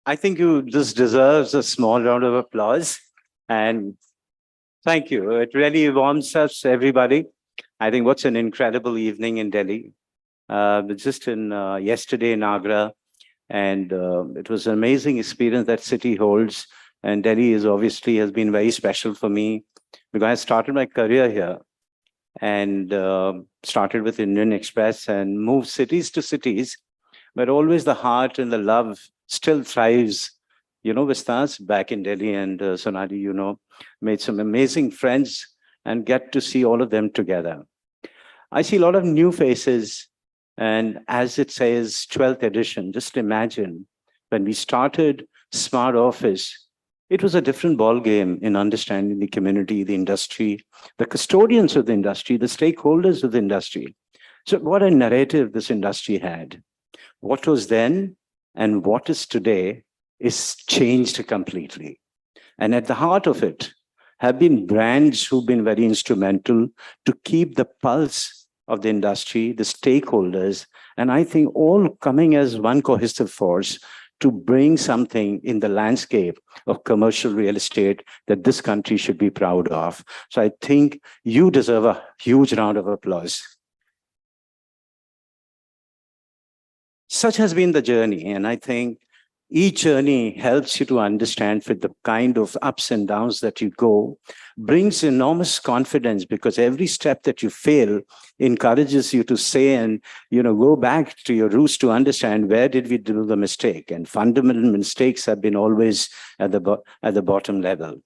I think you this deserves a small round of applause. And thank you. It really warms us, everybody. I think what's an incredible evening in Delhi. Just in yesterday in Agra, and it was an amazing experience that city holds. And Delhi is obviously has been very special for me because I started my career here and started with Indian Express and moved cities to cities, but always the heart and the love still thrives. Vistas back in Delhi and Sonali, made some amazing friends and get to see all of them together. I see a lot of new faces, and as it says, 12th edition, just imagine when we started Smart Office, it was a different ball game in understanding the community, the industry, the custodians of the industry, the stakeholders of the industry. So what a narrative this industry had. What was then and what is today is changed completely. And at the heart of it have been brands who've been very instrumental to keep the pulse of the industry, the stakeholders, and I think all coming as one cohesive force to bring something in the landscape of commercial real estate that this country should be proud of. So I think you deserve a huge round of applause. Such has been the journey, and I think each journey helps you to understand with the kind of ups and downs that you go, brings enormous confidence because every step that you fail encourages you to say and go back to your roots to understand where did we do the mistake. And fundamental mistakes have been always at the bottom level.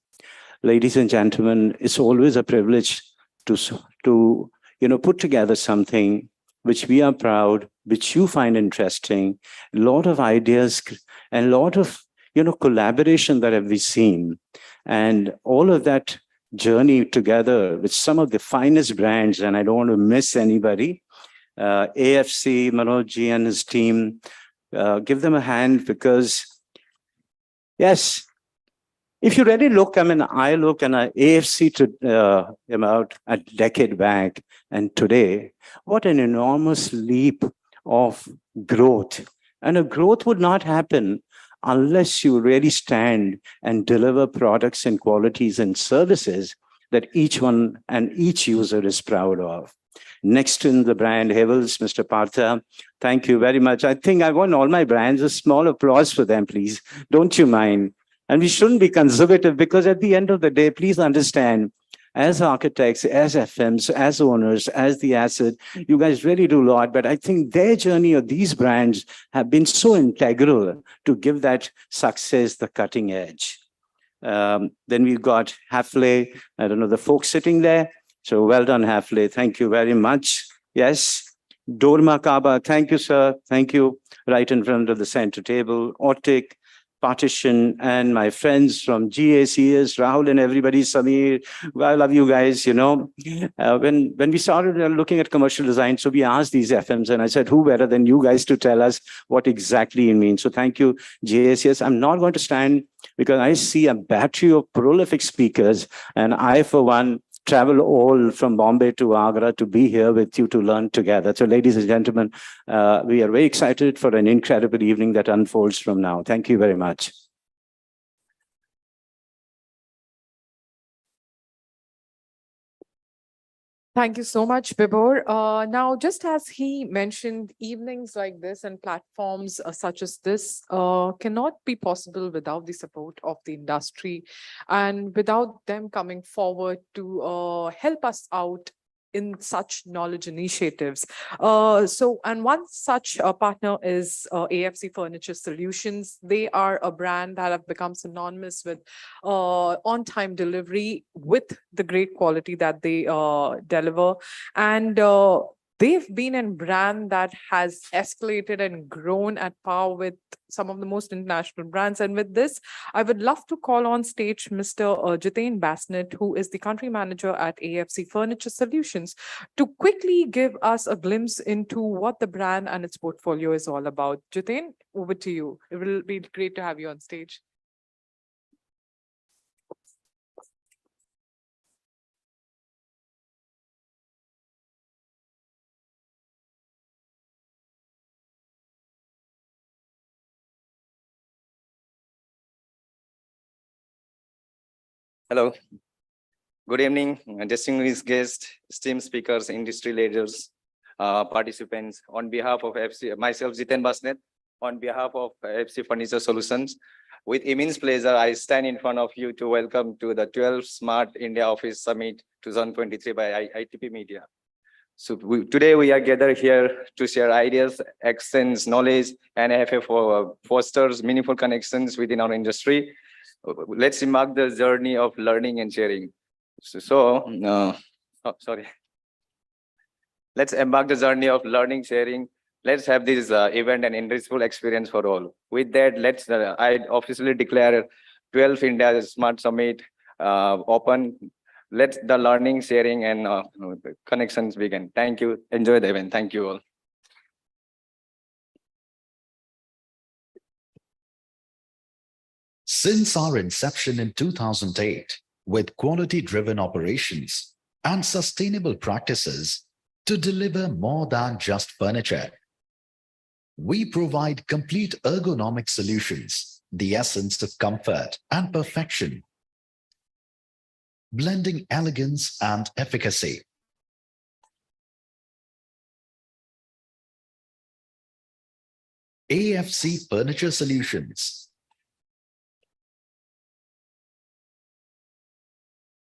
Ladies and gentlemen, it's always a privilege to put together something which we are proud, which you find interesting, a lot of ideas and a lot of collaboration that have been seen. And all of that journey together with some of the finest brands, and I don't want to miss anybody, AFC, Manoj and his team, give them a hand because, yes, if you really look, I look at AFC to about a decade back and today, what an enormous leap of growth. And a growth would not happen unless you really stand and deliver products and qualities and services that each one and each user is proud of. Next in the brand, Havells, Mr. Partha, thank you very much. I think I want all my brands a small applause for them, please. Don't you mind? And we shouldn't be conservative because at the end of the day, please understand, as architects, as FMs, as owners, as the asset, you guys really do a lot. But I think their journey of these brands have been so integral to give that success the cutting edge. Then we've got Hafele, I don't know, the folks sitting there. So well done, Hafele. Thank you very much. Yes. Dorma Kaba, thank you, sir. Thank you. Right in front of the center table. Autic, Partition, and my friends from GACS, Rahul and everybody, Samir, I love you guys, When we started looking at commercial design, so we asked these FMs and I said, who better than you guys to tell us what exactly it means? So thank you, GACS. I'm not going to stand because I see a battery of prolific speakers and I, for one, travel all from Bombay to Agra to be here with you to learn together. So ladies and gentlemen, we are very excited for an incredible evening that unfolds from now. Thank you very much. Thank you so much, Bibor. Now, just as he mentioned, evenings like this and platforms such as this cannot be possible without the support of the industry and without them coming forward to help us out in such knowledge initiatives. And one such partner is AFC Furniture Solutions. They are a brand that have become synonymous with on-time delivery with the great quality that they deliver. And they've been a brand that has escalated and grown at par with some of the most international brands. And with this, I would love to call on stage Mr. Jiten Basnet, who is the country manager at AFC Furniture Solutions, to quickly give us a glimpse into what the brand and its portfolio is all about. Jiten, over to you. It will be great to have you on stage. Hello. Good evening, distinguished guests, esteemed speakers, industry leaders, participants. On behalf of myself, Jiten Basnet, on behalf of AFC Furniture Solutions, with immense pleasure, I stand in front of you to welcome to the 12th Smart India Office Summit 2023 by ITP Media. So today we are gathered here to share ideas, exchange knowledge, and fosters meaningful connections within our industry. Let's embark the journey of learning and sharing. Let's embark the journey of learning, sharing. Let's have this event and enrichful experience for all. With that, I officially declare 12th India Smart Summit open. Let the learning, sharing, and connections begin. Thank you. Enjoy the event. Thank you all. Since our inception in 2008, with quality-driven operations and sustainable practices to deliver more than just furniture, we provide complete ergonomic solutions, the essence of comfort and perfection, blending elegance and efficacy. AFC Furniture Solutions,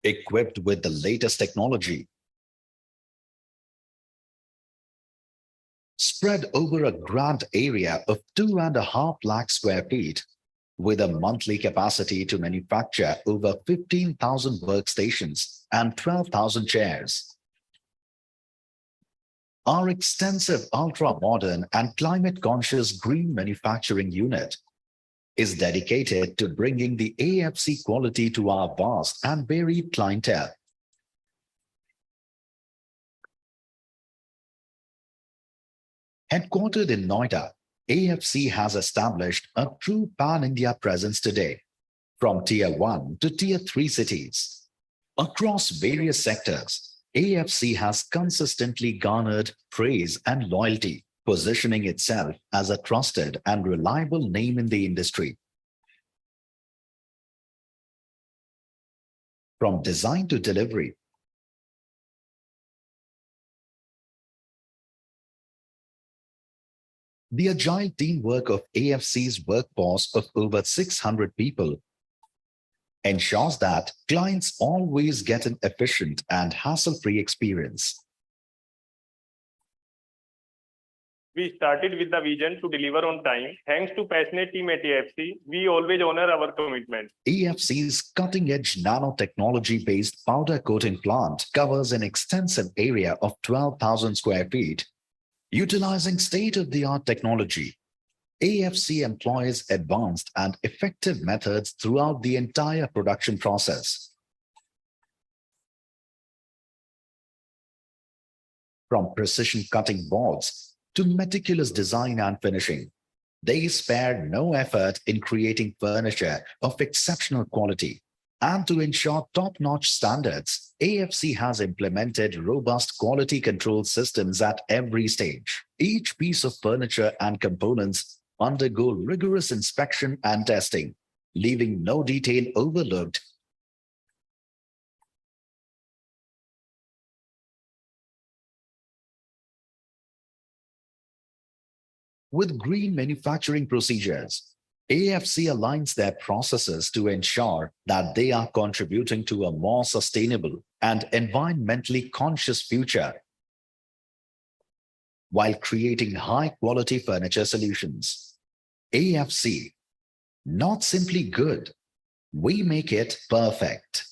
equipped with the latest technology, spread over a grand area of 2.5 lakh square feet, with a monthly capacity to manufacture over 15,000 workstations and 12,000 chairs. Our extensive ultra-modern and climate-conscious green manufacturing unit is dedicated to bringing the AFC quality to our vast and varied clientele. Headquartered in Noida, AFC has established a true pan-India presence today, from Tier 1 to Tier 3 cities. Across various sectors, AFC has consistently garnered praise and loyalty, positioning itself as a trusted and reliable name in the industry. From design to delivery, the agile teamwork of AFC's workforce of over 600 people ensures that clients always get an efficient and hassle-free experience. We started with the vision to deliver on time. Thanks to passionate team at AFC, we always honor our commitment. AFC's cutting-edge nanotechnology-based powder coating plant covers an extensive area of 12,000 square feet. Utilizing state-of-the-art technology, AFC employs advanced and effective methods throughout the entire production process. From precision cutting boards to meticulous design and finishing, they spare no effort in creating furniture of exceptional quality And to ensure top-notch standards, AFC has implemented robust quality control systems at every stage. Each piece of furniture and components undergo rigorous inspection and testing, leaving no detail overlooked. With green manufacturing procedures, AFC aligns their processes to ensure that they are contributing to a more sustainable and environmentally conscious future while creating high-quality furniture solutions. AFC, not simply good, we make it perfect.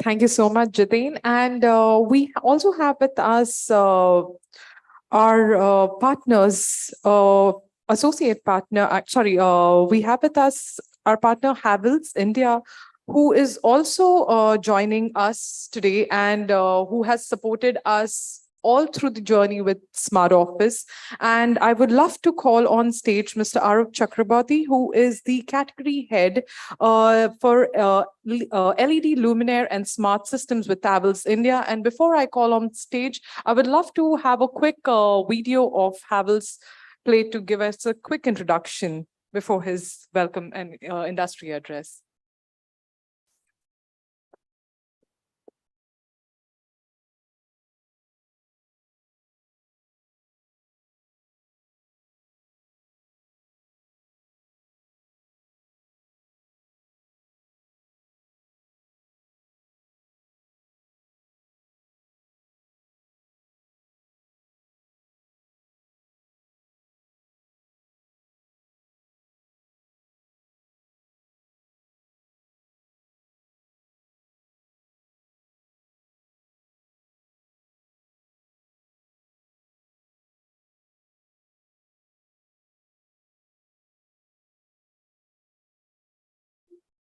Thank you so much, Jitin. And we also have with us our partners, associate partner, we have with us our partner Havells India, who is also joining us today and who has supported us all through the journey with Smart Office. And I would love to call on stage Mr. Arup Chakrabarti, who is the category head for LED luminaire and smart systems with Havells India. And before I call on stage, I would love to have a quick video of Havells played to give us a quick introduction before his welcome and industry address.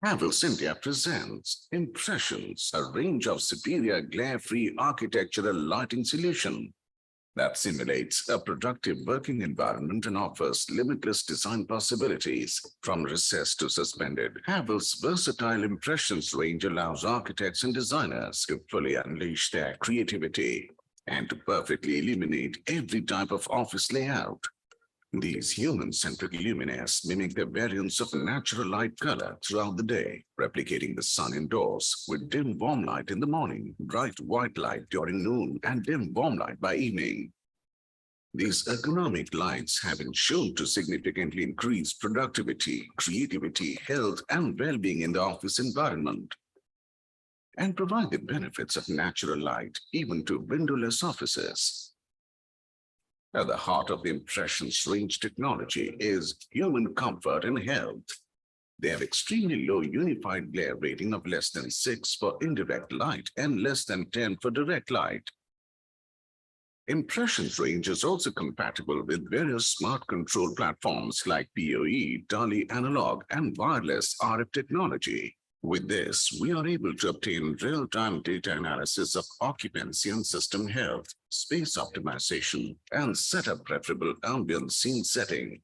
Havells India presents Impressions, a range of superior glare-free architectural lighting solution that simulates a productive working environment and offers limitless design possibilities. From recessed to suspended, Havells' versatile Impressions range allows architects and designers to fully unleash their creativity and to perfectly illuminate every type of office layout. These human-centric luminaires mimic the variance of natural light color throughout the day, replicating the sun indoors with dim warm light in the morning, bright white light during noon, and dim warm light by evening. These ergonomic lights have been shown to significantly increase productivity, creativity, health, and well-being in the office environment, and provide the benefits of natural light even to windowless offices. At the heart of the Impressions range technology is human comfort and health. They have extremely low unified glare rating of less than 6 for indirect light and less than 10 for direct light. Impressions range is also compatible with various smart control platforms like PoE, DALI analog, and wireless RF technology. With this, we are able to obtain real-time data analysis of occupancy and system health, space optimization, and set a preferable ambient scene setting.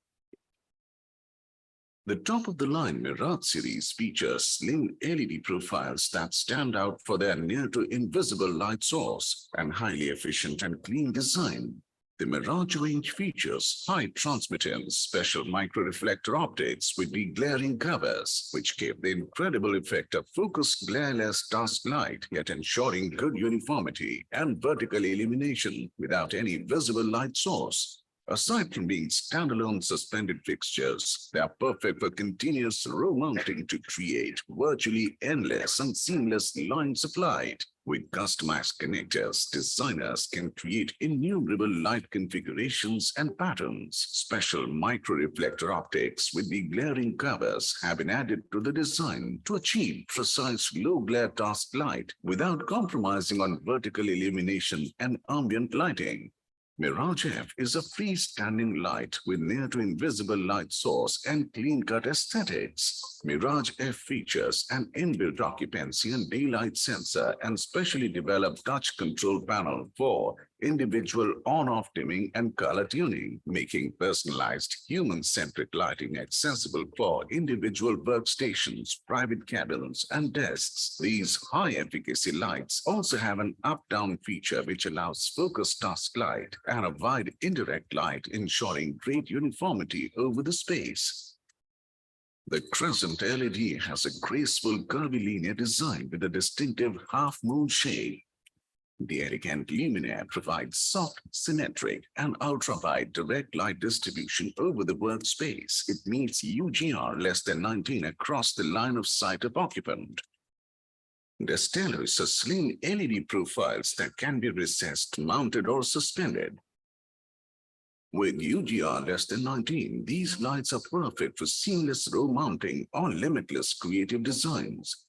The top-of-the-line Mirage series features slim LED profiles that stand out for their near-to-invisible light source and highly efficient and clean design. The Mirage range features high transmittance, special micro-reflector optics with deglaring covers, which give the incredible effect of focused glare-less task light, yet ensuring good uniformity and vertical illumination without any visible light source. Aside from being standalone suspended fixtures, they are perfect for continuous row mounting to create virtually endless and seamless lines of light. With customized connectors, designers can create innumerable light configurations and patterns. Special micro-reflector optics with the glaring covers have been added to the design to achieve precise low-glare task light without compromising on vertical illumination and ambient lighting. Mirage F is a freestanding light with near-to-invisible light source and clean-cut aesthetics. Mirage F features an inbuilt occupancy and daylight sensor and specially developed touch control panel for individual on-off dimming and color tuning, making personalized human-centric lighting accessible for individual workstations, private cabins, and desks. These high-efficacy lights also have an up-down feature which allows focused task light and a wide indirect light, ensuring great uniformity over the space. The Crescent LED has a graceful curvilinear design with a distinctive half-moon shape. The elegant luminaire provides soft, symmetric, and ultra-wide direct light distribution over the workspace. It meets UGR less than 19 across the line of sight of occupant. The Stellus are slim LED profiles that can be recessed, mounted, or suspended. With UGR less than 19, these lights are perfect for seamless row mounting or limitless creative designs.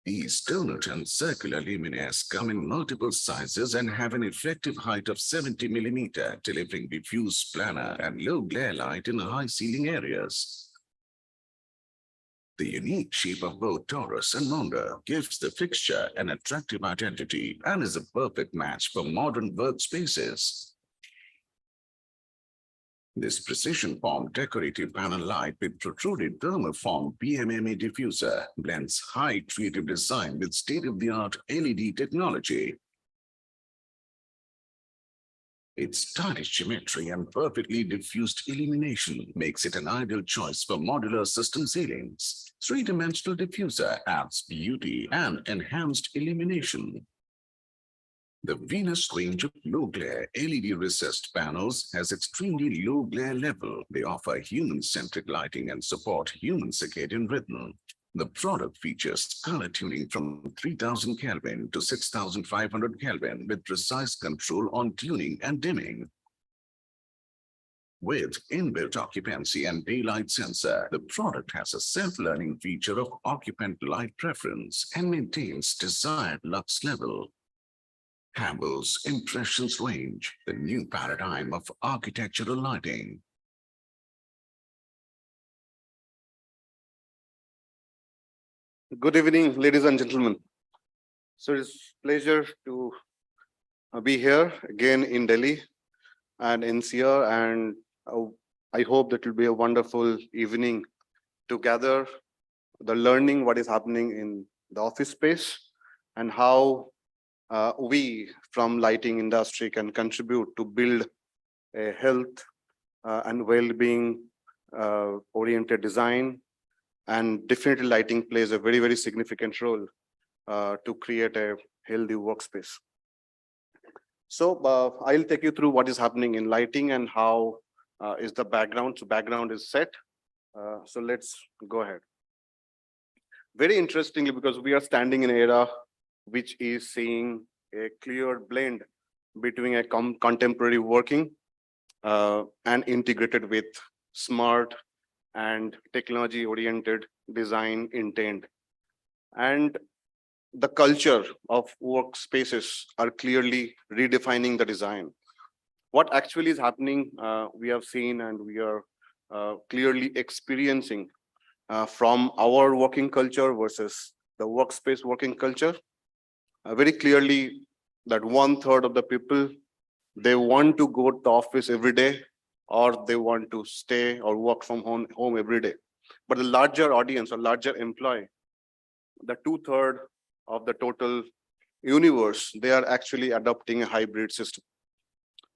These donut and circular luminaires come in multiple sizes and have an effective height of 70 mm, delivering diffuse planar and low glare light in high ceiling areas. The unique shape of both Taurus and Monda gives the fixture an attractive identity and is a perfect match for modern workspaces. This precision-formed decorative panel light with protruded thermoform PMMA diffuser blends high creative design with state-of-the-art LED technology. Its stylish symmetry and perfectly diffused illumination makes it an ideal choice for modular system ceilings. Three-dimensional diffuser adds beauty and enhanced illumination. The Venus range of low-glare LED recessed panels has extremely low glare level. They offer human-centric lighting and support human circadian rhythm. The product features color tuning from 3000 Kelvin to 6500 Kelvin with precise control on tuning and dimming. With inbuilt occupancy and daylight sensor, the product has a self-learning feature of occupant light preference and maintains desired lux level. Havells Impressions Range, the new paradigm of architectural lighting. Good evening, ladies and gentlemen. So it's a pleasure to be here again in Delhi and NCR, and I hope that will be a wonderful evening to gather the learning what is happening in the office space and how we from lighting industry can contribute to build a health and well-being oriented design. And definitely lighting plays a very, very significant role to create a healthy workspace. So I'll take you through what is happening in lighting and how is the background. So background is set. So let's go ahead. Very interestingly, because we are standing in an era which is seeing a clear blend between a contemporary working and integrated with smart and technology-oriented design intent. And the culture of workspaces are clearly redefining the design. What actually is happening, we have seen and we are clearly experiencing from our working culture versus the workspace working culture. Very clearly that 1/3 of the people, they want to go to the office every day, or they want to stay or work from home every day. But the larger audience or larger employee, the 2/3 of the total universe, they are actually adopting a hybrid system.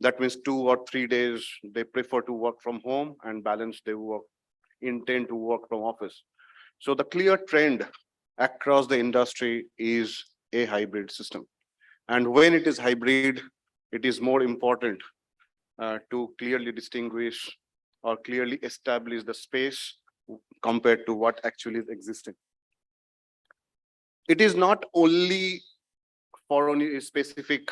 That means 2 or 3 days, they prefer to work from home and balance their work, intend to work from office. So the clear trend across the industry is a hybrid system. And when it is hybrid, it is more important to clearly distinguish or clearly establish the space compared to what actually is existing. It is not only for only a specific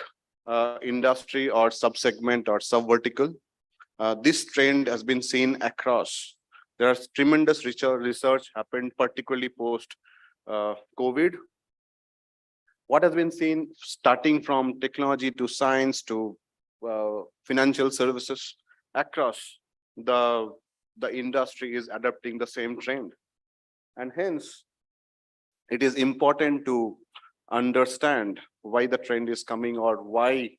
industry or subsegment or sub-vertical. This trend has been seen across. There is tremendous research happened, particularly post COVID. What has been seen starting from technology to science to financial services across the industry is adopting the same trend. And hence, it is important to understand why the trend is coming or why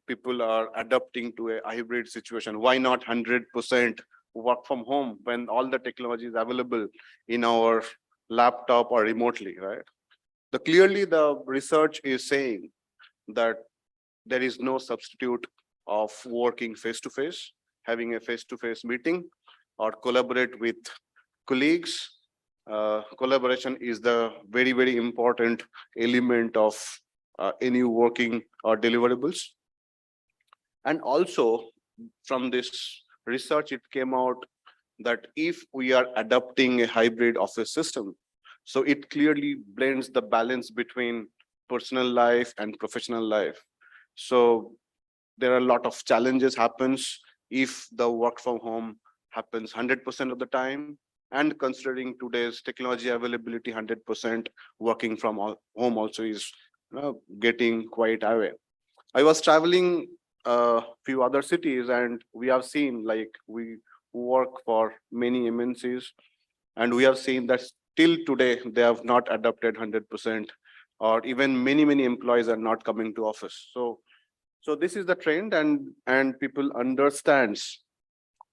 people are adapting to a hybrid situation. Why not 100% work from home when all the technology is available in our laptop or remotely, right? Clearly the research is saying that there is no substitute of working face to face, having a face to face meeting or collaborate with colleagues. Collaboration is the very, very important element of any working or deliverables. And also from this research, it came out that if we are adopting a hybrid office system, so it clearly blends the balance between personal life and professional life. So there are a lot of challenges happens if the work from home happens 100% of the time, and considering today's technology availability, 100% working from home also is getting quite away. I was traveling a few other cities and we have seen, like, we work for many MNCs, and we have seen that till today they have not adopted 100%, or even many employees are not coming to office. So this is the trend, and people understands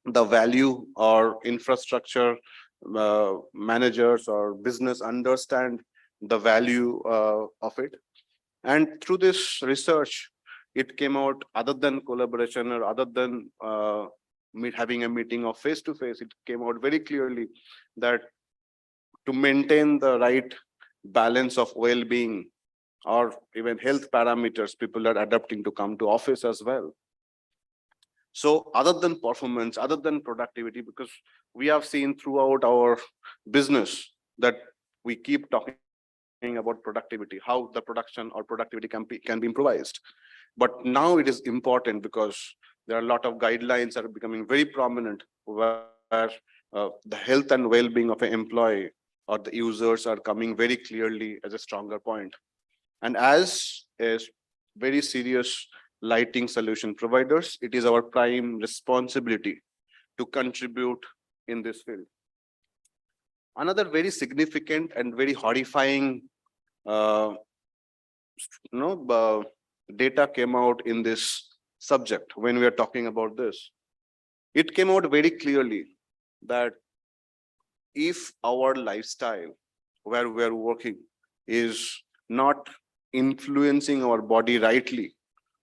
the value, or infrastructure managers or business understand the value of it. And through this research, it came out, other than collaboration or other than having a meeting of face to face, it came out very clearly that to maintain the right balance of well-being or even health parameters, people are adapting to come to office as well. So other than performance, other than productivity, because we have seen throughout our business that we keep talking about productivity, how the production or productivity can be improvised. But now it is important because there are a lot of guidelines that are becoming very prominent, where the health and well-being of an employee or the users are coming very clearly as a stronger point. And as a very serious lighting solution providers, it is our prime responsibility to contribute in this field. Another very significant and very horrifying data came out in this subject when we are talking about this. It came out very clearly that if our lifestyle where we are working is not influencing our body rightly,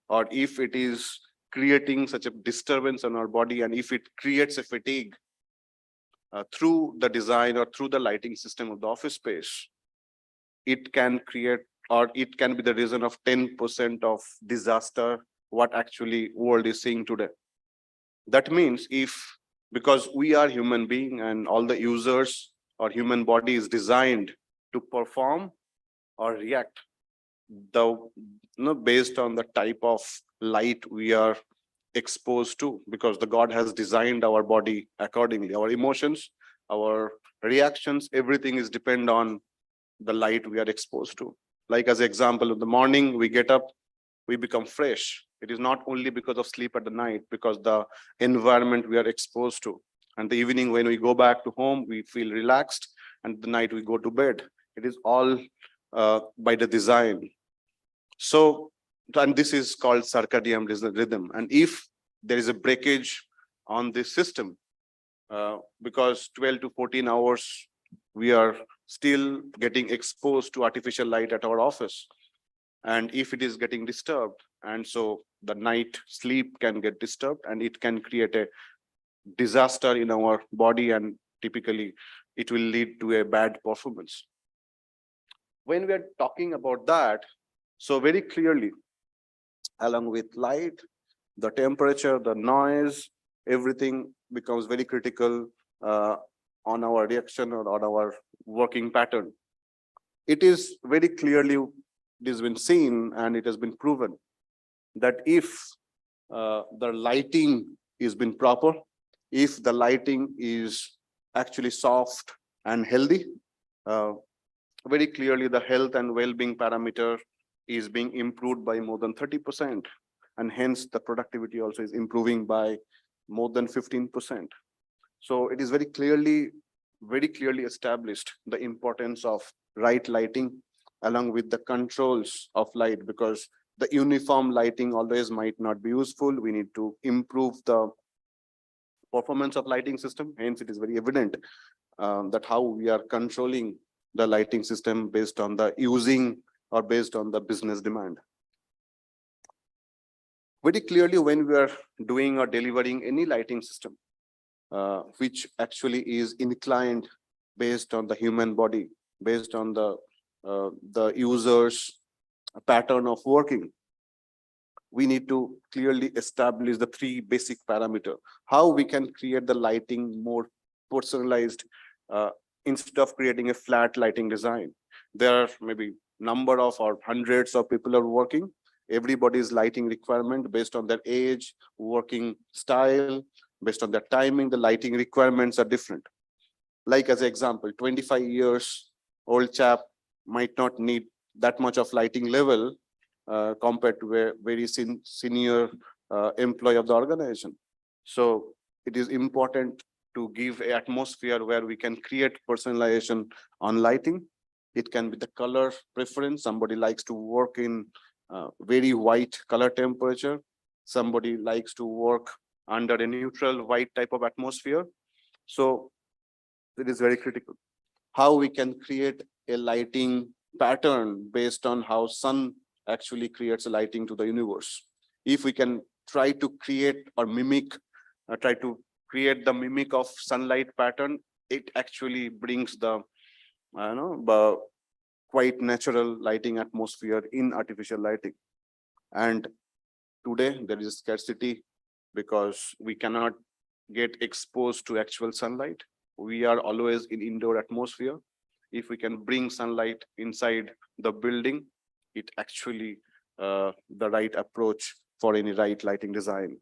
or if it is creating such a disturbance on our body, and if it creates a fatigue through the design or through the lighting system of the office space, it can create, or it can be the reason of 10% of disaster what actually world is seeing today. That means because we are human being and all the users or human body is designed to perform or react based on the type of light we are exposed to, because the God has designed our body accordingly. Our emotions, our reactions, everything is depend on the light we are exposed to. Like as an example, in the morning we get up, we become fresh. It is not only because of sleep at the night, because the environment we are exposed to. And the evening when we go back to home, we feel relaxed, and the night we go to bed. It is all by the design. So, and this is called circadian rhythm. And if there is a breakage on this system, because 12 to 14 hours, we are still getting exposed to artificial light at our office. And if it is getting disturbed, and so the night sleep can get disturbed, and it can create a disaster in our body, and typically it will lead to a bad performance. When we are talking about that, so very clearly, along with light, the temperature, the noise, everything becomes very critical on our reaction or on our working pattern. It is very clearly, it has been seen and it has been proven that if the lighting is been proper, if the lighting is actually soft and healthy, very clearly the health and well-being parameter is being improved by more than 30%, and hence the productivity also is improving by more than 15%. So it is very clearly established the importance of right lighting along with the controls of light, because the uniform lighting always might not be useful. We need to improve the performance of lighting system. Hence, it is very evident that how we are controlling the lighting system based on the using or based on the business demand. Very clearly, when we are doing or delivering any lighting system, which actually is inclined based on the human body, based on the user's pattern of working, we need to clearly establish the three basic parameters. How we can create the lighting more personalized instead of creating a flat lighting design. There are maybe number of or hundreds of people are working. Everybody's lighting requirement based on their age, working style, based on their timing, the lighting requirements are different. Like as an example, 25 years old chap might not need that much of lighting level compared to a very senior employee of the organization. So it is important to give an atmosphere where we can create personalization on lighting. It can be the color preference. Somebody likes to work in very white color temperature. Somebody likes to work under a neutral white type of atmosphere. So it is very critical. How we can create a lighting pattern based on how sun actually creates a lighting to the universe. If we can try to create or mimic, try to create the mimic of sunlight pattern, it actually brings the quite natural lighting atmosphere in artificial lighting. And today there is a scarcity because we cannot get exposed to actual sunlight. We are always in indoor atmosphere. If we can bring sunlight inside the building, it actually the right approach for any right lighting design.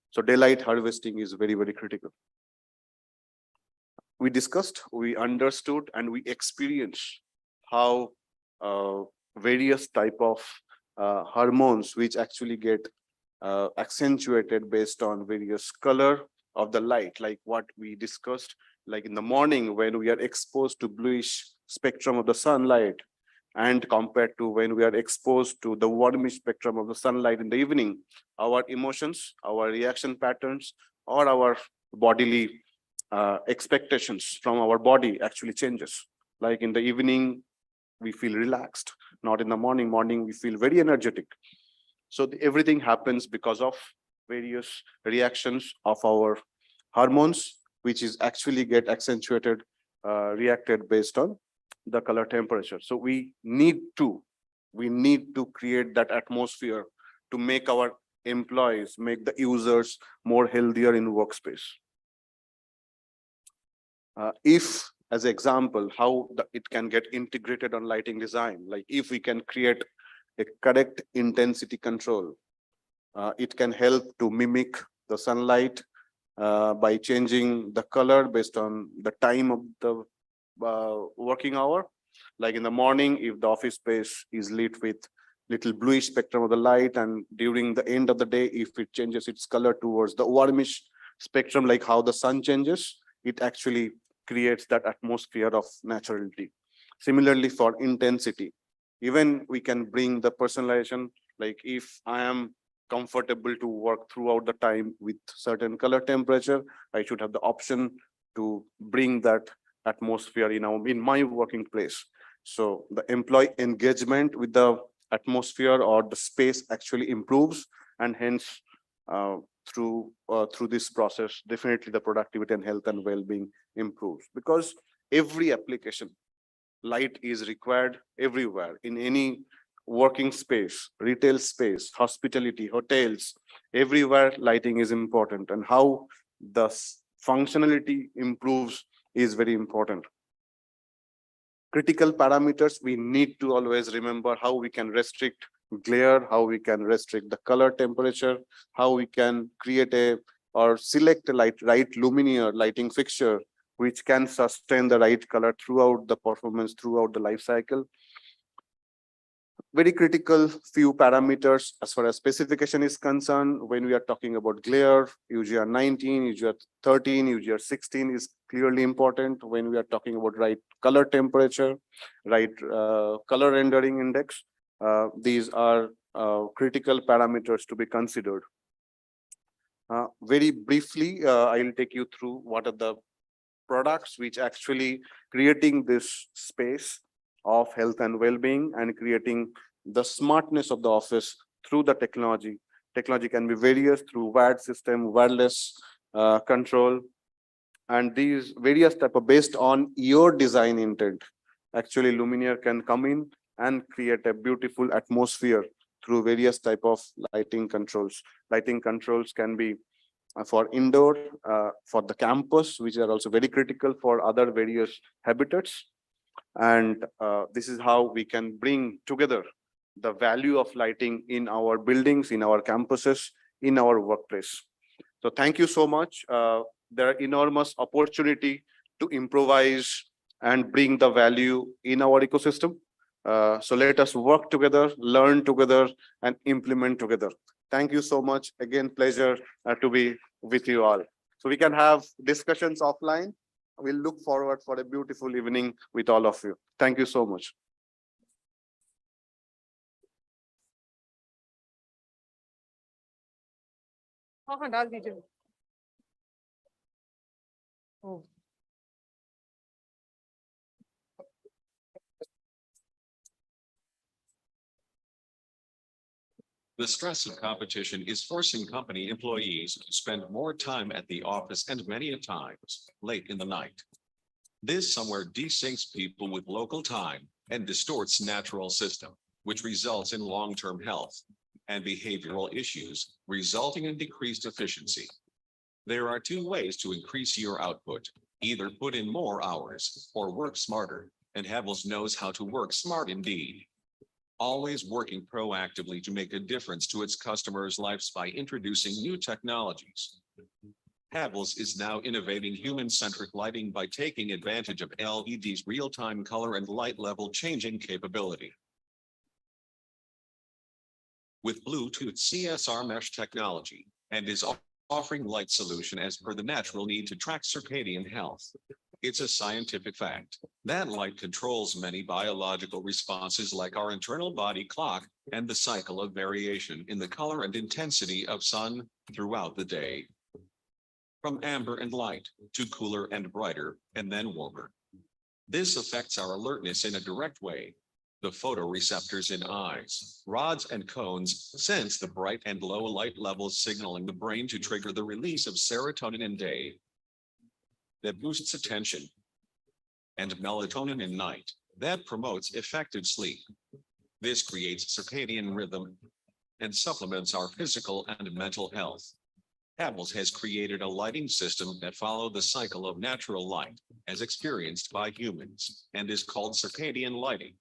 So daylight harvesting is very, very critical. We discussed, we understood, and we experienced how various type of hormones which actually get accentuated based on various color of the light, like what we discussed, like in the morning when we are exposed to bluish spectrum of the sunlight, and compared to when we are exposed to the warmish spectrum of the sunlight in the evening, our emotions, our reaction patterns, or our bodily expectations from our body actually changes. Like in the evening, we feel relaxed, not in the morning. Morning, we feel very energetic. So everything happens because of various reactions of our hormones, which is actually get accentuated, reacted based on the color temperature. So we need to create that atmosphere to make our employees, make the users more healthier in workspace. If, as an example, how it can get integrated on lighting design, like if we can create a correct intensity control, it can help to mimic the sunlight by changing the color based on the time of the working hour. Like in the morning, if the office space is lit with little bluish spectrum of the light, and during the end of the day, if it changes its color towards the warmish spectrum, like how the sun changes, it actually creates that atmosphere of naturality. Similarly, for intensity, even we can bring the personalization, like if I am comfortable to work throughout the time with certain color temperature, I should have the option to bring that atmosphere in my working place. So the employee engagement with the atmosphere or the space actually improves, and hence through this process, definitely the productivity and health and well-being improves, because every application, light is required everywhere, in any working space, retail space, hospitality, hotels, everywhere lighting is important, and how the functionality improves is very important. Critical parameters, we need to always remember how we can restrict glare, how we can restrict the color temperature, how we can create or select a right luminaire lighting fixture which can sustain the right color throughout the performance, throughout the life cycle. very critical few parameters as far as specification is concerned. When we are talking about glare, UGR 19, UGR 13, UGR 16 is clearly important. When we are talking about right color temperature, right color rendering index, these are critical parameters to be considered. Very briefly, I'll take you through what are the products which actually creating this space of health and well-being and creating the smartness of the office through the technology. Technology can be various through wired system, wireless control, and these various type of based on your design intent. Actually, Luminaire can come in and create a beautiful atmosphere through various type of lighting controls. Lighting controls can be for indoor, for the campus, which are also very critical for other various habitats. And this is how we can bring together the value of lighting in our buildings, in our campuses, in our workplace. So thank you so much. There are enormous opportunity to improvise and bring the value in our ecosystem. So let us work together, learn together, and implement together. Thank you so much. Again, pleasure to be with you all. So we can have discussions offline. We'll look forward for a beautiful evening with all of you. Thank you so much. हाँ डाल दीजिए। Oh. The stress of competition is forcing company employees to spend more time at the office and many a times late in the night. This somewhere desyncs people with local time and distorts natural system, which results in long-term health and behavioral issues, resulting in decreased efficiency. There are two ways to increase your output: either put in more hours or work smarter, and Havells knows how to work smart indeed. Always working proactively to make a difference to its customers' lives by introducing new technologies. Havells is now innovating human-centric lighting by taking advantage of LED's real-time color and light level changing capability. With Bluetooth CSR mesh technology, and is offering light solution as per the natural need to track circadian health. It's a scientific fact that light controls many biological responses like our internal body clock and the cycle of variation in the color and intensity of sun throughout the day. From amber and light to cooler and brighter and then warmer. This affects our alertness in a direct way. The photoreceptors in eyes, rods and cones sense the bright and low light levels, signaling the brain to trigger the release of serotonin in day. That boosts attention, and melatonin in night, that promotes effective sleep. This creates circadian rhythm and supplements our physical and mental health. Havells has created a lighting system that follows the cycle of natural light as experienced by humans and is called circadian lighting,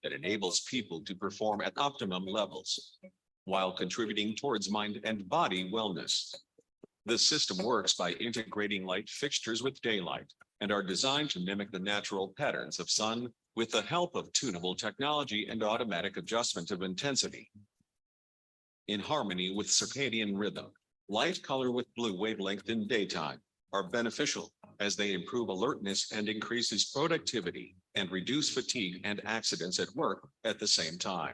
that enables people to perform at optimum levels while contributing towards mind and body wellness. The system works by integrating light fixtures with daylight and are designed to mimic the natural patterns of sun with the help of tunable technology and automatic adjustment of intensity. In harmony with circadian rhythm, light color with blue wavelength in daytime are beneficial as they improve alertness and increases productivity and reduce fatigue and accidents at work at the same time.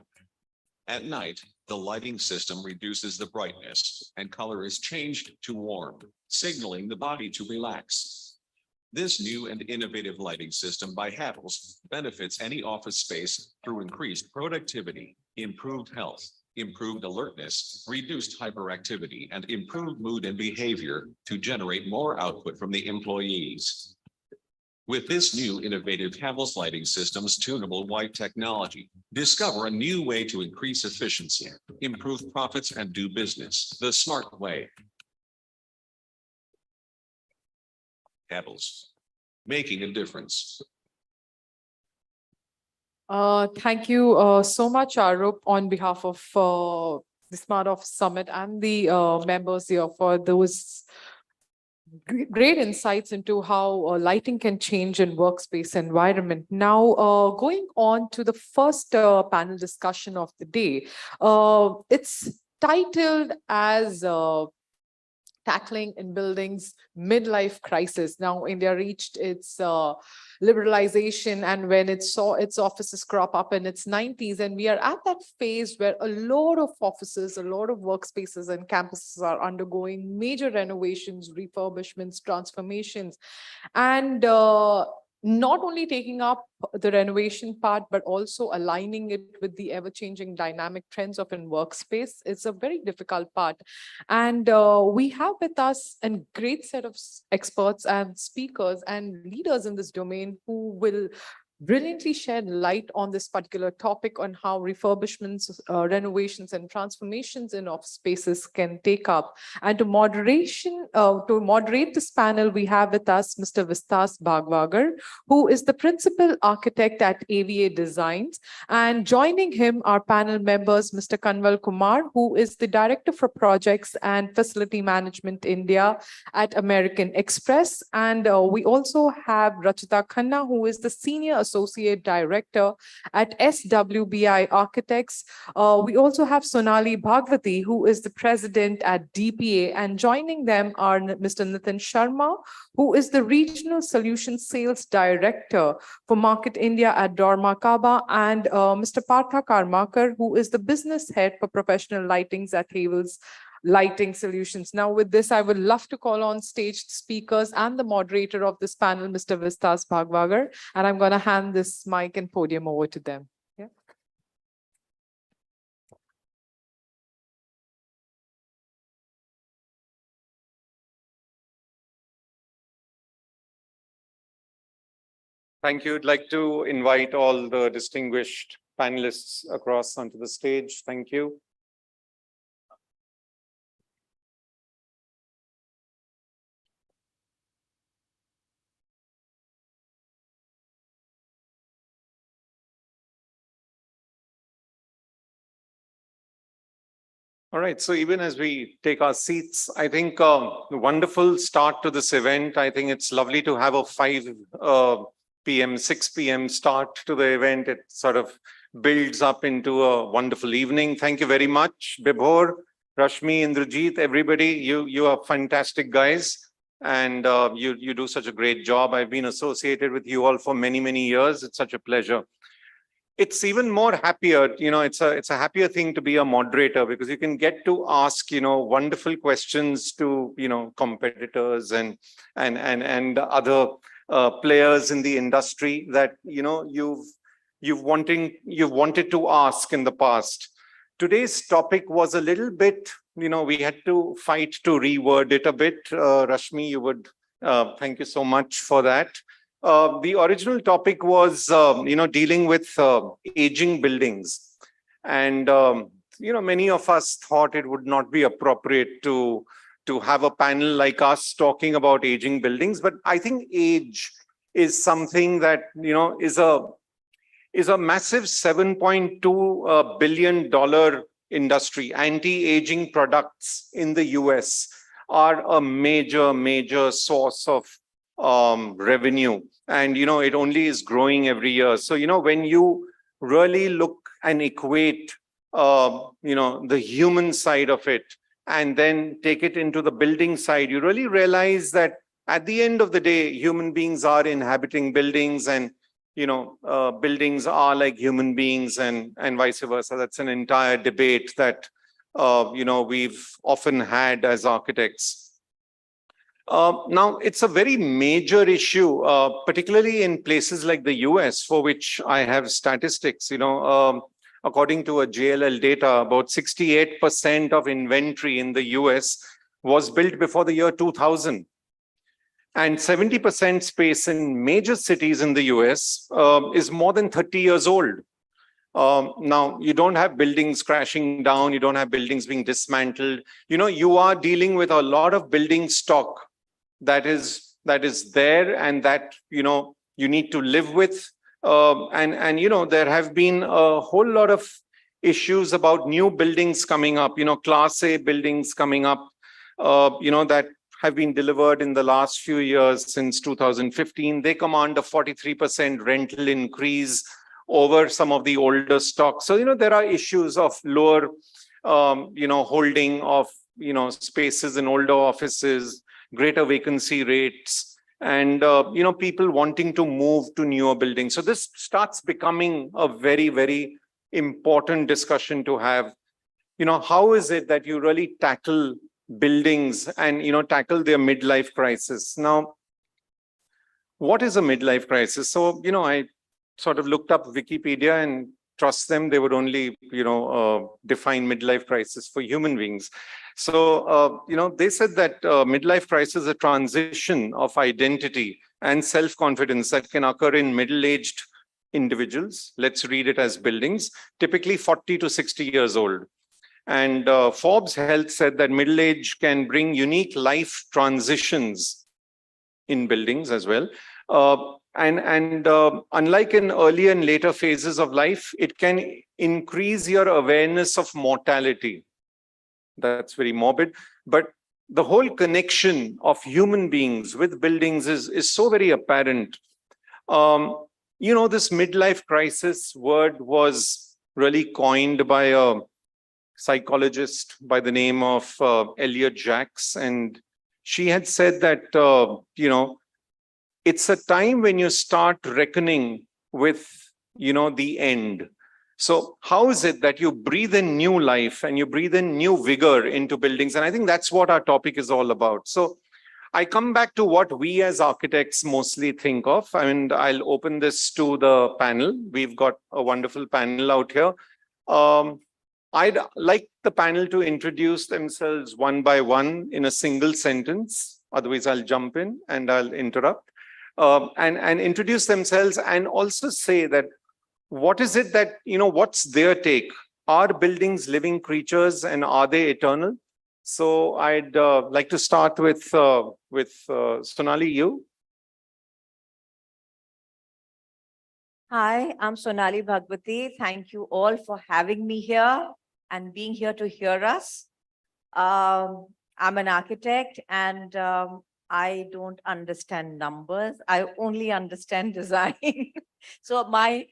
At night, the lighting system reduces the brightness and color is changed to warm, signaling the body to relax. This new and innovative lighting system by Havells benefits any office space through increased productivity, improved health, improved alertness, reduced hyperactivity, and improved mood and behavior to generate more output from the employees. With this new innovative Havells lighting system's tunable white technology, discover a new way to increase efficiency, improve profits, and do business the smart way. Havells, making a difference. Thank you so much, Arup, on behalf of the Smart Office Summit and the members here for those great insights into how lighting can change in workspace environment. Now, going on to the first panel discussion of the day, it's titled as tackling in buildings midlife crisis. Now, India reached its liberalization, and when it saw its offices crop up in its 90s, and we are at that phase where a lot of offices, a lot of workspaces and campuses are undergoing major renovations, refurbishments, transformations, and not only taking up the renovation part, but also aligning it with the ever-changing dynamic trends of in workspace. It's a very difficult part. And we have with us a great set of experts and speakers and leaders in this domain who will brilliantly shed light on this particular topic on how refurbishments, renovations and transformations in office spaces can take up. And to moderate this panel, we have with us Mr. Vistas Bhagwagar, who is the principal architect at AVA Designs. And joining him are panel members, Mr. Kanwal Kumar, who is the Director for Projects and Facility Management India at American Express. And we also have Rachita Khanna, who is the Senior Associate Director at SWBI Architects. We also have Sonali Bhagwati, who is the President at DPA, and joining them are Mr. Nitin Sharma, who is the Regional Solution Sales Director for Market India at Dorma Kaba, and Mr. Partha Karmakar, who is the Business Head for Professional Lightings at Havels Lighting Solutions. Now, with this, I would love to call on stage speakers and the moderator of this panel, Mr. Vistas Bhagwagar, and I'm going to hand this mic and podium over to them. Yeah. Thank you. I'd like to invite all the distinguished panelists across onto the stage. Thank you. All right, so even as we take our seats, I think a wonderful start to this event. I think it's lovely to have a 5 p.m., 6 p.m. start to the event. It sort of builds up into a wonderful evening. Thank you very much, Bibhor, Rashmi, Indrajit, everybody. You are fantastic guys, and you do such a great job. I've been associated with you all for many, many years. It's such a pleasure. It's even more happier, it's a happier thing to be a moderator, because you can get to ask, wonderful questions to, competitors and other players in the industry that, you've wanted to ask in the past. Today's topic was a little bit, we had to fight to reword it a bit. Rashmi, you would, thank you so much for that. The original topic was, dealing with aging buildings. And, many of us thought it would not be appropriate to have a panel like us talking about aging buildings. But I think age is something that, is a massive $7.2 billion industry. Anti-aging products in the US are a major source of revenue, and it only is growing every year. So when you really look and equate the human side of it and then take it into the building side, you really realize that at the end of the day, human beings are inhabiting buildings, and buildings are like human beings, and vice versa. That's an entire debate that we've often had as architects. Now, it's a very major issue, particularly in places like the US, for which I have statistics. According to a JLL data, about 68% of inventory in the US was built before the year 2000. And 70% space in major cities in the US is more than 30 years old. Now, you don't have buildings crashing down, you don't have buildings being dismantled. You are dealing with a lot of building stock that is there, and that you need to live with, and there have been a whole lot of issues about new buildings coming up, Class A buildings coming up, that have been delivered in the last few years since 2015. They command a 43% rental increase over some of the older stocks. So, there are issues of lower, holding of, spaces in older offices, greater vacancy rates, and, people wanting to move to newer buildings. So this starts becoming a very, very important discussion to have. How is it that you really tackle buildings and, tackle their midlife crisis? Now, what is a midlife crisis? So, I sort of looked up Wikipedia, and trust them, they would only, define midlife crisis for human beings. So, they said that midlife crisis is a transition of identity and self-confidence that can occur in middle-aged individuals. Let's read it as buildings, typically 40 to 60 years old. And Forbes Health said that middle age can bring unique life transitions in buildings as well. Unlike in earlier and later phases of life, it can increase your awareness of mortality. That's very morbid, but the whole connection of human beings with buildings is so very apparent. This midlife crisis word was really coined by a psychologist by the name of Elliot Jacks, and she had said that, it's a time when you start reckoning with, the end. So how is it that you breathe in new life and you breathe in new vigor into buildings? And I think that's what our topic is all about. So I come back to what we as architects mostly think of. And I'll open this to the panel. We've got a wonderful panel out here. I'd like the panel to introduce themselves one by one in a single sentence. Otherwise, I'll jump in and I'll interrupt. And introduce themselves and also say that what is it that, what's their take? Are buildings living creatures and are they eternal? So I'd like to start with Sonali, you. Hi, I'm Sonali Bhagwati. Thank you all for having me here and being here to hear us. I'm an architect and I don't understand numbers. I only understand design. So my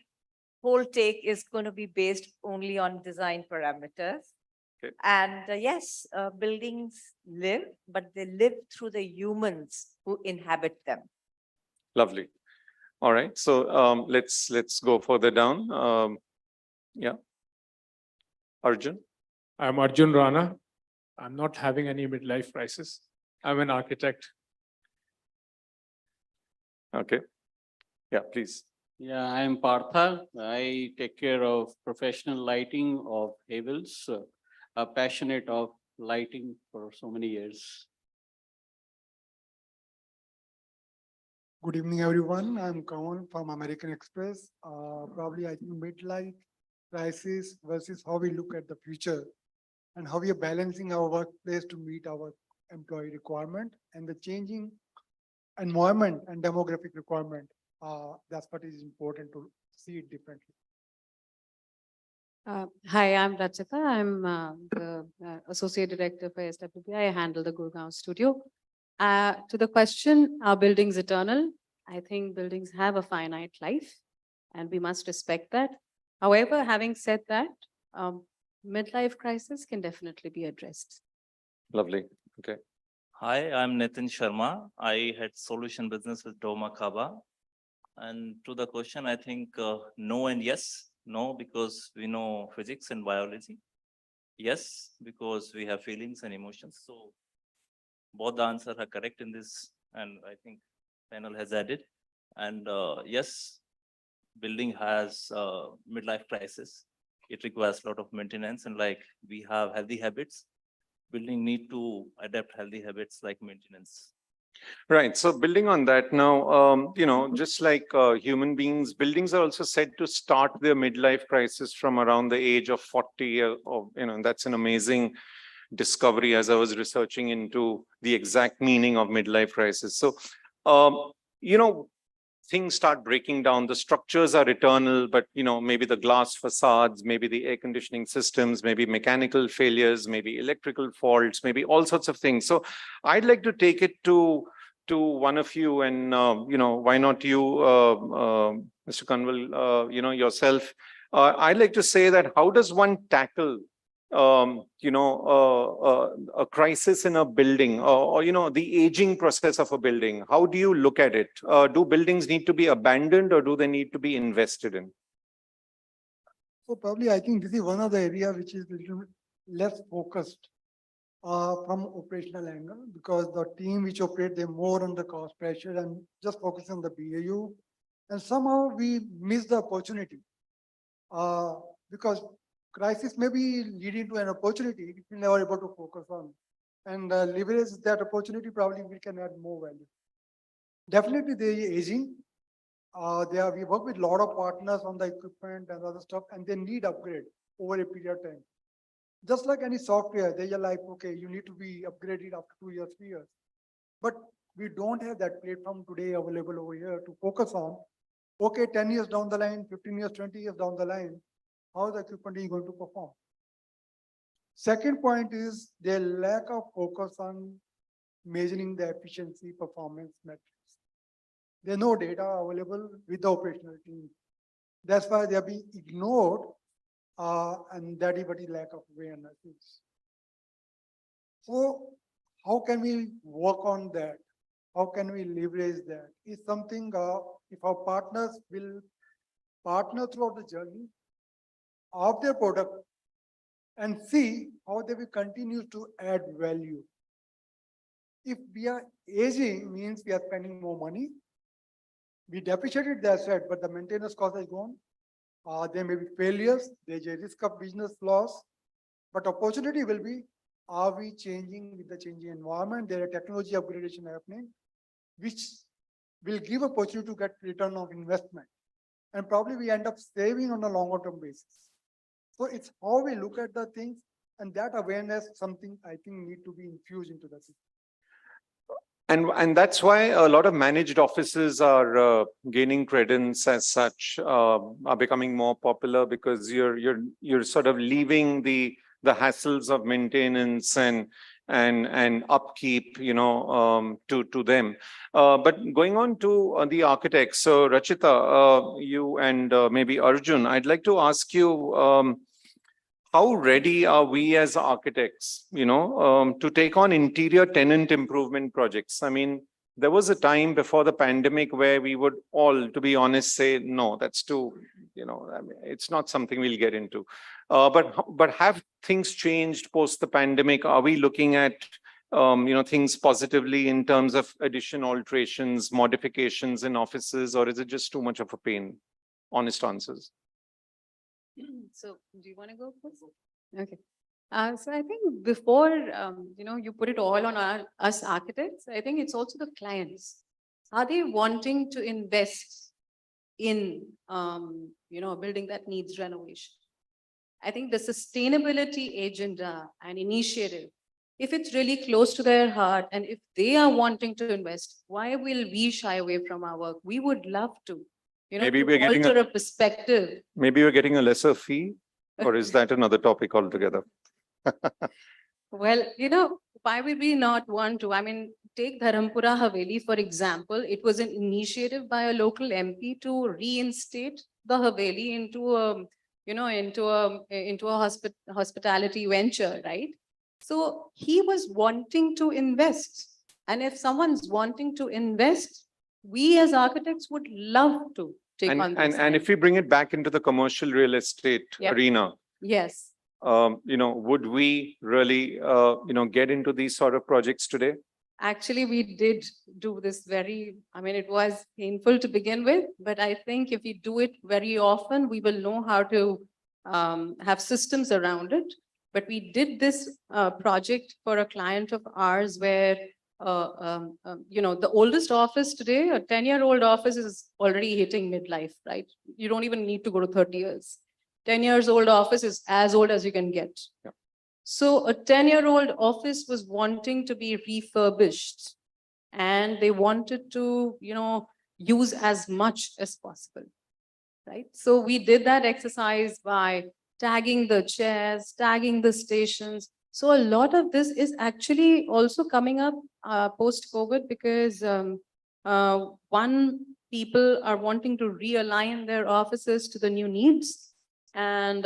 whole take is going to be based only on design parameters. Okay. And yes, buildings live, but they live through the humans who inhabit them. Lovely. All right. So let's go further down. Yeah. Arjun. I'm Arjun Rana. I'm not having any midlife crisis. I'm an architect. Okay. Yeah, please. Yeah, I'm Partha. I take care of professional lighting of Havels, passionate of lighting for so many years. Good evening, everyone. I'm Kawan from American Express. Probably I think midlife crisis versus how we look at the future and how we are balancing our workplace to meet our employee requirement and the changing environment and demographic requirement. That's what is important to see it differently. Hi, I'm Rachita. I'm the Associate Director for SWP. I handle the Gurgaon studio. To the question, are buildings eternal? I think buildings have a finite life and we must respect that. However, having said that, midlife crisis can definitely be addressed. Lovely. Okay. Hi, I'm Nitin Sharma. I had solution business with Doma Kaba. And to the question, I think no and yes. No, because we know physics and biology. Yes, because we have feelings and emotions. So both the answers are correct in this, and I think panel has added. And yes, building has midlife crisis. It requires a lot of maintenance, and like we have healthy habits, building need to adapt healthy habits like maintenance. Right. So building on that now, just like human beings, buildings are also said to start their midlife crisis from around the age of 40, or, that's an amazing discovery as I was researching into the exact meaning of midlife crisis. So, things start breaking down. The structures are eternal, but maybe the glass facades, maybe the air conditioning systems, maybe mechanical failures, maybe electrical faults, maybe all sorts of things. So I'd like to take it to one of you, and why not you, Mr. Kanwal, yourself. I'd like to say that how does one tackle a crisis in a building, or the aging process of a building? How do you look at it? Do buildings need to be abandoned, or do they need to be invested in? So probably I think this is one of the areas which is little bit less focused from operational angle, because the team which operate, they're more on the cost pressure and just focus on the BAU. And somehow we miss the opportunity because crisis may be leading to an opportunity if we're never able to focus on. And leverage that opportunity, probably we can add more value. Definitely they are aging. We work with a lot of partners on the equipment and other stuff, and they need upgrade over a period of time. Just like any software, they are like, okay, you need to be upgraded after 2 years, 3 years. But we don't have that platform today available over here to focus on, okay, 10 years down the line, 15 years, 20 years down the line, how the equipment is going to perform. Second point is their lack of focus on measuring the efficiency performance metrics. There's no data available with the operational team. That's why they are being ignored, and that is what is lack of awareness is. So how can we work on that? How can we leverage that? Is something if our partners will partner throughout the journey of their product and see how they will continue to add value. If we are aging, means we are spending more money. We depreciated the asset, but the maintenance cost is gone. There may be failures, there's a risk of business loss, but opportunity will be, are we changing with the changing environment? There are technology upgradation happening, which will give opportunity to get return of investment. And probably we end up saving on a longer term basis. So it's how we look at the things, and that awareness, something I think need to be infused into the system. And that's why a lot of managed offices are gaining credence as such, are becoming more popular, because you're sort of leaving the hassles of maintenance and upkeep, to them. But going on to the architects, so Rachita, you and maybe Arjun, I'd like to ask you, how ready are we as architects, to take on interior tenant improvement projects? I mean, there was a time before the pandemic where we would all, to be honest, say, no, that's too, I mean, it's not something we'll get into. But have things changed post the pandemic? Are we looking at, things positively in terms of addition, alterations, modifications in offices, or is it just too much of a pain? Honest answers. So do you want to go first? Okay. So I think before, you put it all on us architects, I think it's also the clients. Are they wanting to invest in, a building that needs renovation? I think the sustainability agenda and initiative, if it's really close to their heart, and if they are wanting to invest, why will we shy away from our work? We would love to. Maybe to we're getting alter a perspective. Maybe you're getting a lesser fee, or is that another topic altogether? Well, why would we not want to? I mean, take Dharampura Haveli, for example. It was an initiative by a local MP to reinstate the Haveli into a hospitality venture, right? So he was wanting to invest. And if someone's wanting to invest, we as architects would love to take on this. And if we bring it back into the commercial real estate arena, yes, would we really, get into these sort of projects today? actually, we did do this it was painful to begin with, but I think if we do it very often, we will know how to have systems around it. But we did this project for a client of ours where the oldest office today, a 10-year-old office, is already hitting midlife, right? You don't even need to go to 30 years. 10 years old office is as old as you can get. Yeah. So a 10-year-old office was wanting to be refurbished, and they wanted to, use as much as possible, right? So we did that exercise by tagging the chairs, tagging the stations. So a lot of this is actually also coming up post-COVID because one, people are wanting to realign their offices to the new needs. And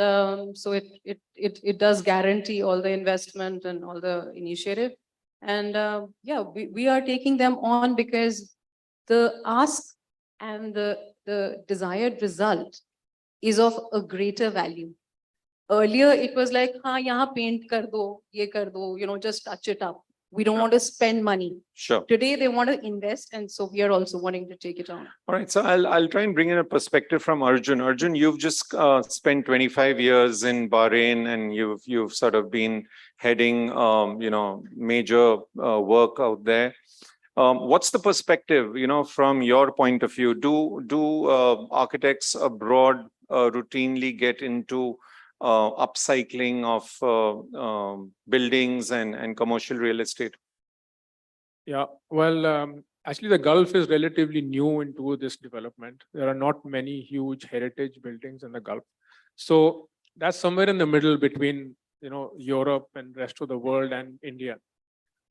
so it does guarantee all the investment and all the initiative. And yeah, we are taking them on because the ask and the desired result is of a greater value. Earlier, it was like, हाँ यहाँ paint कर दो, ये कर दो, you know, just touch it up. We don't want to spend money. Sure. Today, they want to invest, and so we are also wanting to take it on. All right, so I'll try and bring in a perspective from Arjun. Arjun, you've just spent 25 years in Bahrain, and you've sort of been heading major work out there. What's the perspective, from your point of view? Do architects abroad routinely get into upcycling of buildings and commercial real estate? Yeah, well, actually, the Gulf is relatively new into this development. There are not many huge heritage buildings in the Gulf. So that's somewhere in the middle between, Europe and rest of the world and India.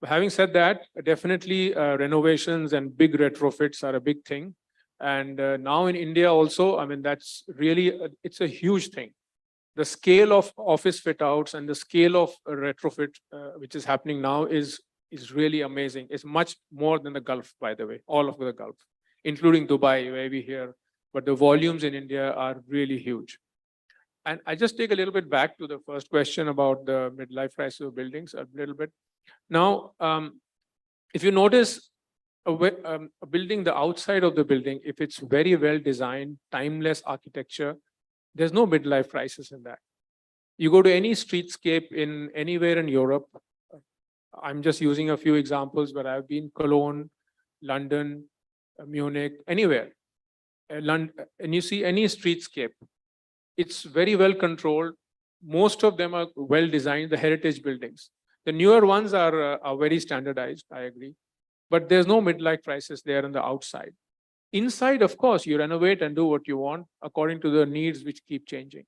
But having said that, definitely renovations and big retrofits are a big thing. And now in India also, I mean, that's really, it's a huge thing. The scale of office fit outs and the scale of retrofit, which is happening now is really amazing. It's much more than the Gulf, by the way, all of the Gulf, including Dubai, where we hear, but the volumes in India are really huge. And I just take a little bit back to the first question about the midlife crisis of buildings a little bit. Now, if you notice a building, the outside of the building, if it's very well designed, timeless architecture, there's no midlife crisis in that. You go to any streetscape in anywhere in Europe. I'm just using a few examples, but I've been Cologne, London, Munich, anywhere. And you see any streetscape, it's very well controlled. Most of them are well designed, the heritage buildings. The newer ones are very standardized, I agree. But there's no midlife crisis there on the outside. Inside, of course, you renovate and do what you want according to the needs which keep changing.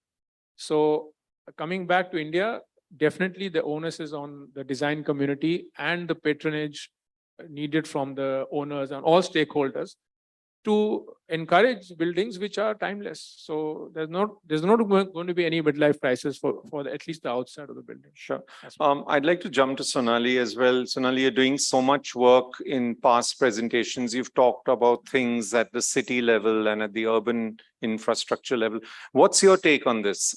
So coming back to India, definitely the onus is on the design community and the patronage needed from the owners and all stakeholders to encourage buildings which are timeless. So there's not going to be any midlife crisis for at least the outside of the building. Sure. I'd like to jump to Sonali as well. Sonali, you're doing so much work in past presentations. You've talked about things at the city level and at the urban infrastructure level. What's your take on this?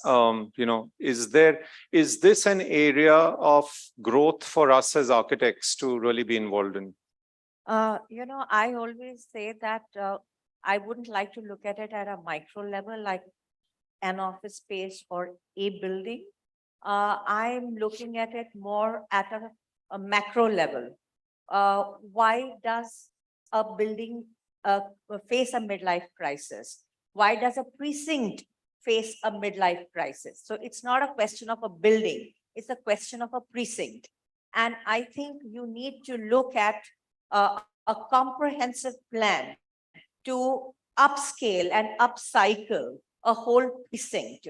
Is this an area of growth for us as architects to really be involved in? I always say that I wouldn't like to look at it at a micro level, like an office space or a building. I'm looking at it more at a macro level. Why does a building face a midlife crisis? Why does a precinct face a midlife crisis? So it's not a question of a building, it's a question of a precinct. And I think you need to look at a comprehensive plan to upscale and upcycle a whole precinct,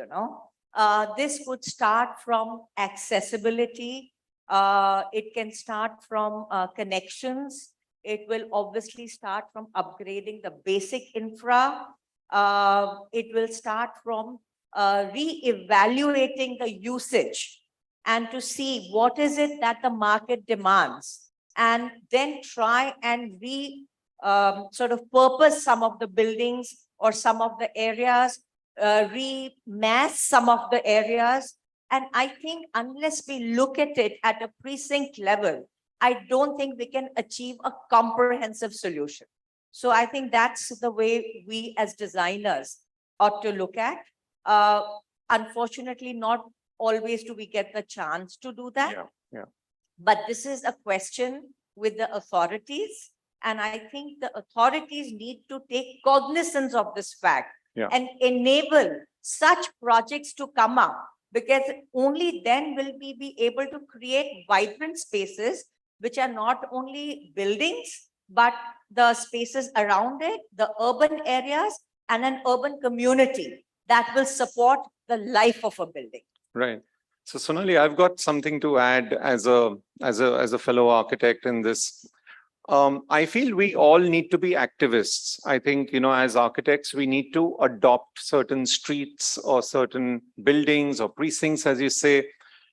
This would start from accessibility. It can start from connections. It will obviously start from upgrading the basic infra. It will start from re-evaluating the usage and to see what is it that the market demands, and then try and sort of purpose some of the buildings or some of the areas, remass some of the areas. And I think unless we look at it at a precinct level, I don't think we can achieve a comprehensive solution. So I think that's the way we as designers ought to look at. Unfortunately, not always do we get the chance to do that. Yeah. But this is a question with the authorities. And I think the authorities need to take cognizance of this fact and enable such projects to come up, because only then will we be able to create vibrant spaces, which are not only buildings, but the spaces around it, the urban areas, and an urban community that will support the life of a building. Right. So Sonali, I've got something to add as a fellow architect in this. I feel we all need to be activists. I think, as architects, we need to adopt certain streets or certain buildings or precincts, as you say.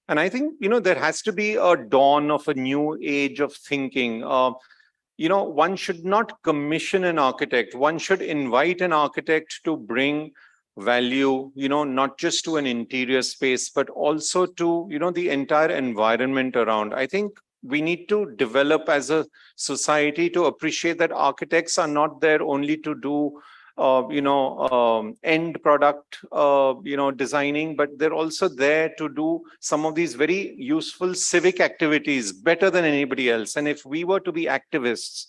And I think, there has to be a dawn of a new age of thinking. One should not commission an architect. One should invite an architect to bring value, not just to an interior space, but also to, the entire environment around. I think we need to develop as a society to appreciate that architects are not there only to do, end product, designing, but they're also there to do some of these very useful civic activities better than anybody else. And if we were to be activists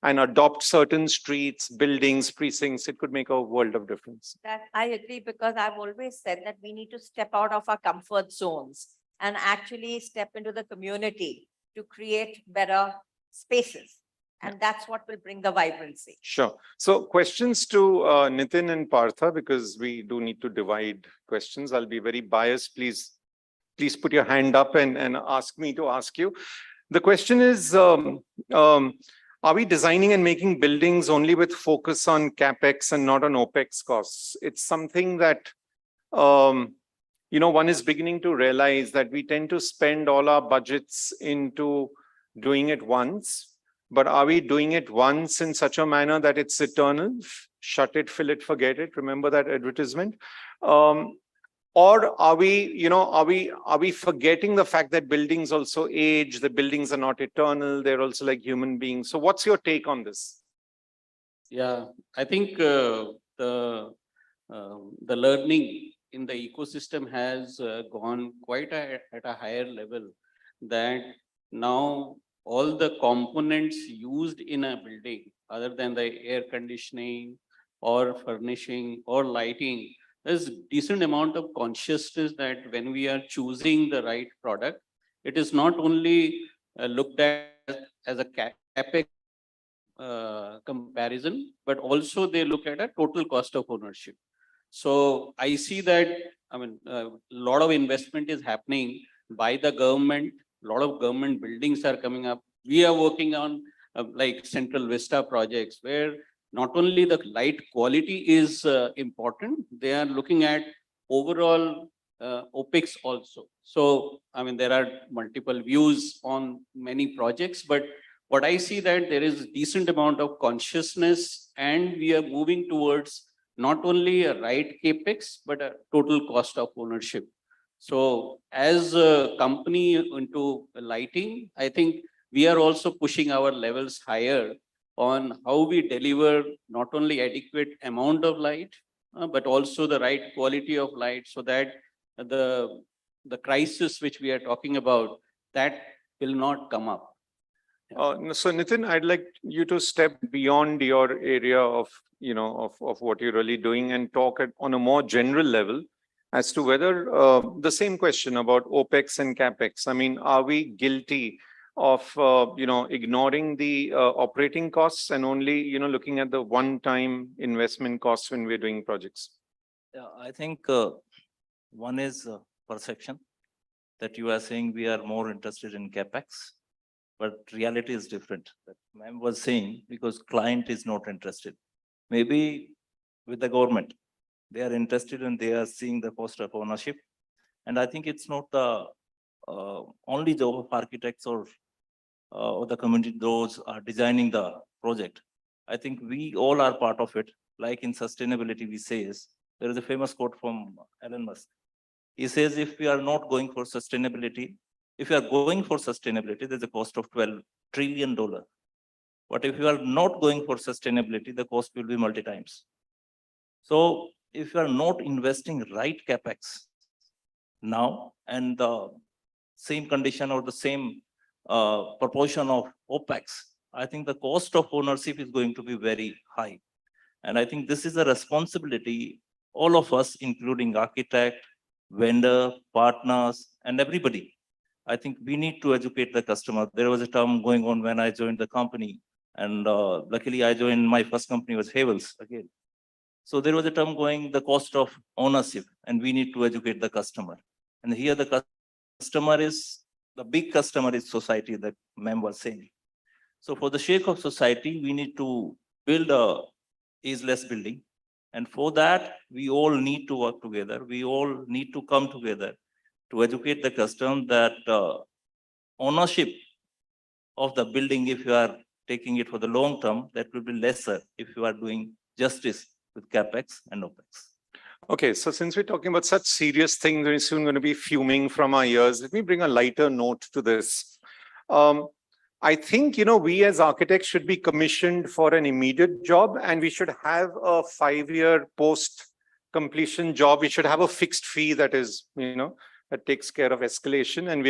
and adopt certain streets, buildings, precincts, it could make a world of difference. That I agree, because I've always said that we need to step out of our comfort zones and actually step into the community to create better spaces. And that's what will bring the vibrancy. Sure. So questions to Nitin and Partha, because we do need to divide questions. I'll be very biased. Please put your hand up and ask me to ask you. The question is, are we designing and making buildings only with focus on CapEx and not on OpEx costs? It's something that, one is beginning to realize that we tend to spend all our budgets into doing it once. But are we doing it once in such a manner that it's eternal? Shut it, fill it, forget it. Remember that advertisement? Or are we forgetting the fact that buildings also age, the buildings are not eternal, they're also like human beings. So what's your take on this? Yeah, I think the learning in the ecosystem has gone quite at a higher level, that now all the components used in a building, other than the air conditioning or furnishing or lighting, there's decent amount of consciousness that when we are choosing the right product, it is not only looked at as a CapEx comparison, but also they look at a total cost of ownership. So I see that, a lot of investment is happening by the government. A lot of government buildings are coming up. We are working on like Central Vista projects, where not only the light quality is important, they are looking at overall OpEx also. So, there are multiple views on many projects, but what I see that there is a decent amount of consciousness, and we are moving towards not only a right CapEx, but a total cost of ownership. So as a company into lighting, I think we are also pushing our levels higher on how we deliver not only adequate amount of light, but also the right quality of light, so that the crisis which we are talking about, that will not come up. So Nitin, I'd like you to step beyond your area of, of what you're really doing and talk on a more general level as to whether the same question about OpEx and CapEx. Are we guilty of, ignoring the operating costs and only, looking at the one-time investment costs when we're doing projects? Yeah, I think one is perception, that you are saying we are more interested in CapEx, but reality is different. That ma'am was saying, because client is not interested. Maybe with the government, they are interested and they are seeing the cost of ownership. And I think it's not the only job of architects or the community, those are designing the project. I think we all are part of it. Like in sustainability, we say is, there is a famous quote from Elon Musk. He says, if we are not going for sustainability, if you are going for sustainability, there's a cost of $12 trillion. But if you are not going for sustainability, the cost will be multi times. So if you are not investing right CapEx now, and the same condition or the same proportion of OpEx, I think the cost of ownership is going to be very high. And I think this is a responsibility, all of us, including architect, vendor, partners, and everybody. I think we need to educate the customer. There was a term going on when I joined the company, And luckily I joined, my first company was Havels again. So there was a term going, the cost of ownership, and we need to educate the customer. And here the customer is, the big customer is society, that ma'am was saying. So for the sake of society, we need to build a ageless building. And for that, we all need to work together. We all need to come together to educate the customer that ownership of the building, if you are taking it for the long term, that will be lesser if you are doing justice with CapEx and OpEx. Okay, so since we're talking about such serious things, we're soon going to be fuming from our ears. Let me bring a lighter note to this. I think, we as architects should be commissioned for an immediate job, and we should have a 5-year post-completion job. We should have a fixed fee that is, that takes care of escalation, and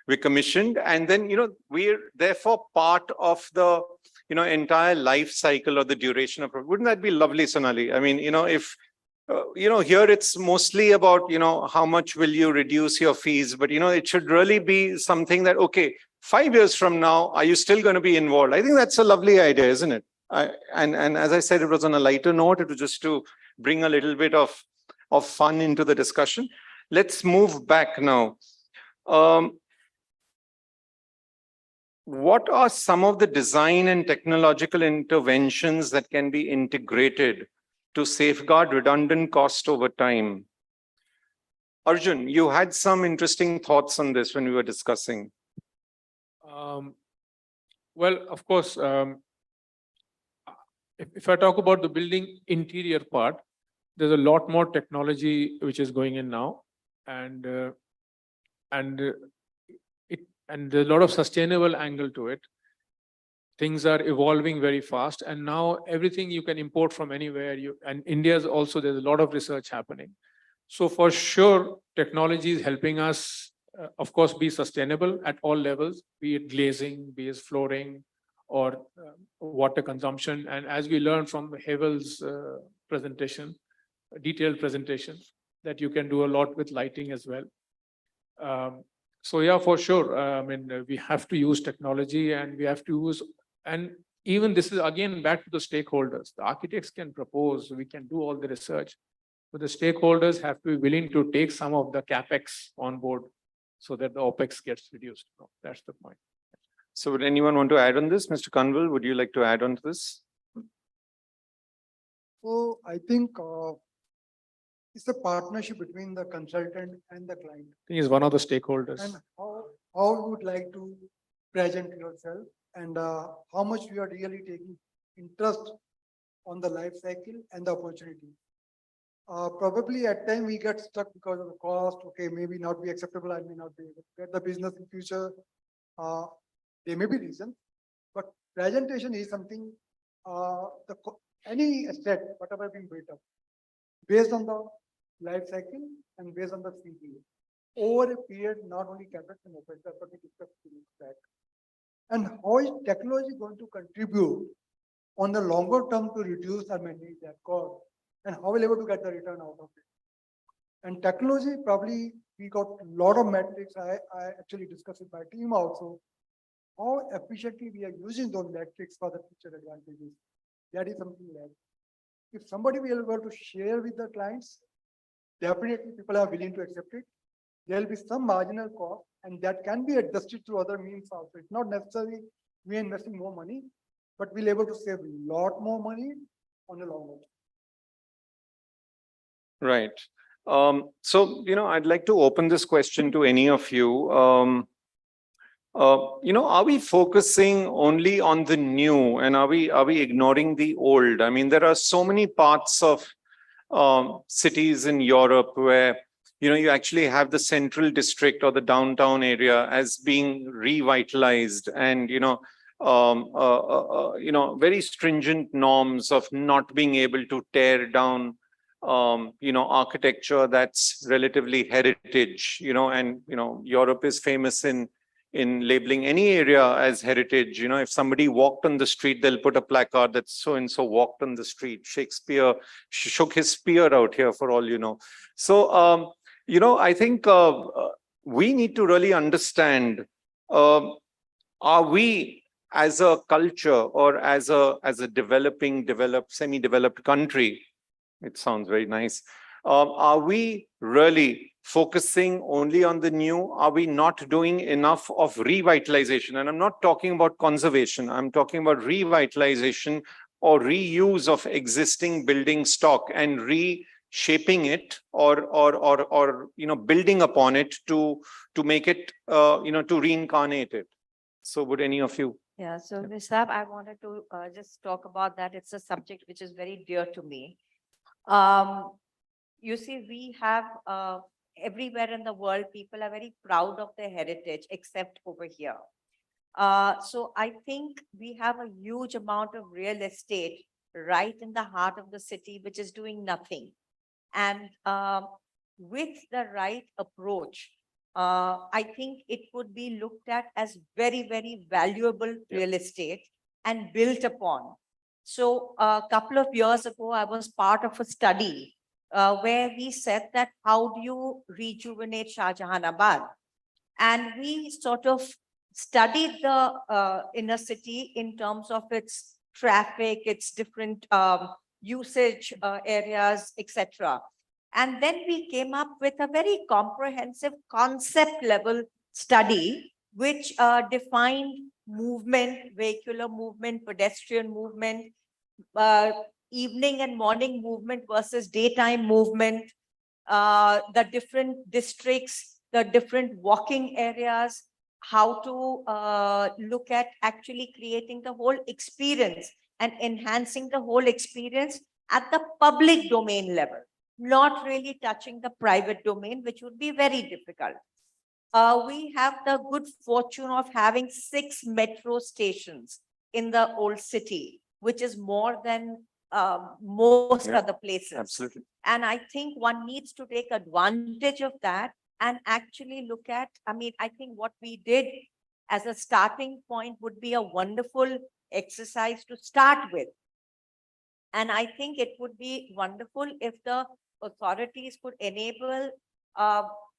we're commissioned. And then, we're therefore part of the, entire life cycle or the duration of, wouldn't that be lovely, Sonali? I mean, if, here it's mostly about, how much will you reduce your fees, but, it should really be something that, okay, 5 years from now, are you still going to be involved? I think that's a lovely idea, isn't it? And as I said, it was on a lighter note. It was just to bring a little bit of fun into the discussion. Let's move back now. What are some of the design and technological interventions that can be integrated to safeguard redundant cost over time? Arjun, you had some interesting thoughts on this when we were discussing. Well, of course, if I talk about the building interior part, there's a lot more technology which is going in now, and there's a lot of sustainable angle to it. Things are evolving very fast, and now everything you can import from anywhere. And India's also, there's a lot of research happening. So for sure, technology is helping us, of course, be sustainable at all levels, be it glazing, be it flooring, or water consumption. And as we learned from Havel's presentation, detailed presentation, that you can do a lot with lighting as well. So yeah, for sure. I mean, we have to use technology, and we have to use, and even this is again back to the stakeholders. The architects can propose, we can do all the research, but the stakeholders have to be willing to take some of the CapEx on board so that the OpEx gets reduced. That's the point. So would anyone want to add on this? Mr. Kanwal, would you like to add on to this? So I think it's a partnership between the consultant and the client. I think is one of the stakeholders. And how you would like to present yourself, and how much you are really taking interest on the life cycle and the opportunity. Probably at time we get stuck because of the cost. Okay, maybe not be acceptable. I may not be able to get the business in future. There may be reasons, but presentation is something. Any asset, whatever being built up, based on the life cycle and based on the CPA, over a period, not only CapEx and OpEx, that's what we discussed back. And how is technology going to contribute on the longer term to reduce or manage that cost, and how we'll able to get the return out of it. And technology, probably we got a lot of metrics. I actually discussed with my team also, how efficiently we are using those metrics for the future advantages. That is something like, if somebody will be able to share with the clients, definitely people are willing to accept it. There will be some marginal cost, and that can be adjusted through other means also. It's not necessarily we are investing more money, but we'll able to save a lot more money on the long run. Right. So, I'd like to open this question to any of you. Are we focusing only on the new, and are we ignoring the old? I mean, there are so many parts of cities in Europe where, you actually have the central district or the downtown area as being revitalized, and, very stringent norms of not being able to tear down architecture that's relatively heritage, and, Europe is famous in labeling any area as heritage. If somebody walked on the street, they'll put a placard that so-and-so walked on the street. Shakespeare shook his spear out here, for all you know. So, I think we need to really understand, are we as a culture or as a developing, developed, semi-developed country, it sounds very nice. Are we really focusing only on the new? Are we not doing enough of revitalization? And I'm not talking about conservation. I'm talking about revitalization or reuse of existing building stock and reshaping it or building upon it to make it to reincarnate it. So would any of you? Yeah, so Nisab, I wanted to just talk about that. It's a subject which is very dear to me. You see, we have everywhere in the world, people are very proud of their heritage, except over here. So I think we have a huge amount of real estate right in the heart of the city, which is doing nothing. And with the right approach, I think it would be looked at as very, very valuable real estate and built upon. So a couple of years ago, I was part of a study where we said that how do you rejuvenate Shah Jahanabad? And we sort of studied the inner city in terms of its traffic, its different usage areas, etc. And then we came up with a very comprehensive concept level study, which defined movement, vehicular movement, pedestrian movement, evening and morning movement versus daytime movement, the different districts, the different walking areas, how to look at actually creating the whole experience and enhancing the whole experience at the public domain level, not really touching the private domain, which would be very difficult. We have the good fortune of having 6 metro stations in the old city, which is more than most other places. Absolutely. And I think one needs to take advantage of that and actually look at, I mean, I think what we did as a starting point would be a wonderful exercise to start with. And I think it would be wonderful if the authorities could enable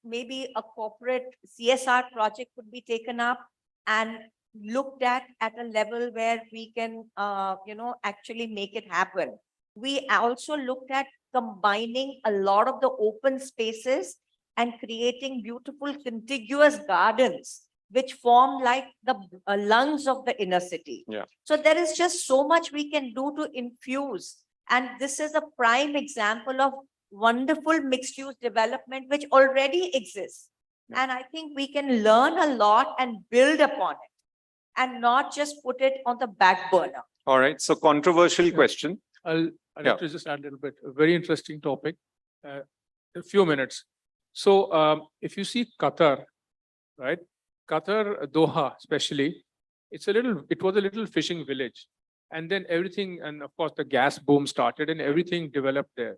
maybe a corporate CSR project could be taken up and looked at a level where we can, actually make it happen. We also looked at combining a lot of the open spaces and creating beautiful contiguous gardens, which form like the lungs of the inner city. Yeah. So there is just so much we can do to infuse. And this is a prime example of wonderful mixed use development, which already exists. And I think we can learn a lot and build upon it and not just put it on the back burner. All right. So controversial question. I'll Yeah. like to just add a little bit, a very interesting topic, a few minutes. So if you see Qatar, right? Qatar, Doha especially, it was a little fishing village. And then everything, and of course the gas boom started and everything developed there.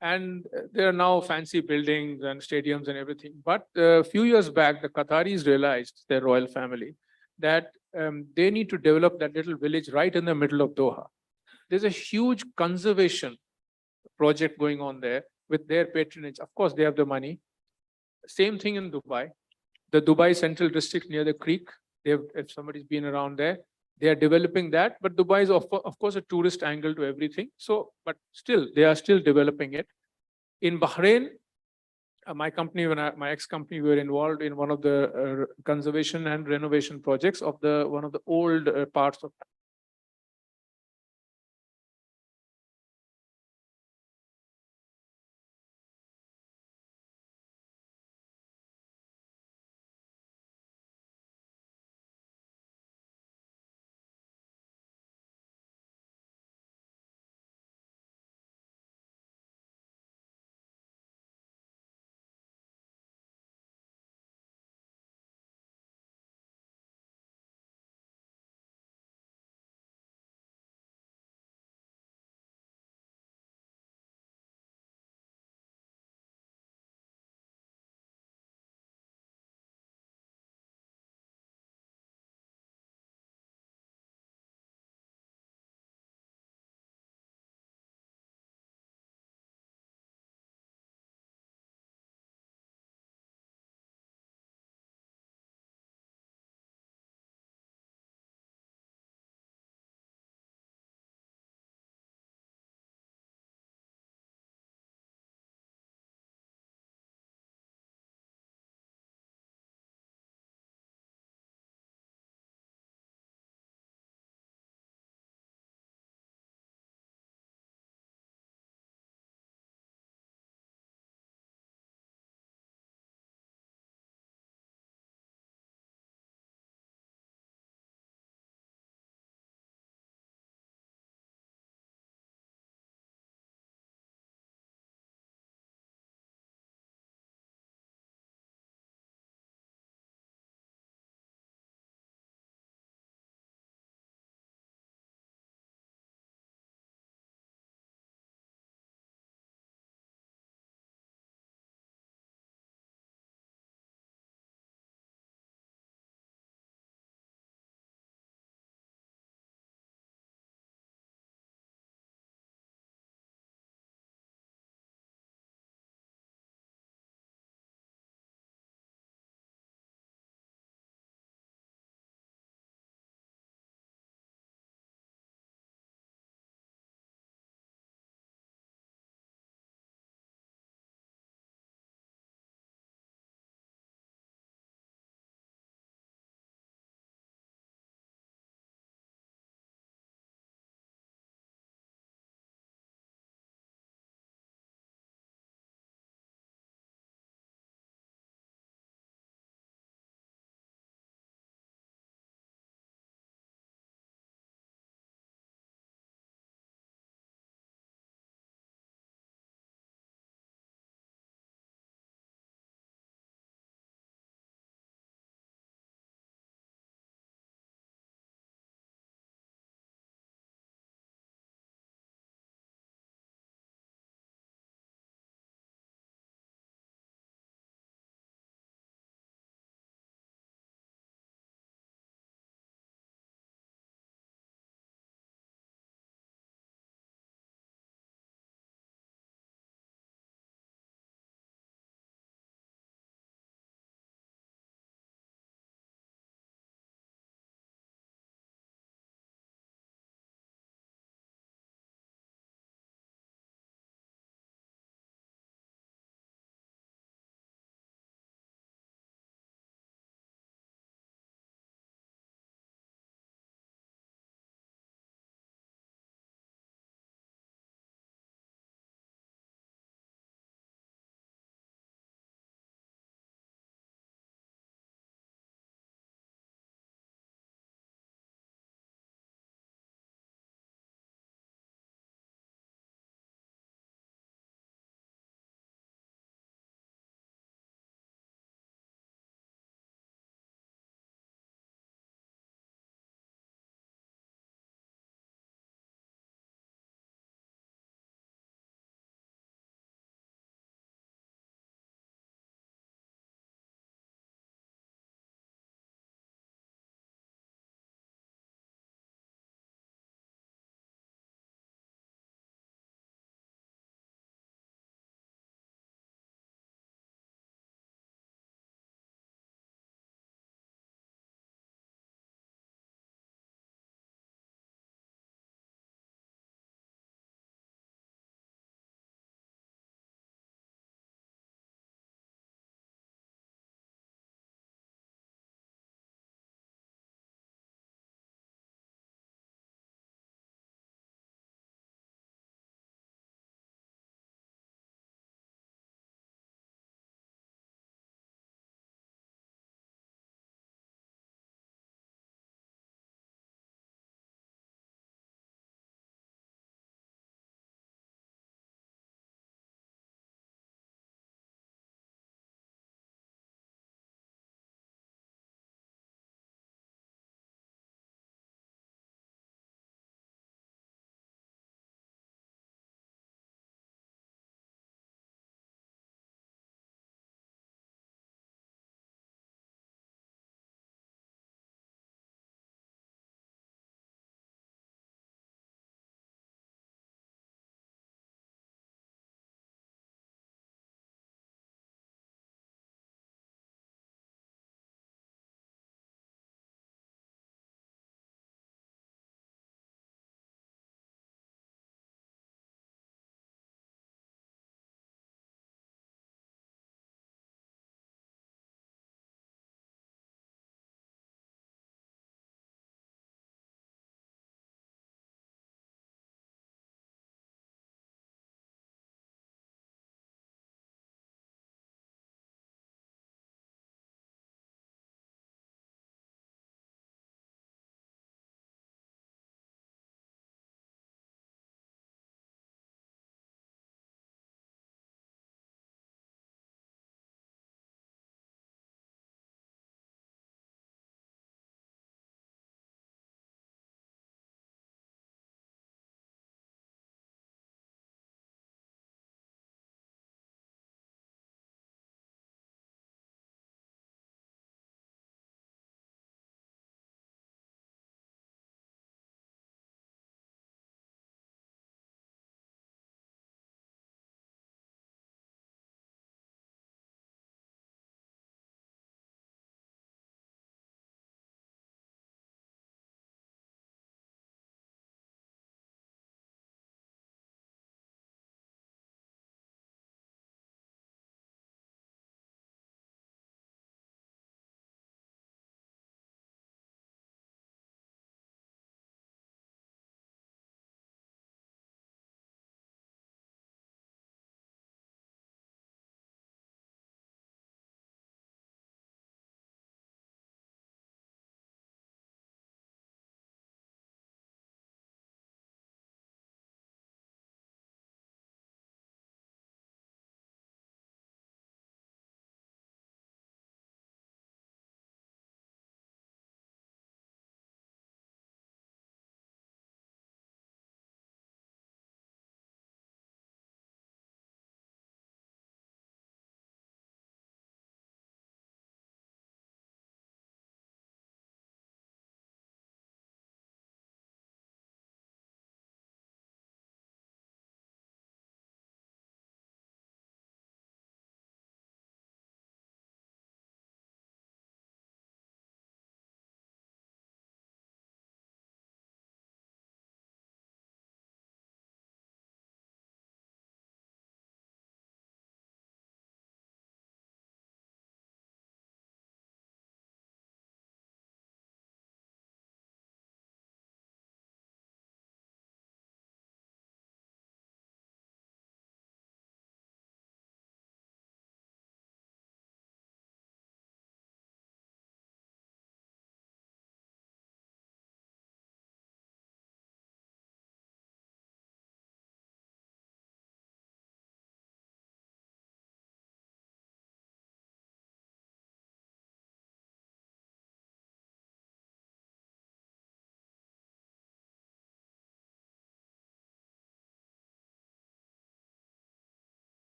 And there are now fancy buildings and stadiums and everything. But a few years back, the Qataris realized, their royal family, that they need to develop that little village right in the middle of Doha. There's a huge conservation project going on there with their patronage. Of course, they have the money. Same thing in Dubai. The Dubai Central District near the creek, if somebody's been around there, they are developing that. But Dubai is of course a tourist angle to everything. So, but still, they are still developing it. In Bahrain, my company, my ex-company, we were involved in one of the conservation and renovation projects of one of the old parts of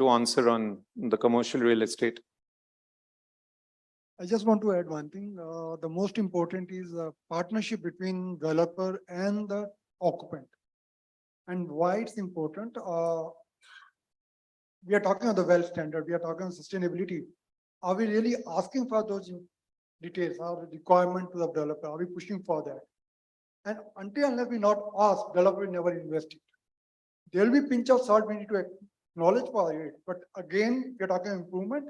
to answer on the commercial real estate. I just want to add one thing. The most important is a partnership between developer and the occupant. And why it's important, we are talking on the well standard, we are talking on sustainability. Are we really asking for those details, or requirement to the developer? Are we pushing for that? And until unless we not ask, developer will never invest it. There will be pinch of salt we need to acknowledge for it. But again, we are talking improvement,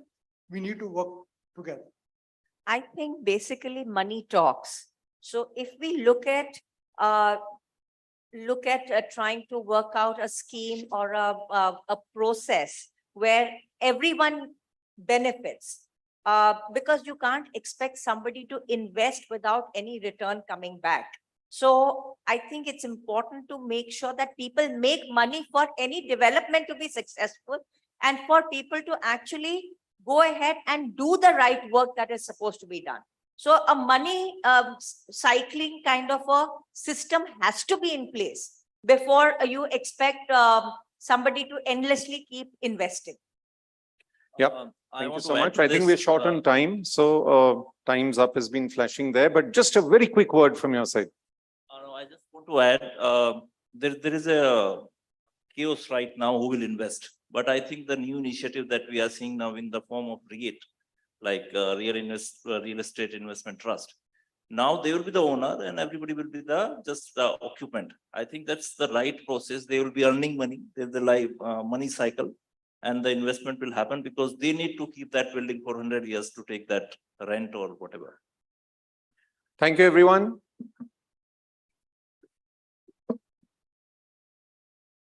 we need to work together. I think basically money talks. So if we look at trying to work out a scheme or a process where everyone benefits, because you can't expect somebody to invest without any return coming back. So I think it's important to make sure that people make money for any development to be successful, and for people to actually go ahead and do the right work that is supposed to be done. So a money cycling kind of a system has to be in place before you expect somebody to endlessly keep investing. Yep. I Thank you want so to add much. to I think this, we're short on time. So time's up has been flashing there, but just a very quick word from your side. no, I just want to add, there is a chaos right now who will invest. But I think the new initiative that we are seeing now in the form of REIT, like real estate investment trust. Now they will be the owner and everybody will be just the occupant. I think that's the right process. They will be earning money. There's the life money cycle, and the investment will happen because they need to keep that building for 100 years to take that rent or whatever. Thank you, everyone.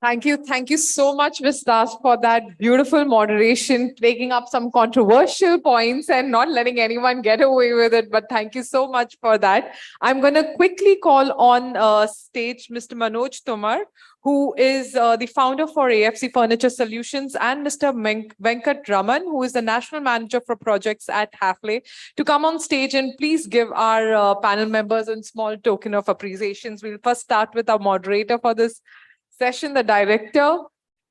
Thank you. Thank you so much, Ms. Das, for that beautiful moderation, taking up some controversial points and not letting anyone get away with it. But thank you so much for that. I'm going to quickly call on stage Mr. Manoj Tomar, who is the founder for AFC Furniture Solutions, and Mr. Venkat Raman, who is the National Manager for Projects at Hafele, to come on stage and please give our panel members a small token of appreciations. We'll first start with our moderator for this session, the director,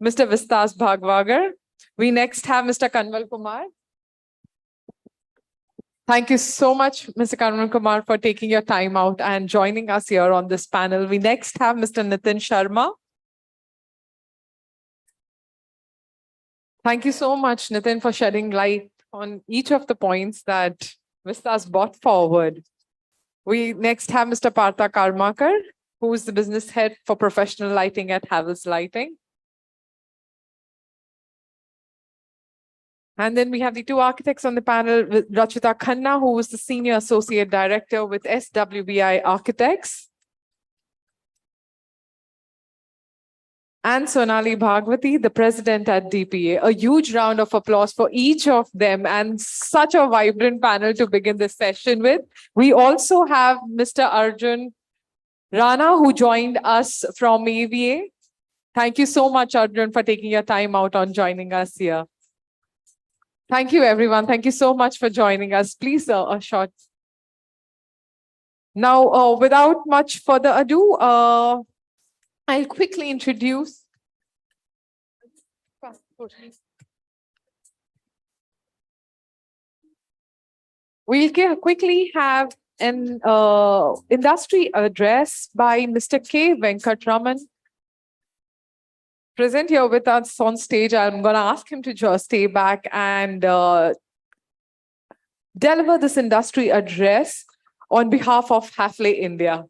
Mr. Vistas Bhagwagar. We next have Mr. Kanwal Kumar. Thank you so much, Mr. Kanwal Kumar, for taking your time out and joining us here on this panel. We next have Mr. Nitin Sharma. Thank you so much, Nitin, for shedding light on each of the points that Vistas brought forward. We next have Mr. Partha Karmakar, who is the business head for professional lighting at Havells Lighting. And then we have the two architects on the panel, with Rachita Khanna, who is the Senior Associate Director with SWBI Architects. And Sonali Bhagwati, the President at DPA. A huge round of applause for each of them, and such a vibrant panel to begin this session with. We also have Mr. Arjun Rana, who joined us from AVA. Thank you so much, Arjun, for taking your time out on joining us here. Thank you, everyone. Thank you so much for joining us. Please, a short. Now, without much further ado, I'll quickly introduce. We'll quickly have an industry address by Mr. K. Venkatraman. Present here with us on stage. I'm going to ask him to just stay back and deliver this industry address on behalf of Hafele India.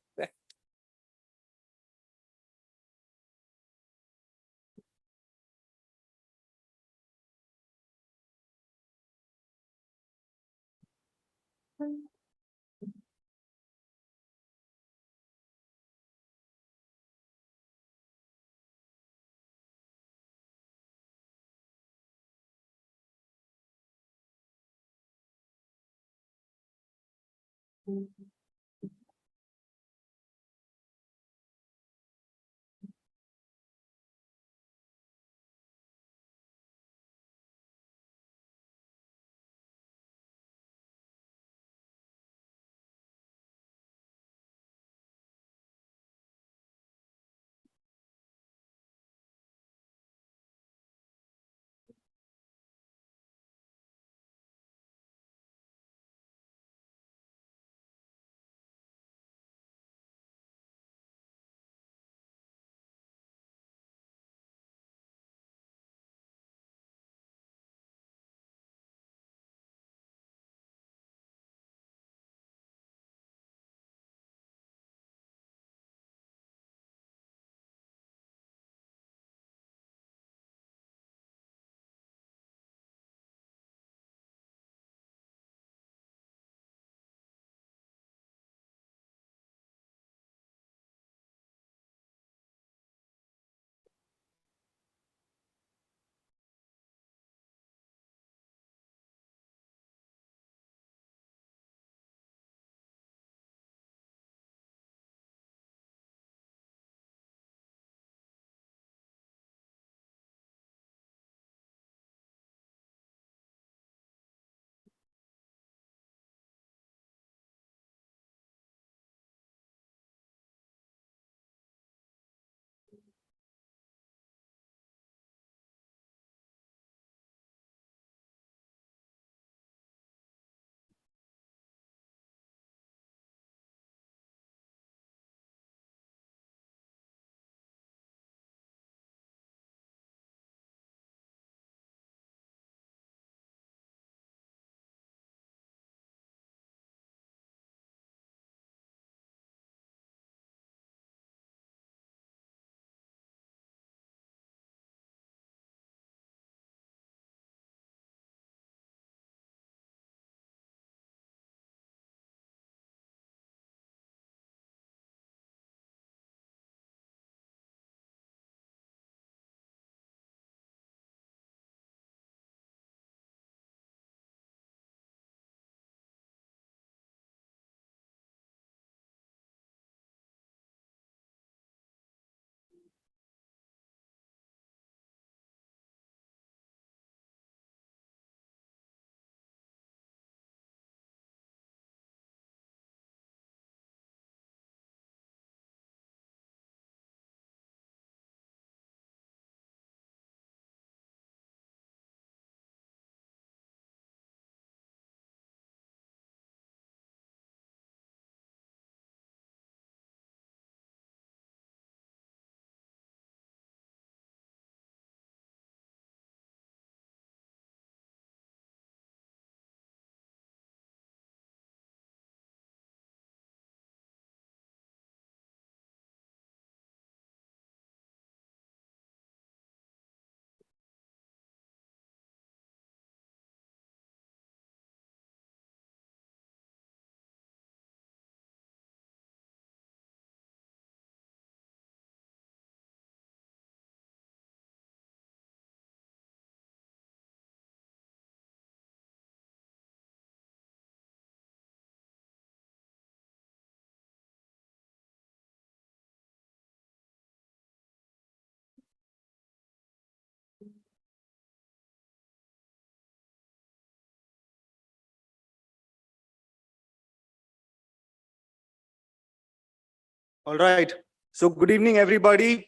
All right. So good evening, everybody.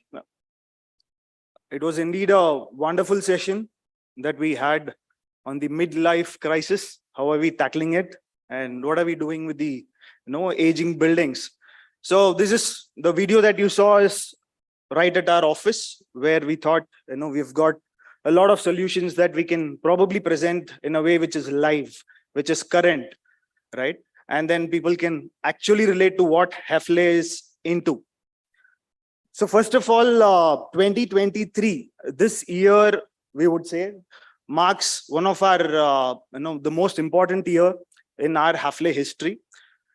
It was indeed a wonderful session that we had on the midlife crisis. How are we tackling it? And what are we doing with the aging buildings? So this is the video that you saw is right at our office, where we thought, we've got a lot of solutions that we can probably present in a way which is live, which is current, right? And then people can actually relate to what Hafele is into. So first of all, 2023, this year, we would say, marks one of our, the most important year in our Hafele history.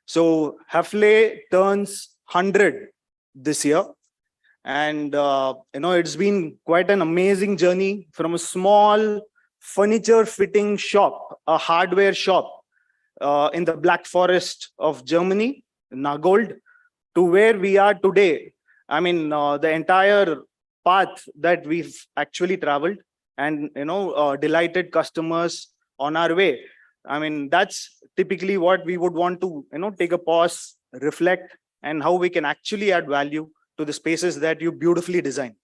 So Hafele turns 100 this year. And, it's been quite an amazing journey from a small furniture fitting shop, a hardware shop in the Black Forest of Germany, Nagold, to where we are today. I mean, the entire path that we've actually traveled and, delighted customers on our way. I mean, that's typically what we would want to, take a pause, reflect, and how we can actually add value to the spaces that you beautifully design.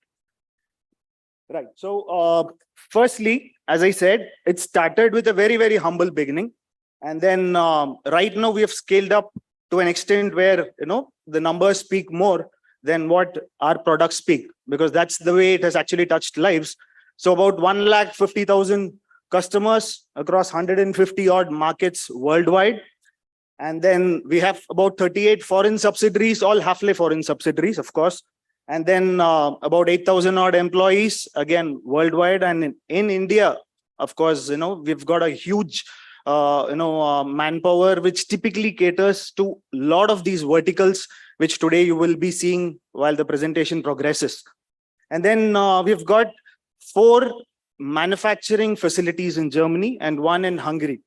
Right. So, firstly, as I said, it started with a very, very humble beginning. And then right now we have scaled up to an extent where, the numbers speak more than what our products speak, because that's the way it has actually touched lives. So about 150,000 customers across 150 odd markets worldwide. And then we have about 38 foreign subsidiaries, all Hafele foreign subsidiaries, of course. And then about 8,000 odd employees, again, worldwide. And in India, of course, we've got a huge manpower, which typically caters to a lot of these verticals, which today you will be seeing while the presentation progresses. And then we've got 4 manufacturing facilities in Germany and 1 in Hungary.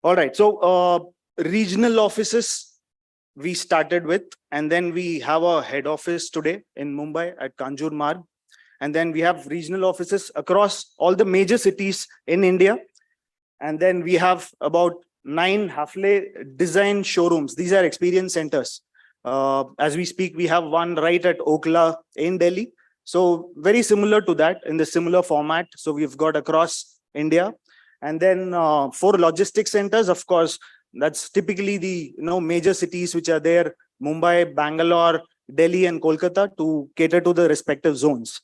All right, so regional offices we started with, and then we have a head office today in Mumbai at Kanjur Marg. And then we have regional offices across all the major cities in India. And then we have about 9 Hafele design showrooms. These are experience centers. As we speak, we have one right at Okla in Delhi. So very similar to that in the similar format. So we've got across India. And then 4 logistics centers, of course, that's typically the major cities which are there, Mumbai, Bangalore, Delhi, and Kolkata, to cater to the respective zones.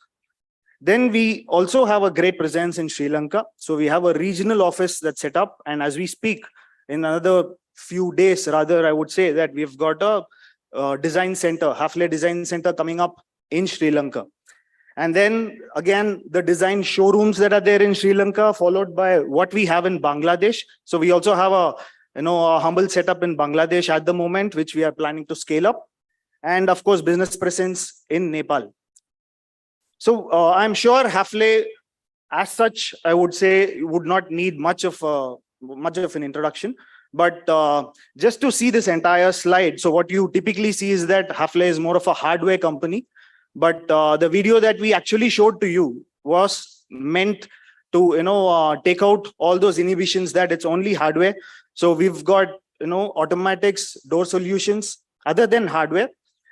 Then we also have a great presence in Sri Lanka. So we have a regional office that's set up. And as we speak, in another few days, rather, I would say that we've got a design center, Hafele Design Center coming up in Sri Lanka. And then again, the design showrooms that are there in Sri Lanka, followed by what we have in Bangladesh. So we also have a humble setup in Bangladesh at the moment, which we are planning to scale up. And of course, business presence in Nepal. So I'm sure Hafele, as such, I would say, would not need much of an introduction. But just to see this entire slide, so what you typically see is that Hafele is more of a hardware company. But the video that we actually showed to you was meant to take out all those inhibitions that it's only hardware. So we've got automatics, door solutions other than hardware,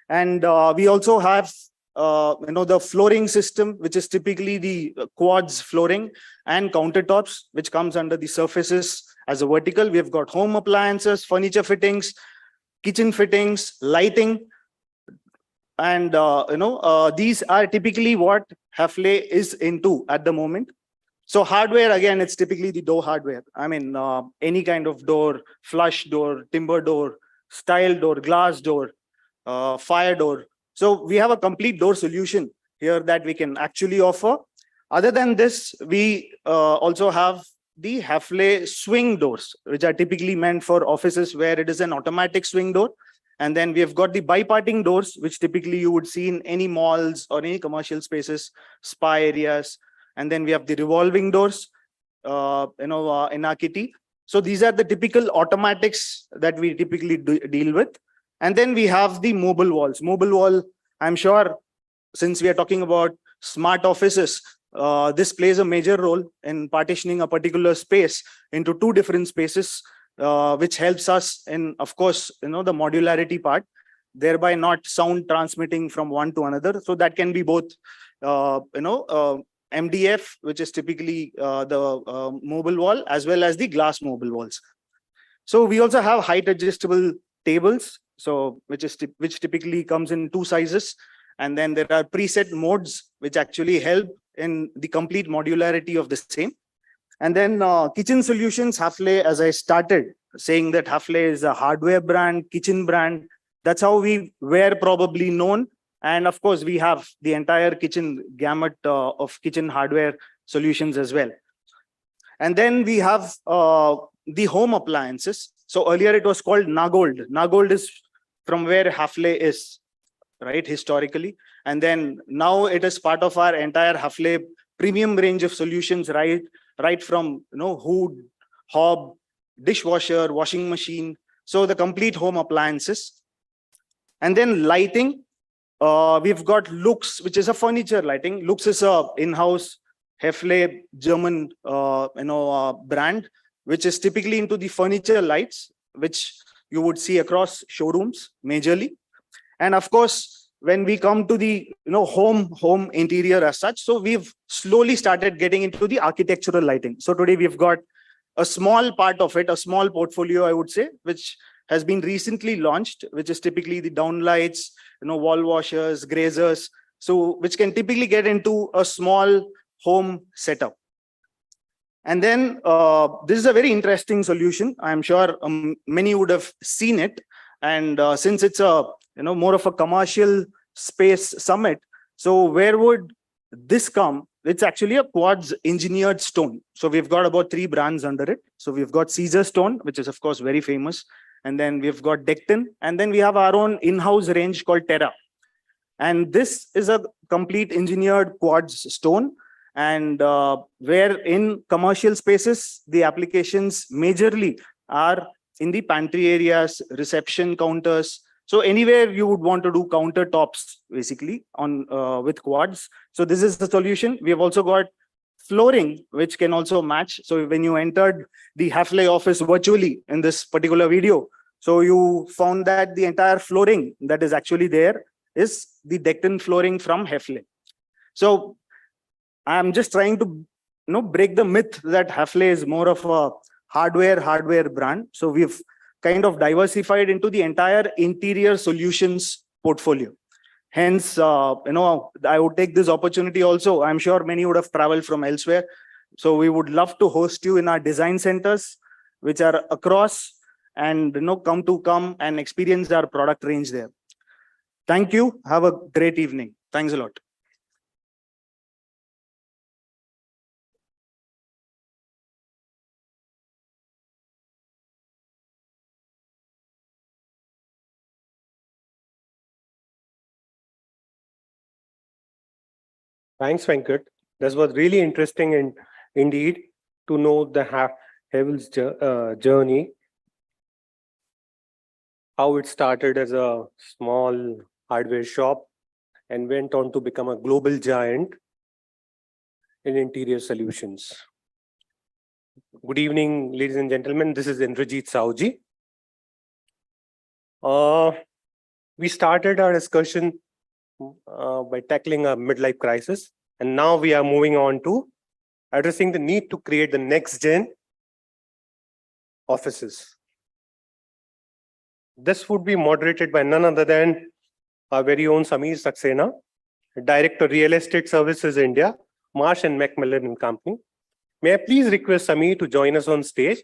and we also have the flooring system, which is typically the quads flooring, and countertops, which comes under the surfaces as a vertical. We have got home appliances, furniture fittings, kitchen fittings, lighting. And, these are typically what Hafele is into at the moment. So hardware, again, it's typically the door hardware. I mean, any kind of door, flush door, timber door, style door, glass door, fire door. So we have a complete door solution here that we can actually offer. Other than this, we also have the Hafele swing doors, which are typically meant for offices where it is an automatic swing door. And then we have got the biparting doors, which typically you would see in any malls or any commercial spaces, spa areas. And then we have the revolving doors, in our kitty. So these are the typical automatics that we typically deal with. And then we have the mobile walls. Mobile wall, I'm sure, since we are talking about smart offices, this plays a major role in partitioning a particular space into 2 different spaces, which helps us in, of course, the modularity part. thereby not sound transmitting from one to another. So that can be both, MDF, which is typically the mobile wall, as well as the glass mobile walls. So we also have height adjustable tables, so which typically comes in 2 sizes. And then there are preset modes which actually help in the complete modularity of the same. And then kitchen solutions, Hafele, as I started saying that Hafele is a hardware brand, kitchen brand. That's how we were probably known. And of course, we have the entire kitchen gamut of kitchen hardware solutions as well. And then we have the home appliances. So earlier it was called Nagold. Nagold is from where Hafele is, right, historically. And then now it is part of our entire Hafele premium range of solutions, right from hood, hob, dishwasher, washing machine. So the complete home appliances. And then lighting, we've got Lux, which is a furniture lighting. Lux is a in-house Hafele German brand, which is typically into the furniture lights, which you would see across showrooms majorly. And of course, when we come to the home interior as such, so we've slowly started getting into the architectural lighting. So today we've got a small part of it, a small portfolio, I would say, which has been recently launched, which is typically the downlights, wall washers, grazers, so which can typically get into a small home setup. And then this is a very interesting solution. I'm sure many would have seen it. And since it's a more of a commercial space summit, so where would this come? It's actually a quartz engineered stone. So we've got about 3 brands under it. So we've got Caesar stone, which is of course very famous. And then we've got Decton. And then we have our own in-house range called Terra. And this is a complete engineered quartz stone. And where in commercial spaces, the applications majorly are in the pantry areas, reception counters. So anywhere you would want to do countertops, basically on with quartz. So this is the solution. We have also got flooring, which can also match. So when you entered the Hafele office virtually in this particular video, so you found that the entire flooring that is actually there is the Decton flooring from Hafele. So I'm just trying to break the myth that Hafele is more of a hardware brand. So we've kind of diversified into the entire interior solutions portfolio. Hence, I would take this opportunity also. I'm sure many would have traveled from elsewhere. So we would love to host you in our design centers, which are across, and come and experience our product range there. Thank you. Have a great evening. Thanks a lot. Thanks, Venkat. This was really interesting and indeed to know the Hafele's journey, how it started as a small hardware shop and went on to become a global giant in interior solutions. Good evening, ladies and gentlemen. This is Indrajit Sahuji. We started our discussion by tackling a midlife crisis, and now we are moving on to addressing the need to create the next gen offices. This would be moderated by none other than our very own Samir Saxena, Director Real Estate Services India, Marsh and Macmillan and Company. May I please request Samir to join us on stage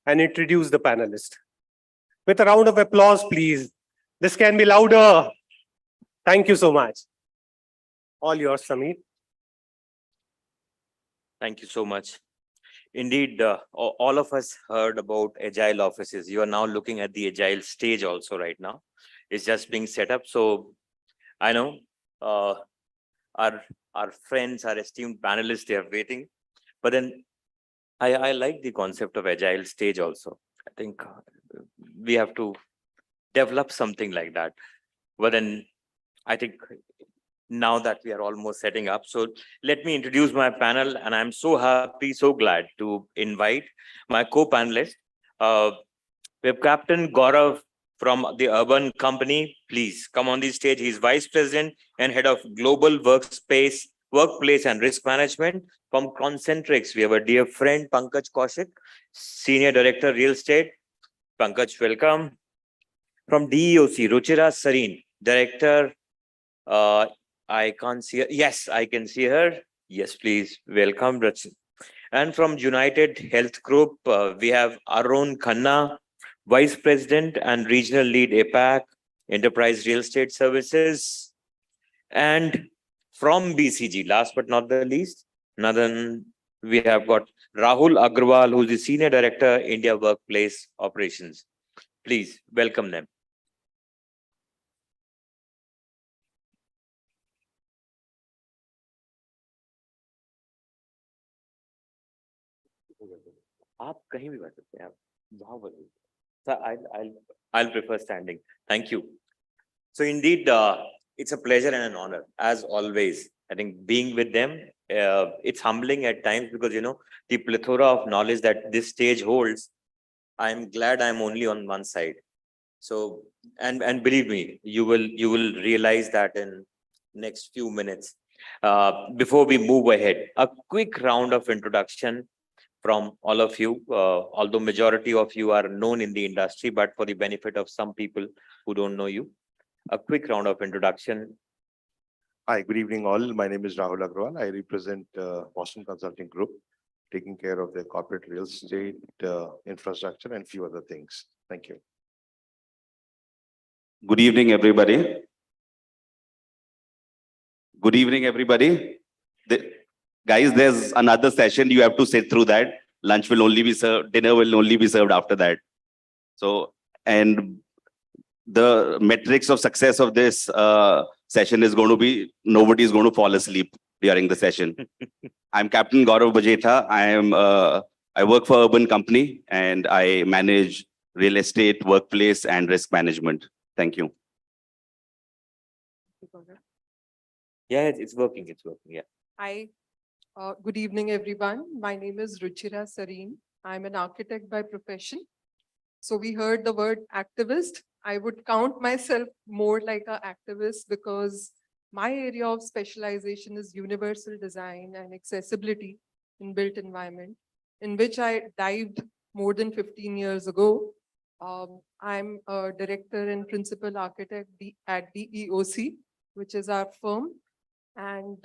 and introduce the panelists. With a round of applause, please. This can be louder. Thank you so much. All yours, Samir. Thank you so much. Indeed, all of us heard about agile offices. You are now looking at the agile stage also right now. It's just being set up. So I know our friends, our esteemed panelists, they are waiting. But then I like the concept of agile stage also. I think we have to develop something like that. But then I think now that we are almost setting up, so let me introduce my panel, and I'm so happy, so glad to invite my co-panelist. We have Captain Gaurav from the Urban Company, please come on the stage. He's Vice President and Head of Global Workplace and Risk Management. From Concentrix, we have a dear friend, Pankaj Kaushik, Senior Director, Real Estate. Pankaj, welcome. From DEOC, Ruchira Sareen, Director. I can't see her. Yes, I can see her. Yes, please. Welcome, Ruchira. And from United Health Group, we have Arun Khanna, Vice President and Regional Lead APAC, Enterprise Real Estate Services. And from BCG, last but not the least, we have got Rahul Agrawal, who's the Senior Director, India Workplace Operations. Please welcome them. आप कहीं भी बैठ सकते हैं आप वहां पर sir, I'll prefer standing. Thank you. So indeed, it's a pleasure and an honor as always. I think being with them, it's humbling at times because the plethora of knowledge that this stage holds. I'm glad I'm only on one side. So and believe me, you will realize that in next few minutes. Before we move ahead, a quick round of introduction from all of you, although majority of you are known in the industry, but for the benefit of some people who don't know you, a quick round of introduction. Hi, good evening all. My name is Rahul Agrawal. I represent Boston Consulting Group, taking care of their corporate real estate, infrastructure and few other things. Thank you. Good evening, everybody. Good evening, everybody. Guys, there's another session. You have to sit through that. Lunch will only be served, dinner will only be served after that. So, and the metrics of success of this session is going to be, nobody is going to fall asleep during the session. I'm Captain Gaurav Bajeta. I work for Urban Company and I manage real estate, workplace and risk management. Thank you. Yeah, it's working. It's working. Yeah. Hi, good evening, everyone. My name is Ruchira Sareen. I'm an architect by profession. So we heard the word activist. I would count myself more like an activist because my area of specialization is universal design and accessibility in built environment, in which I dived more than 15 years ago. I'm a director and principal architect at DEOC, which is our firm. And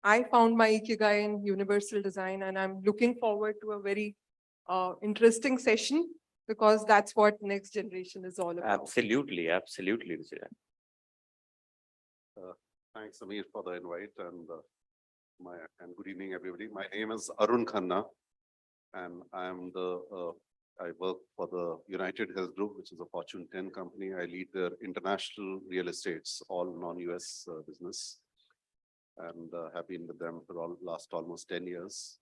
I found my ikigai in universal design, and I'm looking forward to a very interesting session because that's what next generation is all about. Absolutely, absolutely, Ruchira. Thanks, Samir, for the invite and good evening, everybody. My name is Arun Khanna, and I work for the United Health Group, which is a Fortune 10 company. I lead their international real estates, all non-US business, and have been with them for last almost 10 years.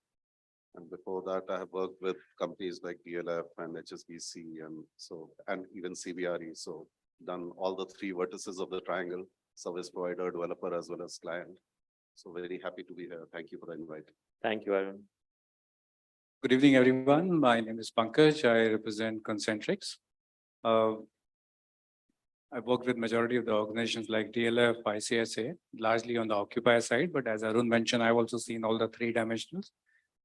And before that, I have worked with companies like DLF and HSBC and even CBRE. So done all the three vertices of the triangle: service provider, developer, as well as client. So very happy to be here. Thank you for the invite. Thank you, Arun. Good evening, everyone. My name is Pankaj. I represent Concentrix. I've worked with majority of the organizations like DLF, ICSA, largely on the occupier side. But as Arun mentioned, I've also seen all the three dimensionals.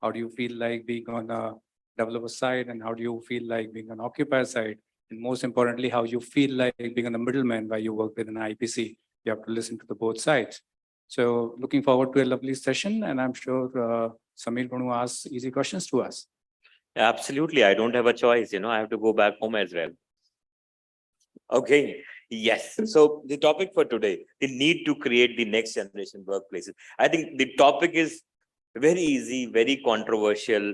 How do you feel like being on the developer side, and how do you feel like being on occupier side? And most importantly, how you feel like being on the middleman while you work with an IPC. You have to listen to the both sides. So looking forward to a lovely session, and I'm sure Samir going to ask easy questions to us. Absolutely. I don't have a choice. I have to go back home as well. Okay. Yes. So the topic for today, the need to create the next generation workplaces. I think the topic is very easy, very controversial,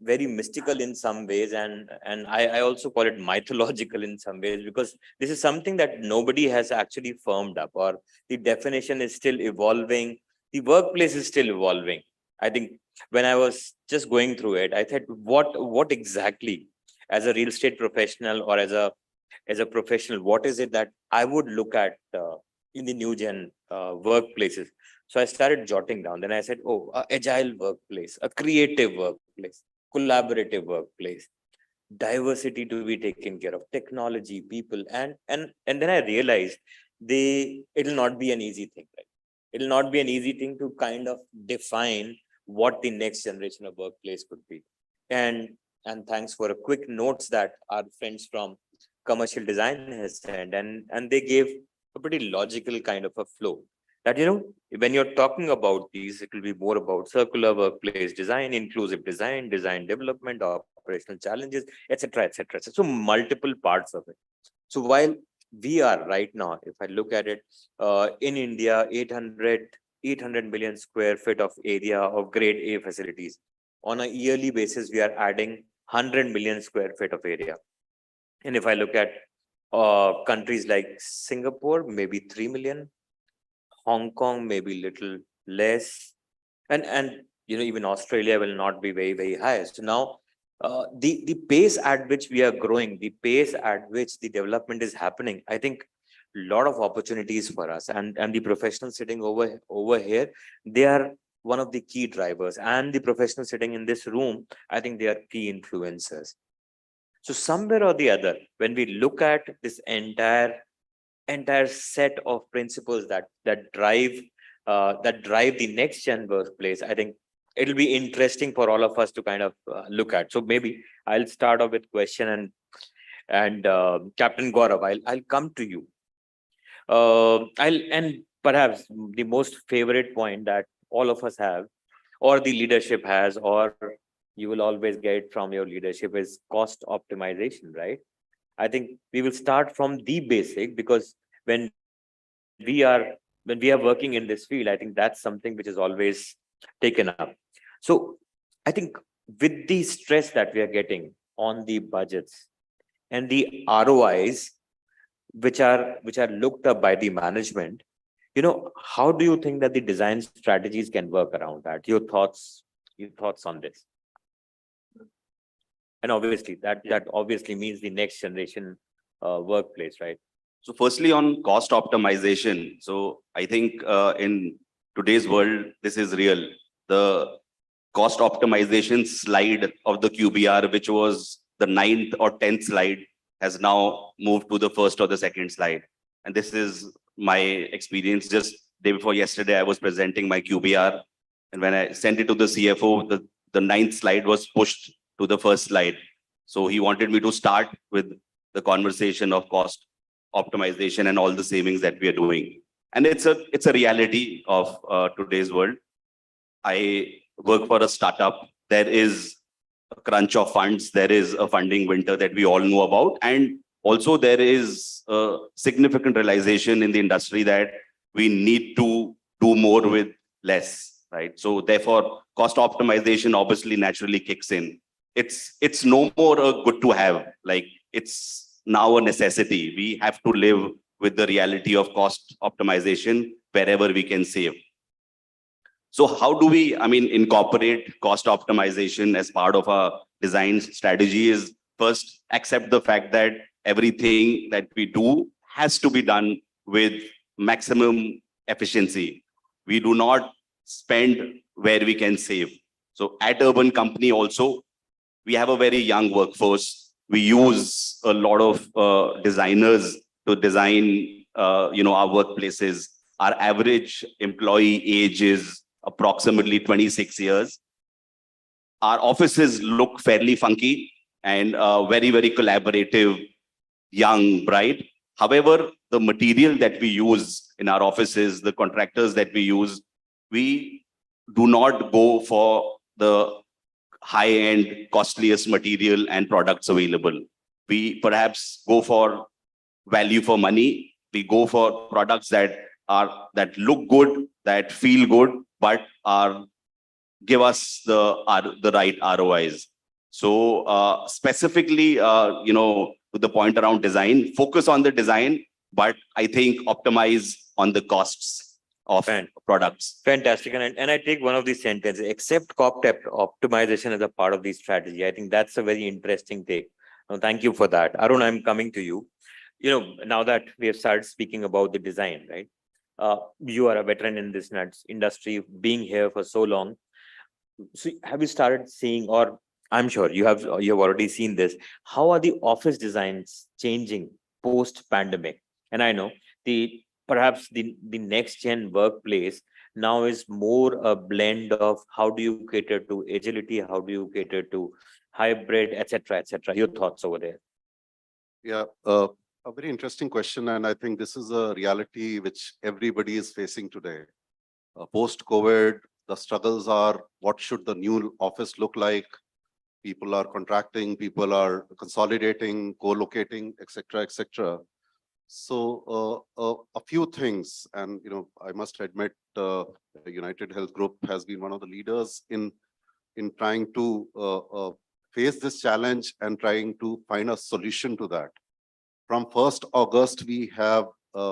very mystical in some ways. And I also call it mythological in some ways, because this is something that nobody has actually firmed up, or the definition is still evolving. The workplace is still evolving. I think when I was just going through it, I thought, what exactly, as a real estate professional or as a professional, what is it that I would look at in the new gen workplaces? So I started jotting down. Then I said, agile workplace, a creative workplace, collaborative workplace. diversity to be taken care of, technology, people, and then I realized it'll not be an easy thing, right? It'll not be an easy thing to kind of define what the next generation of workplace could be. And thanks for a quick notes that our friends from commercial design has sent, and they gave a pretty logical kind of a flow. That, when you're talking about these, it will be more about circular workplace design, inclusive design, design development, operational challenges, etc., etc. So multiple parts of it. So while we are right now, if I look at it, in India, 800 million square feet of area of grade A facilities. On a yearly basis, we are adding 100 million square feet of area. And if I look at countries like Singapore, maybe 3 million, Hong Kong, maybe little less, and even Australia will not be very, very high. So now the pace at which we are growing, the pace at which the development is happening, I think a lot of opportunities for us, and the professionals sitting over here, they are one of the key drivers, and the professionals sitting in this room, I think they are key influencers. So somewhere or the other, when we look at this entire set of principles that drive the next gen workplace, I think it'll be interesting for all of us to kind of look at. So maybe I'll start off with question, and Captain Gaurav, I'll come to you. And perhaps the most favorite point that all of us have, or the leadership has, or you will always get from your leadership, is cost optimization, right? I think we will start from the basic, because when we are working in this field, I think that's something which is always taken up. So I think with the stress that we are getting on the budgets and the ROIs, which are looked up by the management, how do you think that the design strategies can work around that? Your thoughts on this? And obviously that obviously means the next generation workplace, right? So firstly, on cost optimization. So I think in today's world, this is real. The cost optimization slide of the QBR, which was the 9th or 10th slide, has now moved to the first or the second slide. And this is my experience. Just day before yesterday, I was presenting my QBR. And when I sent it to the CFO, the 9th slide was pushed to the first slide. So he wanted me to start with the conversation of cost optimization and all the savings that we are doing. And it's a reality of today's world. I work for a startup. There is a crunch of funds. There is a funding winter that we all know about. And also there is a significant realization in the industry that we need to do more with less, right? So therefore, cost optimization obviously naturally kicks in. It's no more a good to have, like it's now a necessity. We have to live with the reality of cost optimization wherever we can save. So how do we, incorporate cost optimization as part of our design strategy? Is first accept the fact that everything that we do has to be done with maximum efficiency. We do not spend where we can save. So at Urban Company also, we have a very young workforce. We use a lot of designers to design, our workplaces. Our average employee age is approximately 26 years. Our offices look fairly funky and very, very collaborative, young, bright. However, the material that we use in our offices, the contractors that we use, we do not go for the high-end, costliest material and products available. We perhaps go for value for money. We go for products that look good, that feel good, but give us the right ROIs. So specifically, with the point around design, focus on the design, but I think optimize on the costs of products. Fantastic. And I take one of these sentences, except cost optimization as a part of the strategy. I think that's a very interesting take. Thank you for that. Arun, I'm coming to you. Now that we have started speaking about the design, right? You are a veteran in this industry, being here for so long. So have you started seeing, or I'm sure you have already seen this. How are the office designs changing post-pandemic? And I know perhaps the next gen workplace now is more a blend of how do you cater to agility, how do you cater to hybrid, etc., etc. Your thoughts over there? Yeah, a very interesting question, and I think this is a reality which everybody is facing today. Post-COVID, the struggles are what should the new office look like? People are contracting, people are consolidating, co-locating, etc., etc. So a few things, and I must admit, United Health Group has been one of the leaders in trying to face this challenge and trying to find a solution to that. From 1st August, we have,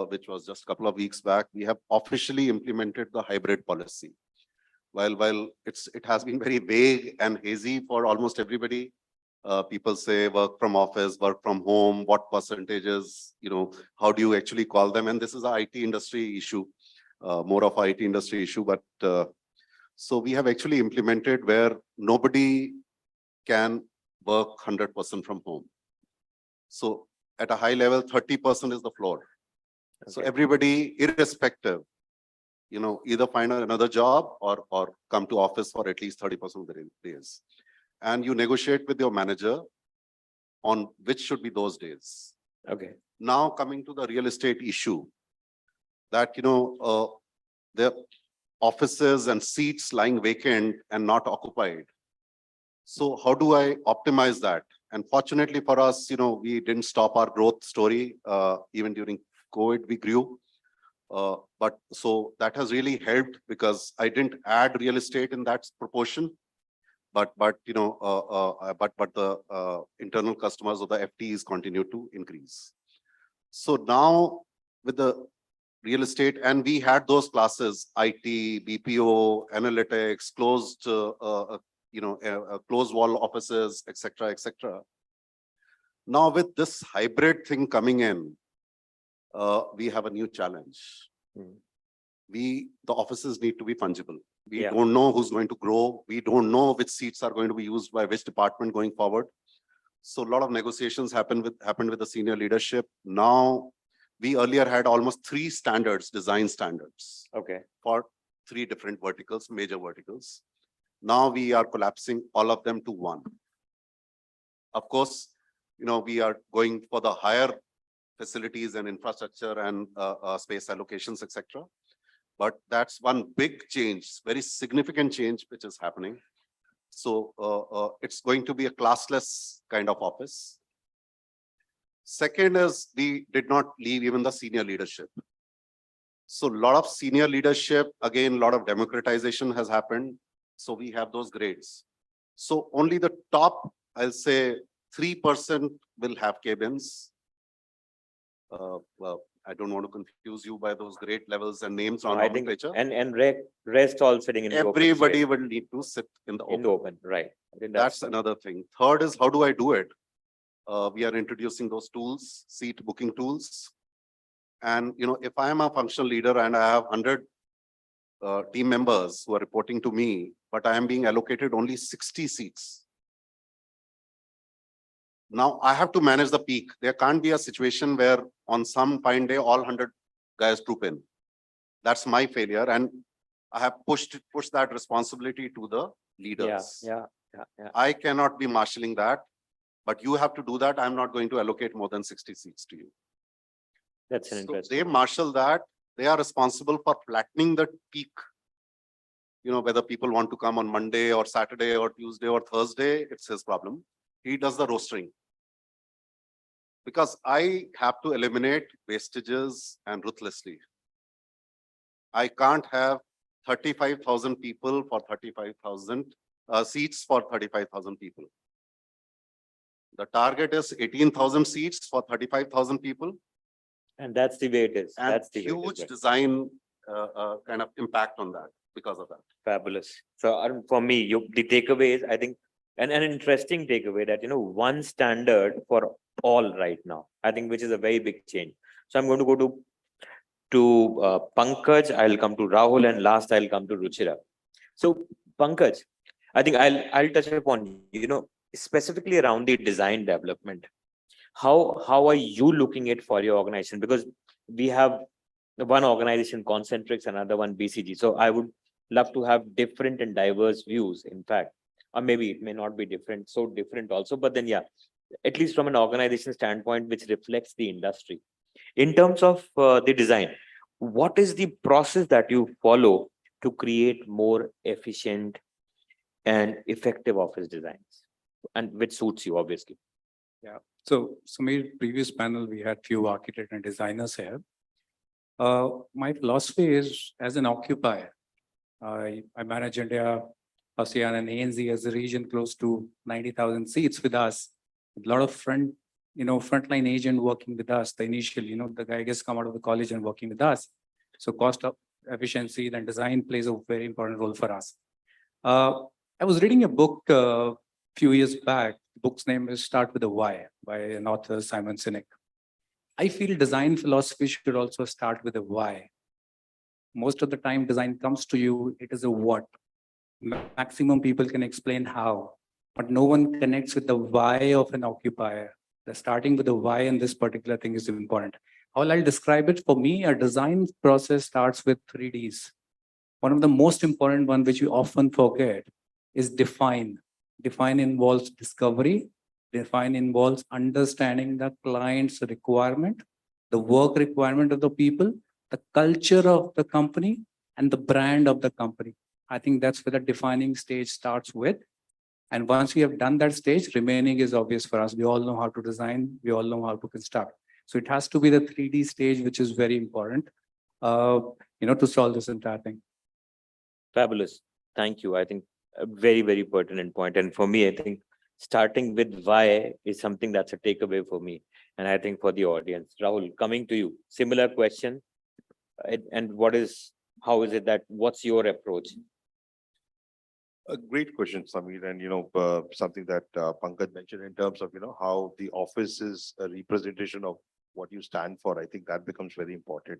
which was just a couple of weeks back, we have officially implemented the hybrid policy. While it has been very vague and hazy for almost everybody, people say work from office, work from home, what percentages, how do you actually call them? And this is an IT industry issue, more of IT industry issue. But so we have actually implemented where nobody can work 100% from home. So at a high level, 30% is the floor. Okay. So everybody, irrespective, either find another job or come to office for at least 30% of the days. And you negotiate with your manager on which should be those days. Okay. Now coming to the real estate issue, that, the offices and seats lying vacant and not occupied. So how do I optimize that? And fortunately for us, we didn't stop our growth story. Even during COVID, we grew. But so that has really helped because I didn't add real estate in that proportion. But the internal customers of the FTEs continue to increase. So now with the real estate, and we had those classes, IT, BPO, analytics, closed wall offices, etc., etc. Now with this hybrid thing coming in, we have a new challenge. The offices need to be fungible. We don't know who's going to grow. We don't know which seats are going to be used by which department going forward. So a lot of negotiations happened with the senior leadership. Now, we earlier had almost 3 standards, design standards. Okay. For 3 different verticals, major verticals. Now we are collapsing all of them to one. Of course, we are going for the higher facilities and infrastructure and space allocations, etc. But that's one big change, very significant change, which is happening. So it's going to be a classless kind of office. Second is we did not leave even the senior leadership. So a lot of senior leadership, again, a lot of democratization has happened. So we have those grades. So only the top, I'll say 3% will have cabins. Well, I don't want to confuse you by those grade levels and names on nomenclature. And rest all sitting in the open. Everybody will need to sit in the open. Right. That's another thing. Third is how do I do it? We are introducing those tools, seat booking tools. And if I am a functional leader and I have 100 team members who are reporting to me, but I am being allocated only 60 seats. Now I have to manage the peak. There can't be a situation where on some fine day, all 100 guys troop in. That's my failure. And I have pushed that responsibility to the leaders. Yeah. I cannot be marshalling that, but you have to do that. I'm not going to allocate more than 60 seats to you. That's an interesting. They marshal that. They are responsible for flattening the peak. Whether people want to come on Monday or Saturday or Tuesday or Thursday, it's his problem. He does the rostering. Because I have to eliminate wastages and ruthlessly. I can't have 35,000 people for 35,000 seats for 35,000 people. The target is 18,000 seats for 35,000 people. And that's the way it is. And that's the huge design kind of impact on that because of that. Fabulous. So for me, the takeaway is, I think, an interesting takeaway that, one standard for all right now, I think, which is a very big change. So I'm going to go to Pankaj, I'll come to Rahul, and last I'll come to Ruchira. So Pankaj, I think I'll touch upon, specifically around the design development. How are you looking at for your organization? Because we have one organization Concentrix, another one BCG. So I would love to have different and diverse views, in fact, or maybe it may not be different, so different also, but then yeah, at least from an organization standpoint, which reflects the industry. In terms of the design, what is the process that you follow to create more efficient and effective office designs, and which suits you, obviously? Yeah. So Samir, previous panel, we had few architects and designers here. My philosophy is as an occupier, I manage India, ASEAN and ANZ as a region close to 90,000 seats with us. A lot of frontline agent working with us. The initial, the guy gets come out of the college and working with us. So cost of efficiency, then design plays a very important role for us. I was reading a book a few years back. The book's name is Start with a Why by an author, Simon Sinek. I feel design philosophy should also start with a why. Most of the time design comes to you, it is a what. Maximum people can explain how, but no one connects with the why of an occupier. The starting with the why in this particular thing is important. How I'll describe it, for me, a design process starts with 3Ds. One of the most important one, which you often forget, is define. Define involves discovery. Define involves understanding the client's requirement, the work requirement of the people, the culture of the company, and the brand of the company. I think that's where the defining stage starts with. And once we have done that stage, remaining is obvious for us. We all know how to design. We all know how to construct. So it has to be the 3D stage, which is very important, to solve this entire thing. Fabulous. Thank you. I think a very, very pertinent point. And for me, I think starting with why is something that's a takeaway for me. And I think for the audience. Rahul, coming to you, similar question. And how is it that, what's your approach? A great question, Samir, and something that Pankaj mentioned in terms of how the office is a representation of what you stand for. I think that becomes very important.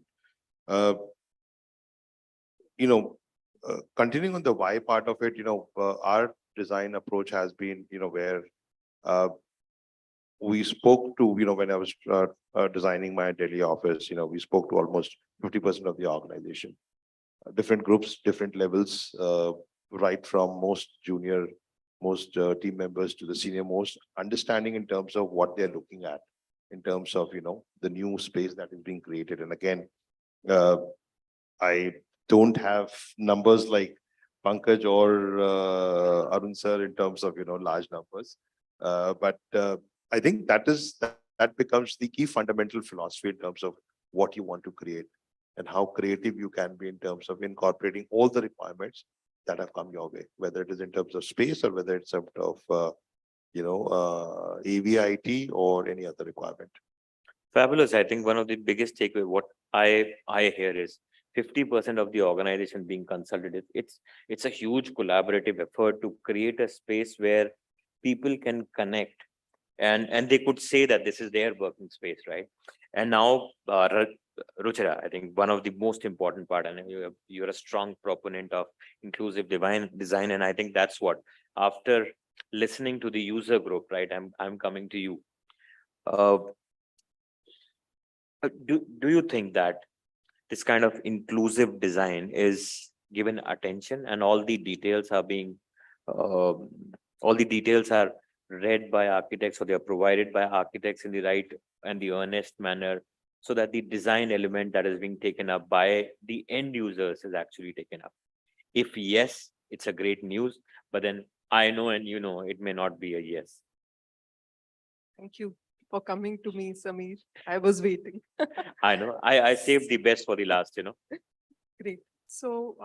Continuing on the why part of it, our design approach has been, where we spoke to, when I was designing my Delhi office, we spoke to almost 50% of the organization, different groups, different levels, right from most junior, most team members to the senior most, understanding in terms of what they're looking at, in terms of, the new space that is being created. And again, I don't have numbers like Pankaj or Arun sir in terms of, large numbers. But I think that becomes the key fundamental philosophy in terms of what you want to create and how creative you can be in terms of incorporating all the requirements that have come your way, whether it is in terms of space or whether it's in terms of, AVIT or any other requirement. Fabulous. I think one of the biggest takeaway, what I hear is 50% of the organization being consulted. It's a huge collaborative effort to create a space where people can connect and they could say that this is their working space, right? And now, Ruchira, I think one of the most important part, and you're a strong proponent of inclusive design, and I think that's what, after listening to the user group, right? I'm coming to you. Do you think that this kind of inclusive design is given attention and all the details are read by architects, or they are provided by architects in the right and the earnest manner, so that the design element that is being taken up by the end users is actually taken up? If yes, it's a great news, but then I know and it may not be a yes. Thank you for coming to me, Samir. I was waiting. I know. I saved the best for the last, Great. So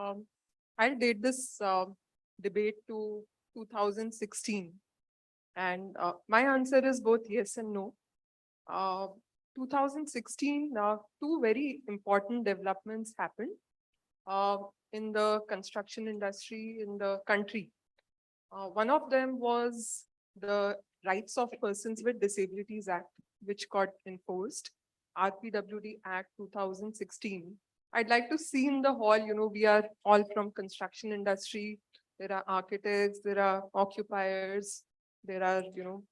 I'll date this debate to 2016. And my answer is both yes and no. 2016, two very important developments happened in the construction industry in the country. One of them was the Rights of Persons with Disabilities Act, which got enforced, RPWD Act 2016. I'd like to see in the hall, we are all from construction industry. there are architects, there are occupiers, there are,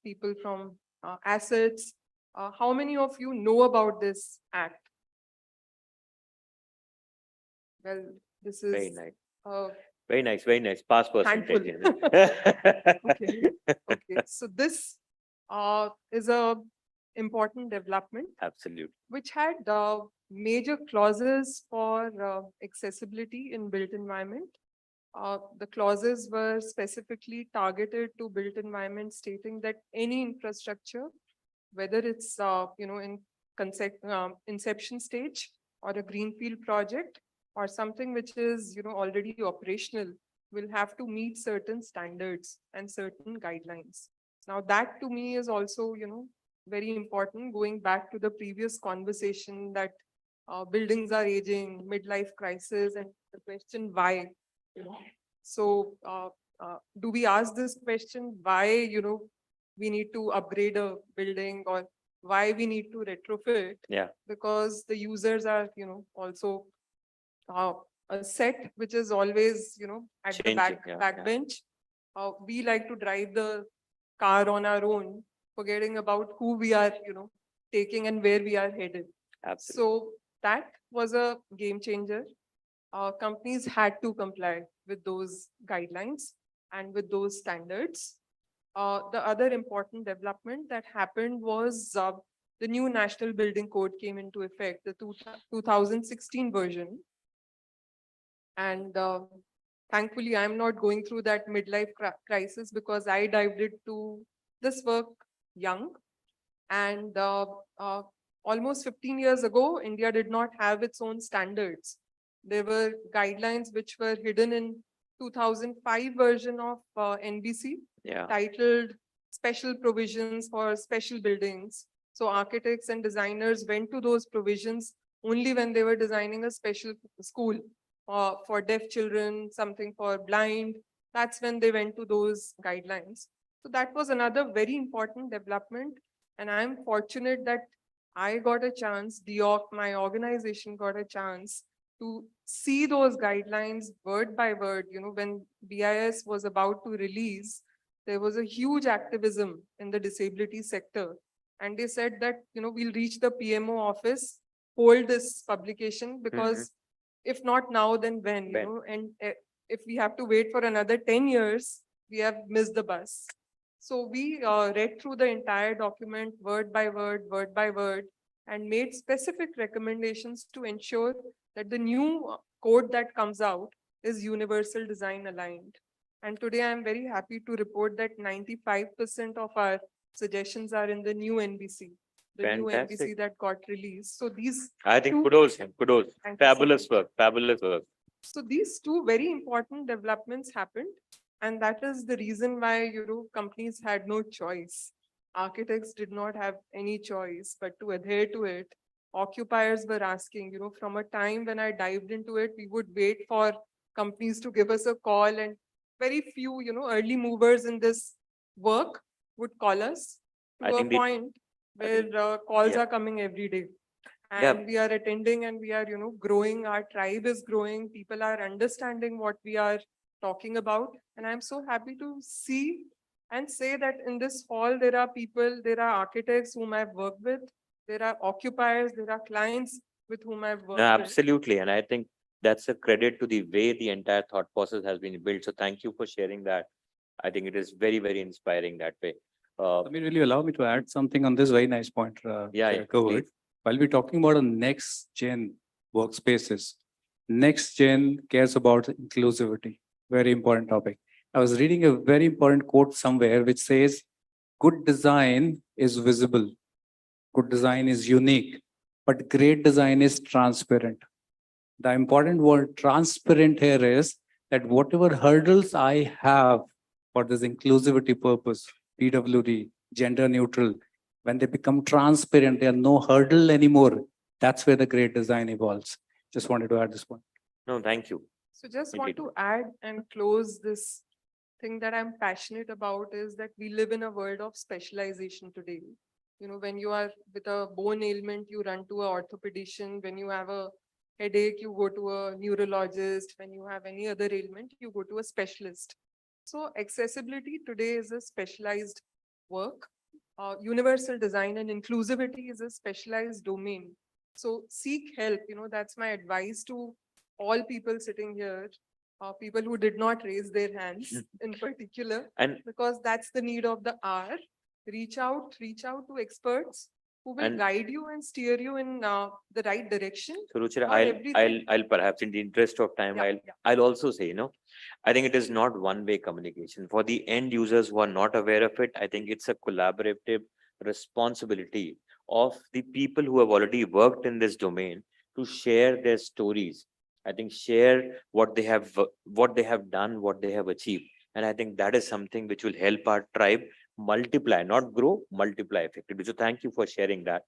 people from assets. How many of you know about this act? Well, this Very is nice. uh, Very nice, very nice. Pass handful. percentage. Okay, okay. So this is a important development Absolutely. which had major clauses for accessibility in built environment. The clauses were specifically targeted to built environment, stating that any infrastructure, whether it's in inception stage or a greenfield project or something which is already operational, will have to meet certain standards and certain guidelines. Now that to me is also very important, going back to the previous conversation that buildings are aging, midlife crisis, and the question why. So do we ask this question why we need to upgrade a building, or why we need to retrofit? Yeah. Because the users are also a set which is always at the Changing, yeah, backbench. We like to drive the car on our own, forgetting about who we are taking and where we are headed. Absolutely. So that was a game changer. Companies had to comply with those guidelines and with those standards. The other important development that happened was the new National Building Code came into effect, the 2016 version. And thankfully, I'm not going through that midlife crisis because I dived into this work young. And almost 15 years ago, India did not have its own standards. There were guidelines which were hidden in 2005 version of NBC, titled Special Provisions for Special Buildings. So architects and designers went to those provisions only when they were designing a special school for deaf children, something for blind. That's when they went to those guidelines. So that was another very important development. And I'm fortunate that I got a chance, DEOC, my organization got a chance to see those guidelines word by word. When BIS was about to release, there was a huge activism in the disability sector. And they said that, we'll reach the PMO office, hold this publication, because if not now, then when, and if we have to wait for another 10 years, we have missed the bus. So we read through the entire document word by word, and made specific recommendations to ensure that the new code that comes out is universal design aligned. And today I'm very happy to report that 95% of our suggestions are in the new NBC, the new NBC that got released. So these I think two- kudos. Thank you so Fabulous much. work, fabulous work. So these two very important developments happened. And that is the reason why, companies had no choice. Architects did not have any choice but to adhere to it. Occupiers were asking, from a time when I dived into it, we would wait for companies to give us a call, and very few, early movers in this work would call us I to a think the- point where calls yeah. are coming every day. Yeah. And we are attending, and we are, growing. Our tribe is growing. People are understanding what we are talking about. And I'm so happy to see and say that in this hall, there are people, there are architects whom I've worked with, there are occupiers, there are clients with whom I've worked No, with. absolutely. And I think that's a credit to the way the entire thought process has been built. So thank you for sharing that. I think it is very, very inspiring that way. Samir, will you allow me to add something on this very nice point? Yeah, Covered. While we're talking about a next gen workspaces, next gen cares about inclusivity. Very important topic. I was reading a very important quote somewhere which says, good design is visible. Good design is unique, but great design is transparent. The important word transparent here is that whatever hurdles I have for this inclusivity purpose, PWD, gender neutral, when they become transparent, they are no hurdle anymore. That's where the great design evolves. Just wanted to add this point. No, thank you. So just Indeed. want to add and close this thing that I'm passionate about is that we live in a world of specialization today. When you are with a bone ailment, you run to a orthopedician. When you have a headache, you go to a neurologist. When you have any other ailment, you go to a specialist. So accessibility today is a specialized work. Universal design and inclusivity is a specialized domain. So seek help, that's my advice to all people sitting here, people who did not raise their hands in particular, And because that's the need of the hour. Reach out to experts who will And- guide you and steer you in the right direction. so Ruchira, Not everything- I'll perhaps in the interest of time, Yeah, I'll also say, I think it is not one-way communication. For the end users who are not aware of it, I think it's a collaborative responsibility of the people who have already worked in this domain to share their stories. I think share what they have done, what they have achieved. And I think that is something which will help our tribe multiply, not grow, multiply effectively. So thank you for sharing that.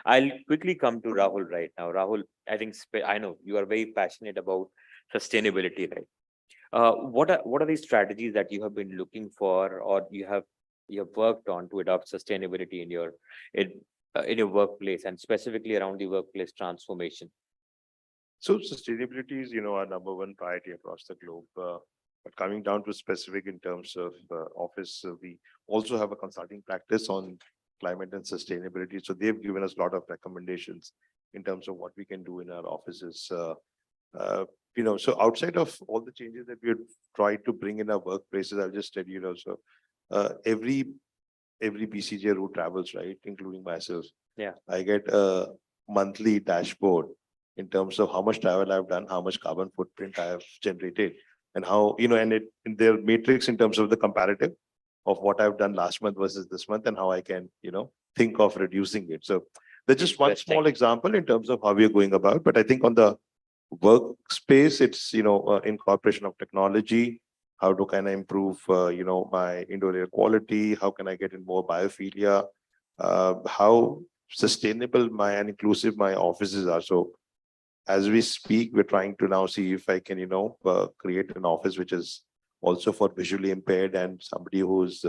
I'll quickly come to Rahul right now. Rahul, I think I know you are very passionate about sustainability, right? What are these strategies that you have been looking for, or you have worked on to adopt sustainability in your workplace, and specifically around the workplace transformation? So sustainability is, our number one priority across the globe. But coming down to specific in terms of office, we also have a consulting practice on climate and sustainability. So they've given us a lot of recommendations in terms of what we can do in our offices. So outside of all the changes that we have tried to bring in our workplaces, I'll just tell you, every BCJ who travels, right, including myself, Yeah, I get a monthly dashboard in terms of how much travel I've done, how much carbon footprint I have generated, and how, and in their matrix in terms of the comparative of what I've done last month versus this month, and how I can, think of reducing it. So that's just one small example in terms of how we are going about. But I think on the workspace, it's, incorporation of technology. How can I improve, my indoor air quality? How can I get in more biophilia? How sustainable and inclusive my offices are. So as we speak, we're trying to now see if I can, create an office which is also for visually impaired and somebody who's,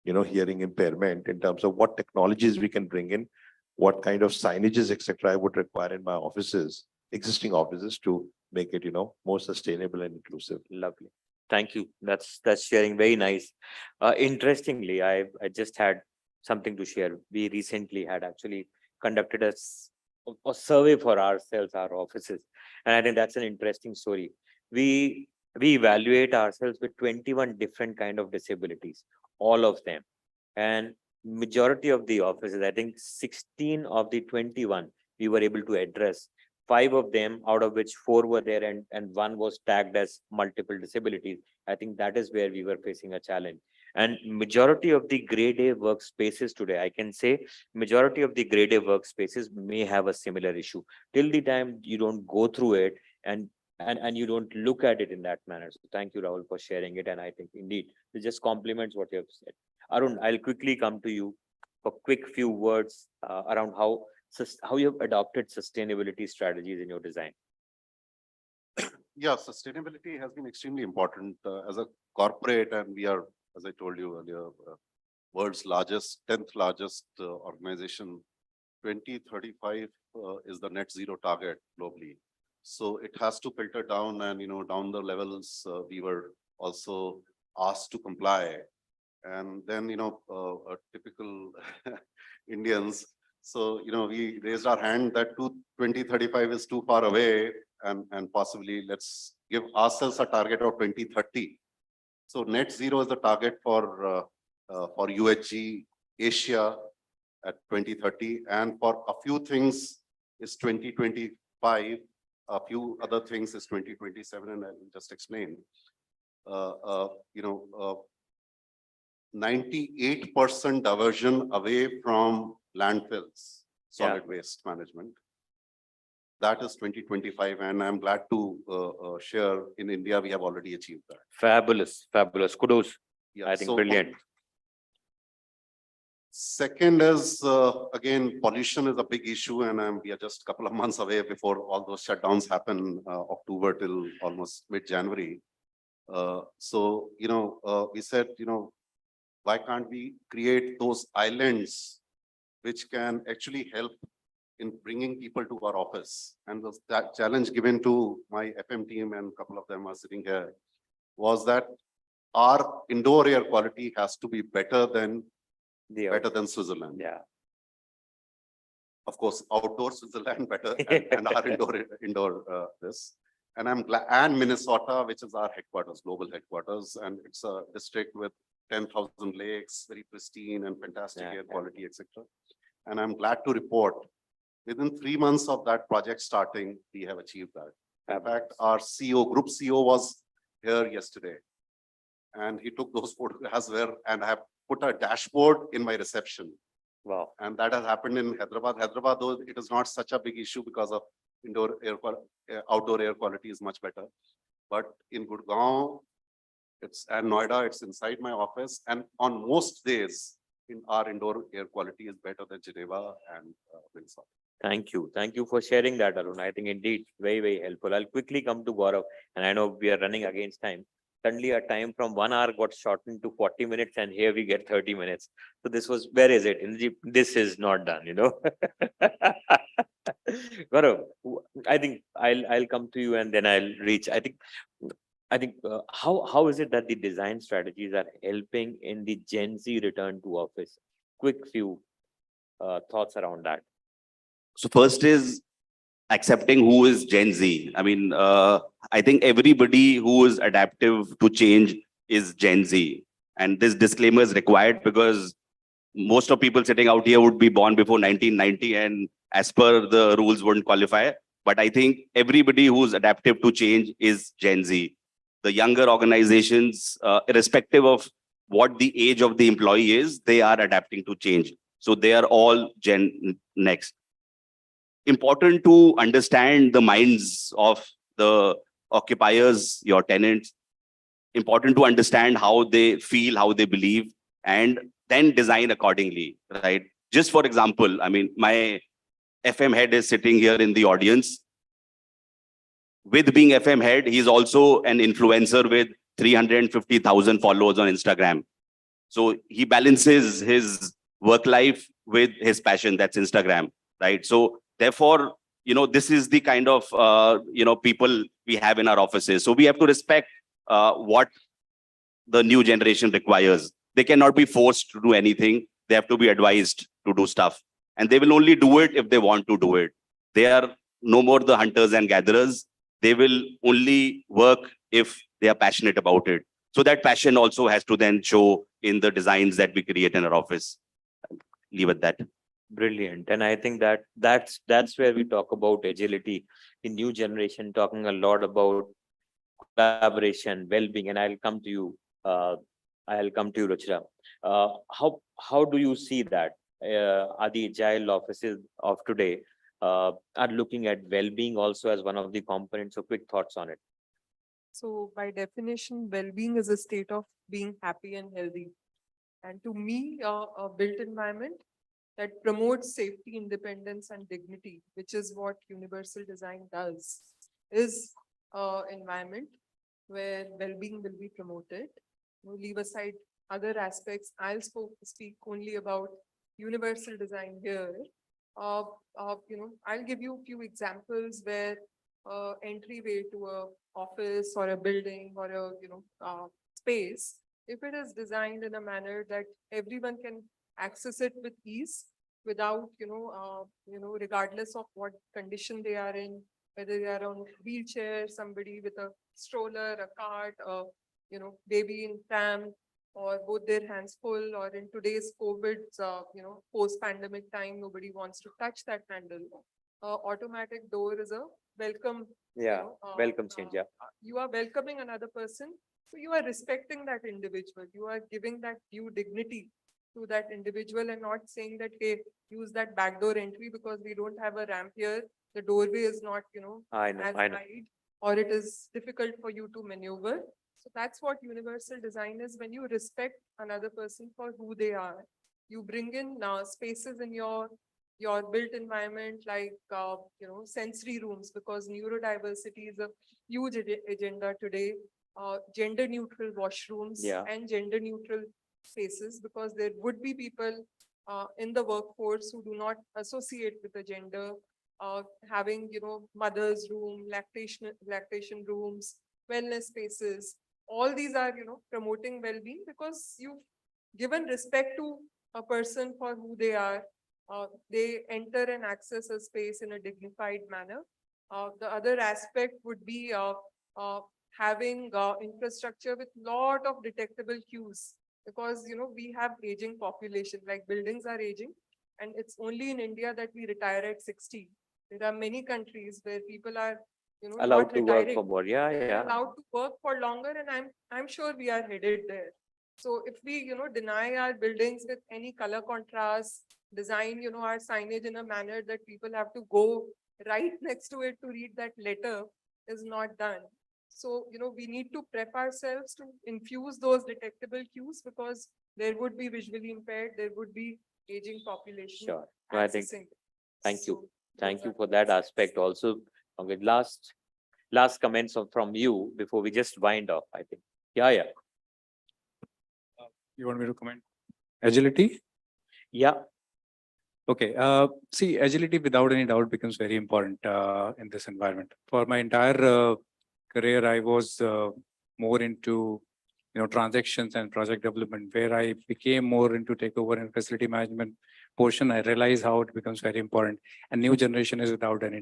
hearing impairment, in terms of what technologies we can bring in, what kind of signages, etc., I would require in my offices, existing offices, to make it, more sustainable and inclusive. Lovely. Thank you. That's sharing. Very nice. Interestingly, I just had something to share. We recently had actually conducted a survey for ourselves, our offices, and I think that's an interesting story. We evaluate ourselves with 21 different kind of disabilities, all of them, and majority of the offices, I think 16 of the 21, we were able to address. 5 of them, out of which 4 were there, and 1 was tagged as multiple disabilities. I think that is where we were facing a challenge. And majority of the grade A workspaces today, I can say majority of the grade A workspaces may have a similar issue. Till the time you don't go through it and you don't look at it in that manner. So thank you, Rahul, for sharing it. And I think indeed it just complements what you have said. Arun, I'll quickly come to you for quick few words around how you have adopted sustainability strategies in your design. Yeah, sustainability has been extremely important as a corporate, and we are, as I told you earlier, world's 10th largest organization. 2035 is the net zero target globally. So it has to filter down, and down the levels we were also asked to comply. And then typical Indians. So we raised our hand that 2035 is too far away, and possibly let's give ourselves a target of 2030. So net zero is the target for UHG Asia at 2030, and for a few things is 2025. A few other things is 2027, and I will just explain. 98% diversion away from landfills, solid waste management. That is 2025, and I'm glad to share in India we have already achieved that. Fabulous, fabulous. Kudos. Yeah, I think so, brilliant. Second is, again, pollution is a big issue, and we are just a couple of months away before all those shutdowns happen, October till almost mid-January. So, we said, why can't we create those islands which can actually help in bringing people to our office. And that challenge given to my FM team, and a couple of them are sitting here, was that our indoor air quality has to be better than Switzerland. Yeah. Of course, outdoor Switzerland better and our indoor this. And I'm glad, and Minnesota, which is our headquarters, global headquarters, and it's a district with 10,000 lakes, very pristine and fantastic air quality, etc. And I'm glad to report, within 3 months of that project starting, we have achieved that. In fact, our CEO, group CEO was here yesterday. And he took those photographs and I have put a dashboard in my reception. Wow. And that has happened in Hyderabad. Hyderabad, though it is not such a big issue because of outdoor air quality is much better. But in Gurgaon, and Noida, it's inside my office. And on most days, our indoor air quality is better than Geneva and Minnesota. Thank you. Thank you for sharing that, Arun. I think indeed very, very helpful. I'll quickly come to Gaurav, and I know we are running against time. Suddenly our time from 1 hour got shortened to 40 minutes, and here we get 30 minutes. So this was, where is it? This is not done, you know. Gaurav, I think I'll come to you and then I'll reach. I think how is it that the design strategies are helping in the Gen Z return to office? Quick few thoughts around that. So first is accepting who is Gen Z. I mean, I think everybody who is adaptive to change is Gen Z. And this disclaimer is required because most of people sitting out here would be born before 1990 and as per the rules wouldn't qualify. But I think everybody who's adaptive to change is Gen Z. The younger organizations, irrespective of what the age of the employee is, they are adapting to change. So they are all Gen Next. Important to understand the minds of the occupiers, your tenants. Important to understand how they feel, how they believe, and then design accordingly, right? Just for example, I mean, my FM head is sitting here in the audience. With being FM head, he's also an influencer with 350,000 followers on Instagram. So he balances his work life with his passion, that's Instagram, right? So therefore, you know, this is the kind of, people we have in our offices. So we have to respect what the new generation requires. They cannot be forced to do anything. They have to be advised to do stuff. And they will only do it if they want to do it. They are no more the hunters and gatherers. They will only work if they are passionate about it. So that passion also has to then show in the designs that we create in our office. Leave at that. Brilliant. And I think that's where we talk about agility. The new generation talking a lot about collaboration, well-being, and I'll come to you, Ruchira. How do you see that? Are the agile offices of today are looking at well-being also as one of the components? So quick thoughts on it. So by definition, well-being is a state of being happy and healthy. And to me, a built environment that promotes safety, independence, and dignity, which is what universal design does, is an environment where well-being will be promoted. We'll leave aside other aspects. I'll speak only about universal design here. I'll give you a few examples where entryway to a office or a building or a space, if it is designed in a manner that everyone can access it with ease without, regardless of what condition they are in, whether they are on wheelchair, somebody with a stroller, a cart, baby in pram, or both their hands full, or in today's COVID, post-pandemic time, nobody wants to touch that handle. Automatic door is a welcome. Welcome change. Yeah. You are welcoming another person. So you are respecting that individual. You are giving that due dignity to that individual and not saying that, hey, use that backdoor entry because we don't have a ramp here. The doorway is not, I know. wide, or it is difficult for you to maneuver. So that's what universal design is. When you respect another person for who they are, you bring in spaces in your built environment, like, sensory rooms, because neurodiversity is a huge agenda today. Gender neutral washrooms and gender neutral spaces, because there would be people in the workforce who do not associate with the gender, having, mother's room, lactation rooms, wellness spaces. All these are, promoting well-being because you've given respect to a person for who they are. They enter and access a space in a dignified manner. The other aspect would be having infrastructure with lot of detectable cues because, we have aging population, like buildings are aging, and it's only in India that we retire at 60. There are many countries where people are, Allowed not to work retiring. for more. Yeah, They're yeah. allowed to work for longer, and I'm sure we are headed there. So if we, deny our buildings with any color contrast, design, our signage in a manner that people have to go right next to it to read that letter is not done. So, we need to prep ourselves to infuse those detectable cues because there would be visually impaired, there would be aging population. Sure. No, I think, accessing. thank you. So Thank those you are for that aspect also. Okay, last comments from you before we just wind up, I think. Yeah. You want me to comment? Agility? Yeah. Okay, see, agility without any doubt becomes very important in this environment. For my entire career, I was more into transactions and project development. Where I became more into takeover and facility management portion, I realized how it becomes very important. And new generation is without any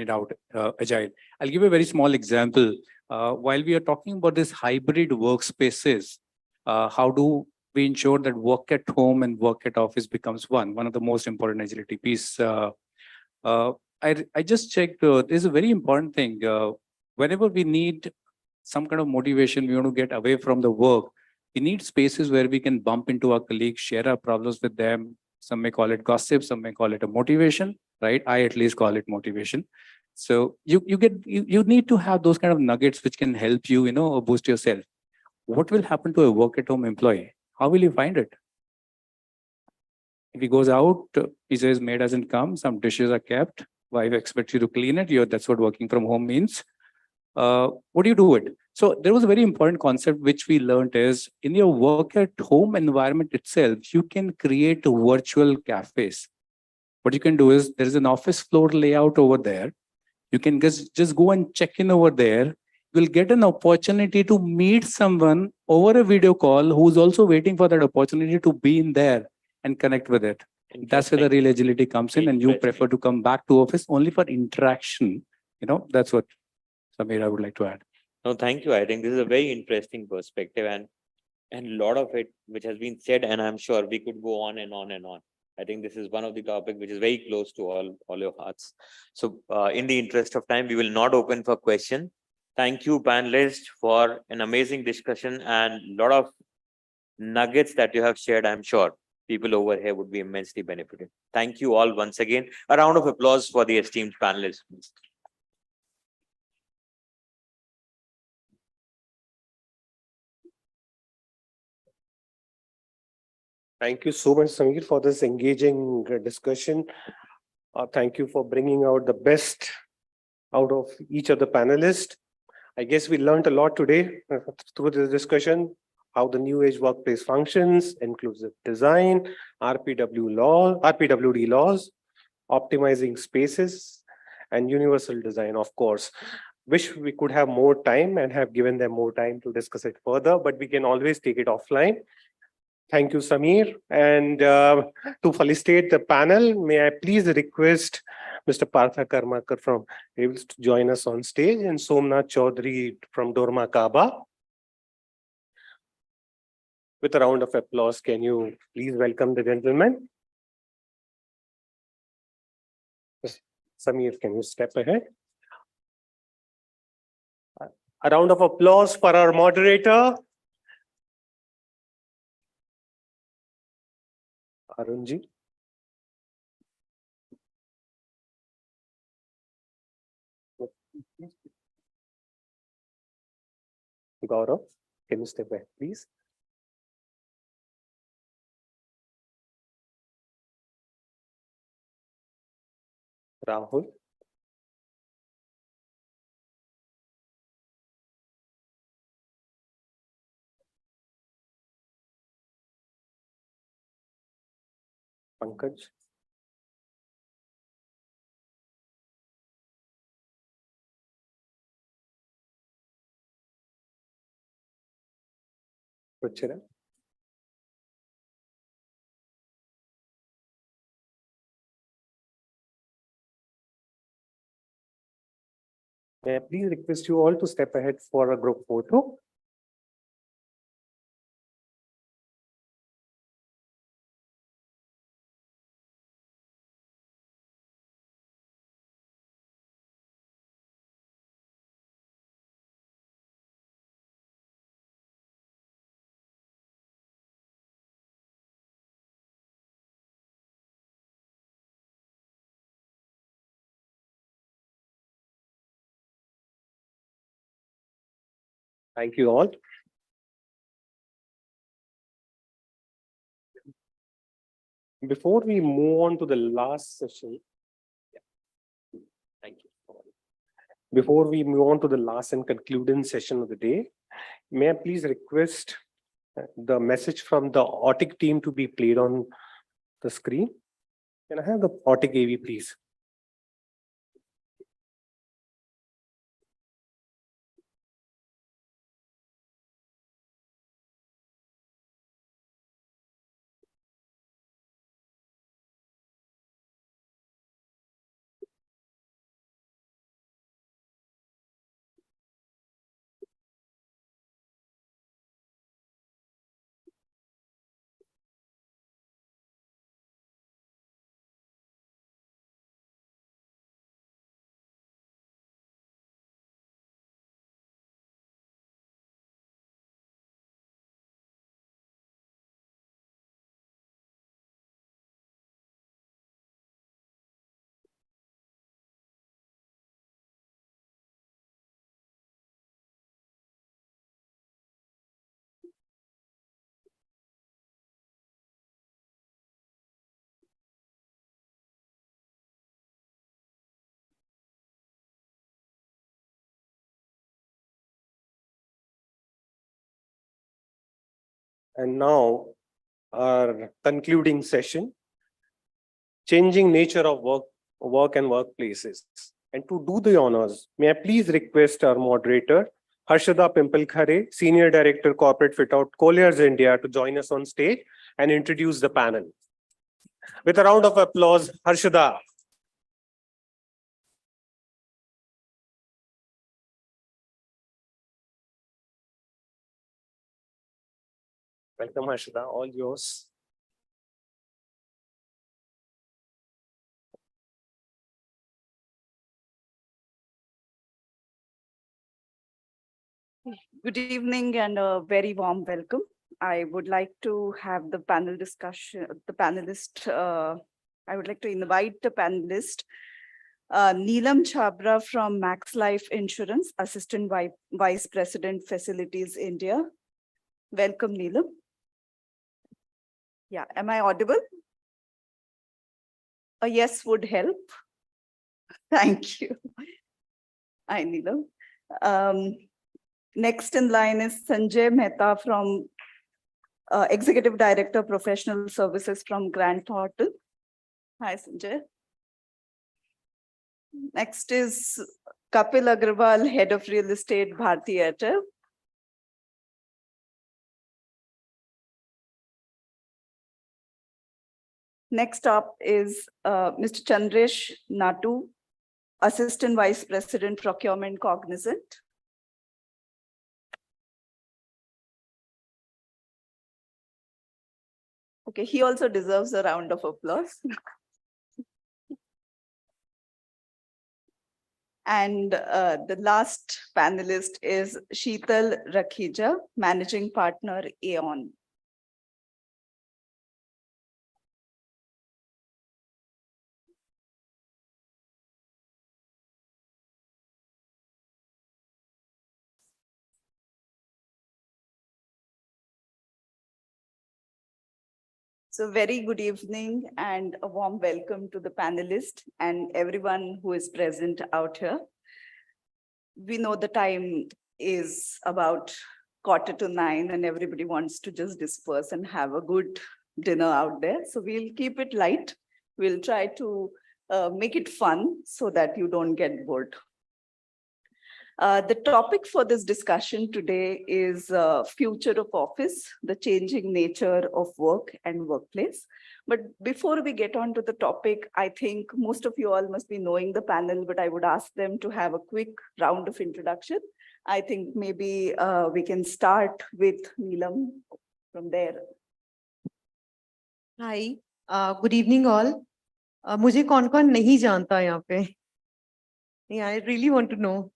doubt agile. I'll give you a very small example. While we are talking about this hybrid workspaces, how do we ensure that work at home and work at office becomes one of the most important agility piece. I just checked, there's a very important thing. Whenever we need some kind of motivation, we want to get away from the work, we need spaces where we can bump into our colleagues, share our problems with them. Some may call it gossip, some may call it a motivation, right? I at least call it motivation. So you need to have those kind of nuggets which can help you, boost yourself. What will happen to a work at home employee? How will you find it? If he goes out, he says maid hasn't come, some dishes are kept, wife expects you to clean it. That's what working from home means. What do you do with it? So there was a very important concept which we learned is in your work at home environment itself, you can create virtual cafes. What you can do is there is an office floor layout over there. You can just go and check in over there. You'll get an opportunity to meet someone over a video call who's also waiting for that opportunity to be in there and connect with it. That's where the real agility comes in, and you prefer to come back to office only for interaction. That's what, Samir, I would like to add. No, thank you. I think this is a very interesting perspective and a lot of it which has been said, and I'm sure we could go on and on and on. I think this is one of the topics which is very close to all your hearts. So in the interest of time, we will not open for question. Thank you, panelists, for an amazing discussion and a lot of nuggets that you have shared. I'm sure people over here would be immensely benefited. Thank you all once again. A round of applause for the esteemed panelists, please. Thank you so much, Samir, for this engaging discussion. Thank you for bringing out the best out of each of the panelists. I guess we learned a lot today through this discussion, how the new age workplace functions, inclusive design, RPWD laws, optimizing spaces, and universal design, of course. Wish we could have more time and have given them more time to discuss it further, but we can always take it offline. Thank you, Samir. And to felicitate the panel, may I please request Mr. Partha Karmakar from Ravels to join us on stage, and Somnath Chaudhary from Dorma Kaaba. With a round of applause, can you please welcome the gentlemen? Samir, can you step ahead? A round of applause for our moderator, Arunji. Gaurav, can you step back, please? Rahul. Pankaj. Ruchira. May I please request you all to step ahead for a group photo? Thank you all. Before we move on to the last session. Thank you. Before we move on to the last and concluding session of the day, may I please request the message from the Autic team to be played on the screen? Can I have the Autic AV, please? And now our concluding session, changing nature of work and workplaces. And to do the honors, may I please request our moderator, Harshada Pimpalkhare, Senior Director Corporate Fit-Out, Colliers India, to join us on stage and introduce the panel. With a round of applause, Harshada. Welcome, Harshada, all yours. Good evening and a very warm welcome. I would like to have the panel discussion, I would like to invite the panelist, Neelam Chhabra from Max Life Insurance, Assistant Vice President, Facilities, India. Welcome, Neelam. Yeah, am I audible? A yes would help. Thank you. Hi, Neelam. Next in line is Sanjay Mehta from Executive Director, Professional Services from Grant Thornton. Hi, Sanjay. Next is Kapil Agrawal, Head of Real Estate, Bharti Airtel. Next up is Mr. Chandresh Natu, Assistant Vice President, Procurement, Cognizant. Okay, he also deserves a round of applause. And the last panelist is Sheetal Rakhija, Managing Partner, Aon. So very good evening and a warm welcome to the panelists and everyone who is present out here. We know the time is about 8:45 and everybody wants to just disperse and have a good dinner out there. So we'll keep it light. We'll try to make it fun so that you don't get bored. The topic for this discussion today is future of office, the changing nature of work and workplace. But before we get on to the topic, I think most of you all must be knowing the panel, but I would ask them to have a quick round of introduction. I think maybe we can start with Neelam from there. Hi, good evening all. मुझे कौन-कौन नहीं जानता यहाँ पे? Yeah, I really want to know.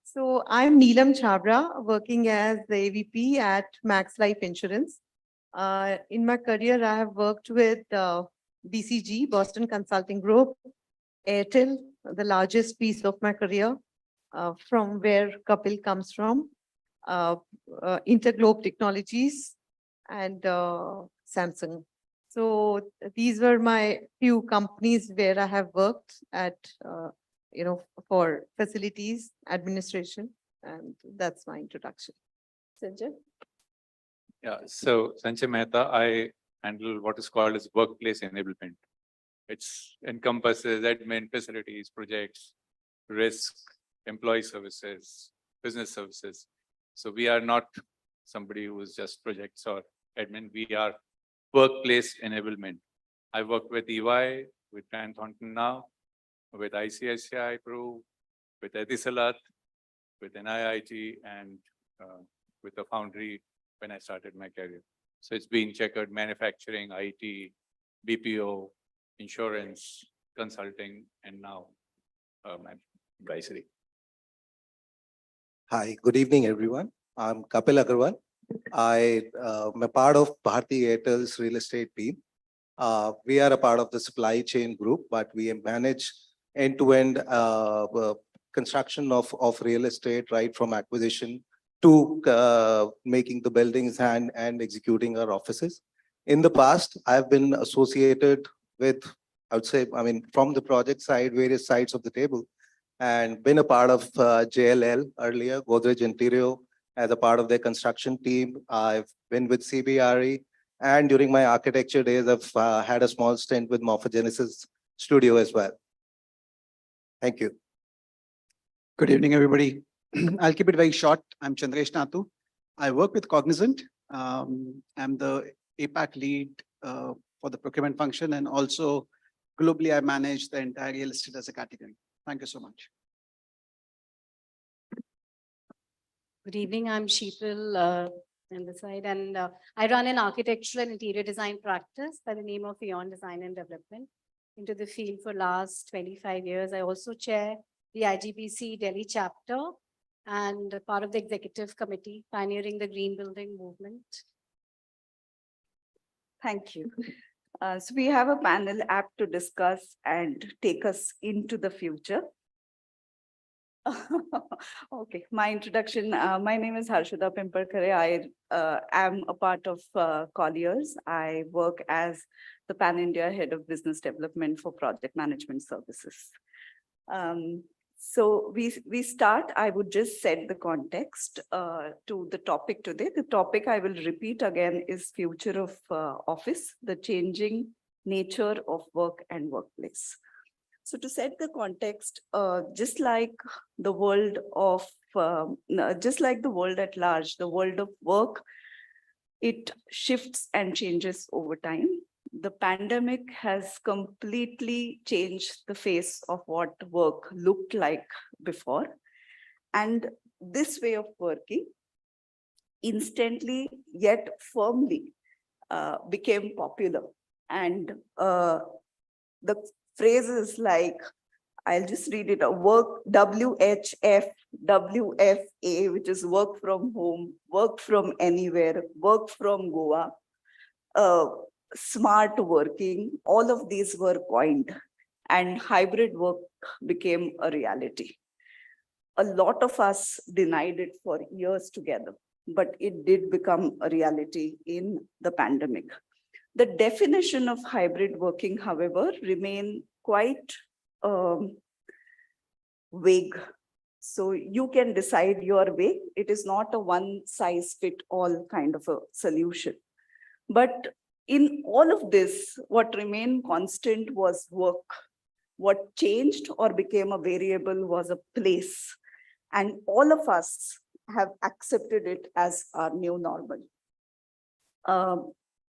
So I'm Neelam Chhabra, working as the AVP at Max Life Insurance. In my career, I have worked with BCG, Boston Consulting Group, Airtel, the largest piece of my career, from where Kapil comes from, Interglobe Technologies, and Samsung. So these were my few companies where I have worked at, for facilities, administration, and that's my introduction. Sanjay? Yeah, so Sanjay Mehta, I handle what is called as workplace enablement. It's encompasses admin, facilities, projects, risk, employee services, business services. So we are not somebody who is just projects or admin. We are workplace enablement. I work with EY, with Grant Thornton now, with ICICI Pro, with Etisalat, with NIIT, and with the Foundry when I started my career. So it's been checkered manufacturing, IT, BPO, insurance, consulting, and now advisory. Hi, good evening, everyone. I'm Kapil Agarwal. I'm a part of Bharti Airtel's real estate team. We are a part of the supply chain group, but we manage end-to-end construction of real estate, right from acquisition to making the buildings and executing our offices. In the past, I've been associated with, I would say, from the project side, various sides of the table, and been a part of JLL earlier, Godrej Interior, as a part of their construction team. I've been with CBRE, and during my architecture days, I've had a small stint with Morphogenesis Studio as well. Thank you. Good evening, everybody. I'll keep it very short. I'm Chandresh Nathu. I work with Cognizant. I'm the APAC lead for the procurement function, and also globally, I manage the entire real estate as a category. Thank you so much. Good evening, I'm Sheetal on the side, and I run an architectural and interior design practice by the name of Eon Design and Development. Into the field for last 25 years. I also chair the IGBC Delhi chapter and a part of the executive committee pioneering the green building movement. Thank you. So we have a panel apt to discuss and take us into the future. Okay, my introduction. My name is Harshada Pimparkare. I am a part of Colliers. I work as the Pan-India Head of Business Development for Project Management Services. So we start, I would just set the context to the topic today. The topic I will repeat again is future of office, the changing nature of work and workplace. So to set the context, just like the world at large, the world of work, it shifts and changes over time. The pandemic has completely changed the face of what work looked like before. And this way of working instantly yet firmly became popular. And the phrases like, I'll just read it, work, WHF, WFA, which is work from home, work from anywhere, work from Goa, smart working, all of these were coined, and hybrid work became a reality. A lot of us denied it for years together, but it did become a reality in the pandemic. The definition of hybrid working, however, remain quite vague. So you can decide your way. It is not a one size fit all kind of a solution. But in all of this, what remained constant was work. What changed or became a variable was a place. And all of us have accepted it as our new normal.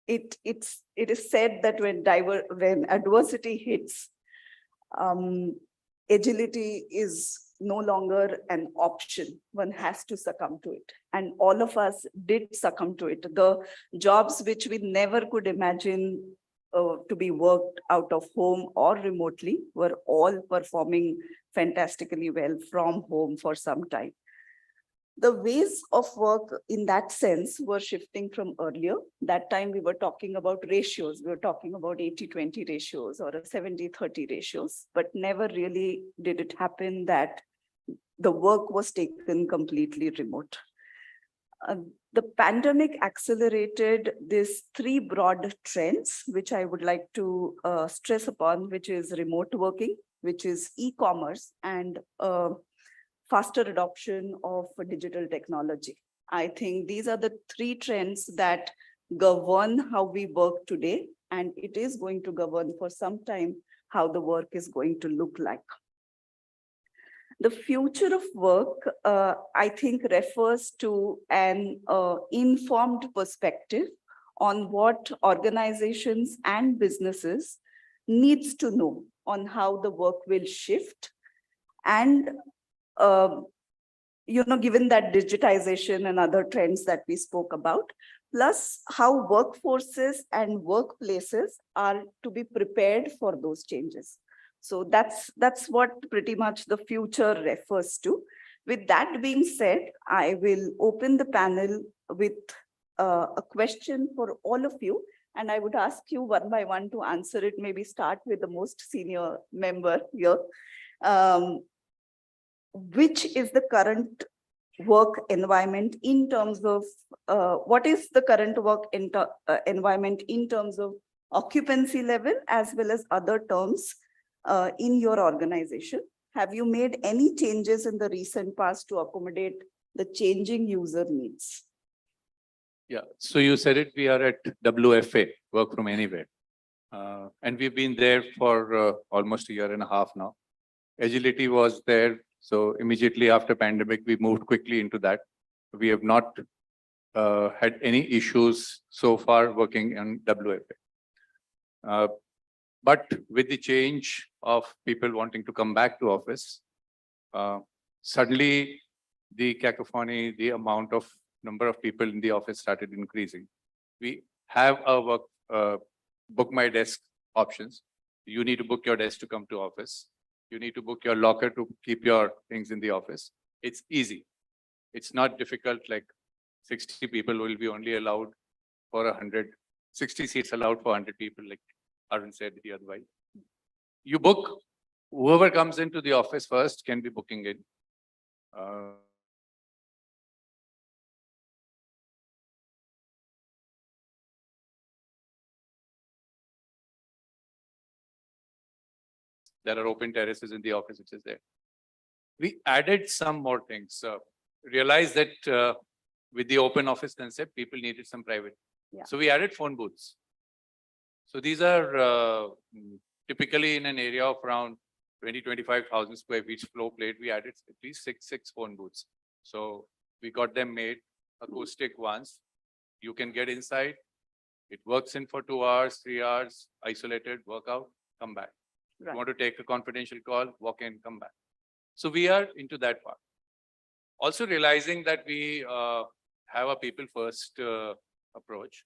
It is said that when adversity hits, agility is no longer an option. One has to succumb to it. And all of us did succumb to it. The jobs which we never could imagine to be worked out of home or remotely were all performing fantastically well from home for some time. The ways of work in that sense were shifting from earlier. That time we were talking about ratios. We were talking about 80-20 ratios or a 70-30 ratios, but never really did it happen that the work was taken completely remote. The pandemic accelerated these three broad trends, which I would like to stress upon, which is remote working, which is e-commerce, and faster adoption of digital technology. I think these are the three trends that govern how we work today, and it is going to govern for some time how the work is going to look like. The future of work, I think, refers to an informed perspective on what organizations and businesses needs to know on how the work will shift. And given that digitization and other trends that we spoke about, plus how workforces and workplaces are to be prepared for those changes. So that's what pretty much the future refers to. With that being said, I will open the panel with a question for all of you, and I would ask you one by one to answer it. Maybe start with the most senior member here. Which is the current work environment in terms of, what is the current work environment in terms of occupancy level as well as other terms in your organization? Have you made any changes in the recent past to accommodate the changing user needs? Yeah, so you said it, we are at WFA, work from anywhere. And we've been there for almost a year and a half now. Agility was there. So immediately after pandemic, we moved quickly into that. We have not had any issues so far working on WFA. But with the change of people wanting to come back to office, suddenly the cacophony, the amount of number of people in the office started increasing. We have our book my desk options. You need to book your desk to come to office. You need to book your locker to keep your things in the office. It's easy. It's not difficult, like 60 people will be only allowed for 100, 60 seats allowed for 100 people, like Arun said the other way. You book, whoever comes into the office first can be booking in. There are open terraces in the office, which is there. We added some more things. Realized that with the open office concept, people needed some private. Yeah. So we added phone booths. So these are typically in an area of around 20-25,000 square feet floor plate. We added at least six phone booths. So we got them made acoustic ones. You can get inside. It works in for 2 hours, 3 hours, isolated, work out, come back. Right. You want to take a confidential call, walk in, come back. So we are into that part. Also realizing that we have a people first approach,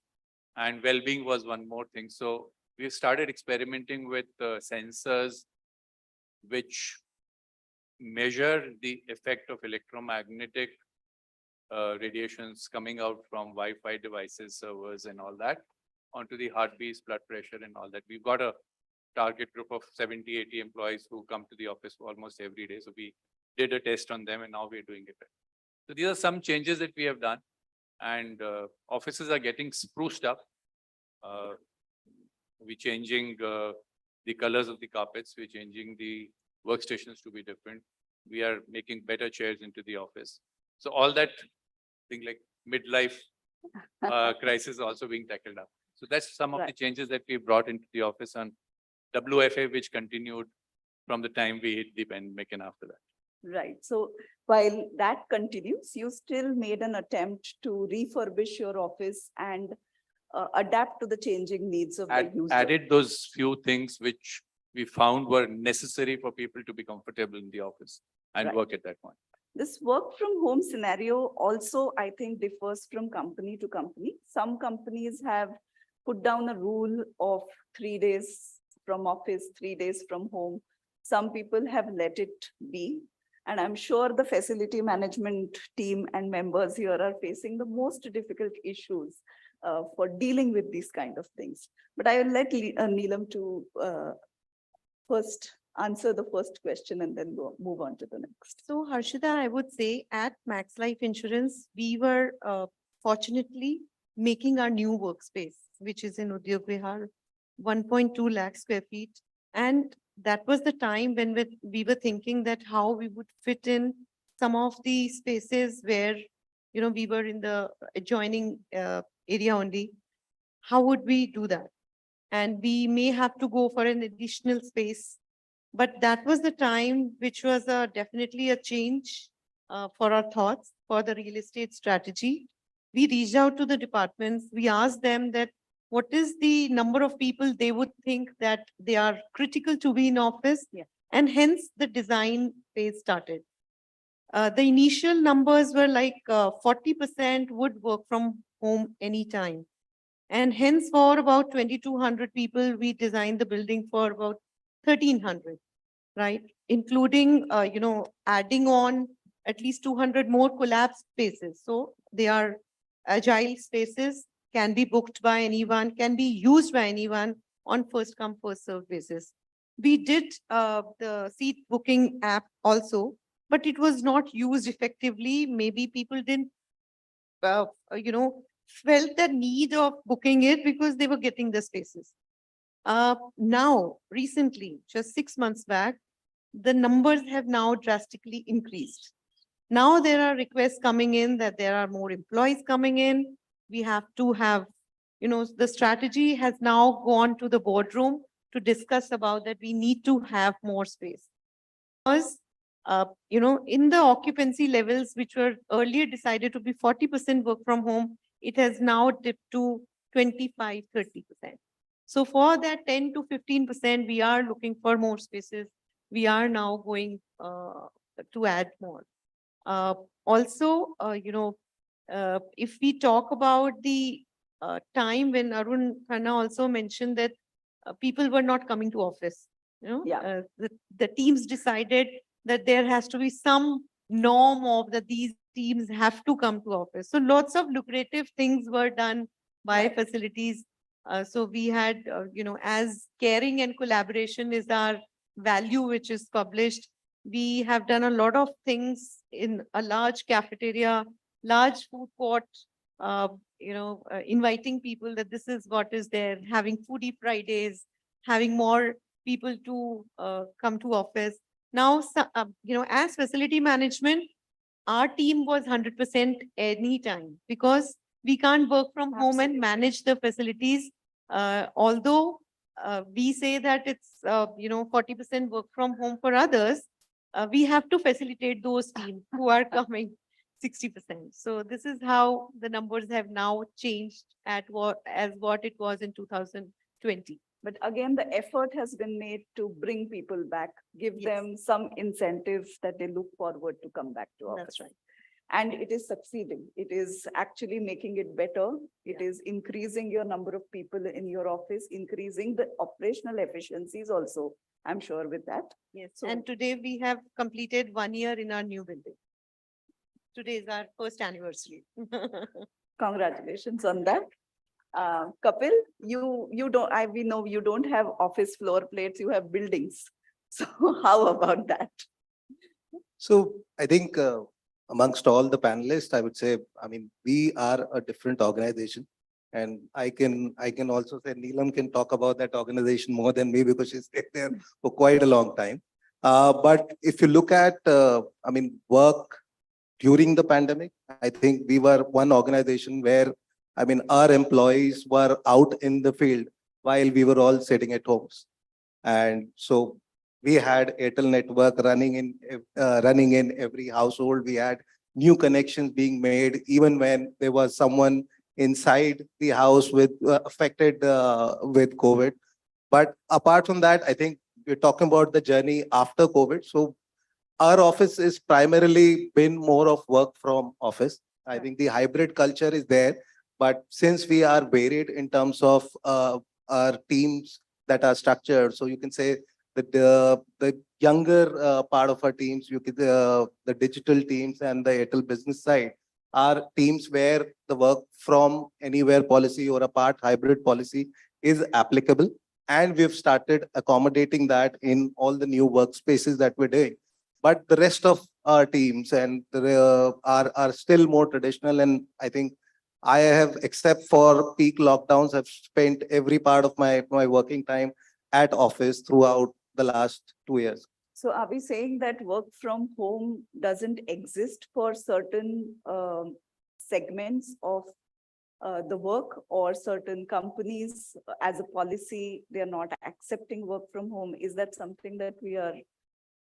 and well-being was one more thing. So we started experimenting with sensors which measure the effect of electromagnetic radiations coming out from Wi-Fi devices, servers and all that onto the heartbeats, blood pressure and all that. We've got a target group of 70, 80 employees who come to the office almost every day. So we did a test on them and now we're doing it. So these are some changes that we have done, and offices are getting spruced up. We're changing the colors of the carpets. We're changing the workstations to be different. We are making better chairs into the office. So all that thing like midlife crisis also being tackled up. So that's some of the Right. changes that we brought into the office on WFA, which continued from the time we hit the pandemic and after that. Right. So while that continues, you still made an attempt to refurbish your office and adapt to the changing needs of the user. Added those few things which we found were necessary for people to be comfortable in the office and Right. work at that point. This work from home scenario also, I think, differs from company to company. Some companies have put down a rule of 3 days from office, 3 days from home. Some people have let it be. And I'm sure the facility management team and members here are facing the most difficult issues for dealing with these kind of things. But I will let Neelam to first answer the first question and then move on to the next. So Harshita, I would say at Max Life Insurance, we were fortunately making our new workspace, which is in Udyog Vihar, 1.2 lakh square feet. And that was the time when we were thinking that how we would fit in some of the spaces where, you know, we were in the adjoining area only. How would we do that? And we may have to go for an additional space. But that was the time which was definitely a change for our thoughts, for the real estate strategy. We reached out to the departments. We asked them that what is the number of people they would think that they are critical to be in office? Yeah. And hence the design phase started. The initial numbers were like 40% would work from home anytime. And hence for about 2,200 people, we designed the building for about 1,300, right? Including, you know, adding on at least 200 more collapsed spaces. So they are agile spaces, can be booked by anyone, can be used by anyone on first come, first served basis. We did the seat booking app also, but it was not used effectively. Maybe people didn't, you know, felt the need of booking it because they were getting the spaces. Now, recently, just 6 months back, the numbers have now drastically increased. Now there are requests coming in that there are more employees coming in. We have to have, you know, the strategy has now gone to the boardroom to discuss about that we need to have more space. Because, you know, in the occupancy levels, which were earlier decided to be 40% work from home, it has now dipped to 25, 30%. So for that 10 to 15%, we are looking for more spaces. We are now going to add more. Also, you know, if we talk about the time when Arun Khanna also mentioned that people were not coming to office, you know, Yeah. the teams decided that there has to be some norm of that these teams have to come to office. So lots of lucrative things were done by Right. facilities. So we had, you know, as caring and collaboration is our value, which is published. We have done a lot of things in a large cafeteria, large food court, you know, inviting people that this is what is there, having foodie Fridays, having more people to come to office. Now, you know, as facility management, our team was 100% anytime because we can't work from home and Absolutely. manage the facilities. Although we say that it's, you know, 40% work from home for others, we have to facilitate those teams who are coming 60%. So this is how the numbers have now changed at what it was in 2020. But again, the effort has been made to bring people back, give Yes. them some incentives that they look forward to come back to office. That's right. And it is succeeding. It is actually making it better. It is increasing your number of people in your office, increasing the operational efficiencies also, I'm sure with that. Yes, So- and today we have completed 1 year in our new building. Today is our first anniversary. Congratulations on that. Kapil, we know you don't have office floor plates, you have buildings. So how about that? So I think amongst all the panelists, I would say, I mean, we are a different organization. And I can also say Neelam can talk about that organization more than me because she's stayed there for quite a long time. But if you look at, I mean, work during the pandemic, I think we were one organization where, I mean, our employees were out in the field while we were all sitting at homes. And so we had Airtel network running in every household. We had new connections being made, even when there was someone inside the house with affected with COVID. But apart from that, I think we're talking about the journey after COVID. So our office is primarily been more of work from office. I think the hybrid culture is there, but since we are varied in terms of our teams that are structured, so you can say that the younger part of our teams, you could the digital teams and the Airtel business side are teams where the work from anywhere policy or a part hybrid policy is applicable. And we've started accommodating that in all the new workspaces that we're doing. But the rest of our teams and are still more traditional. And I think I have, except for peak lockdowns, have spent every part of my working time at office throughout the last 2 years. So are we saying that work from home doesn't exist for certain segments of the work, or certain companies as a policy, they are not accepting work from home? Is that something that we are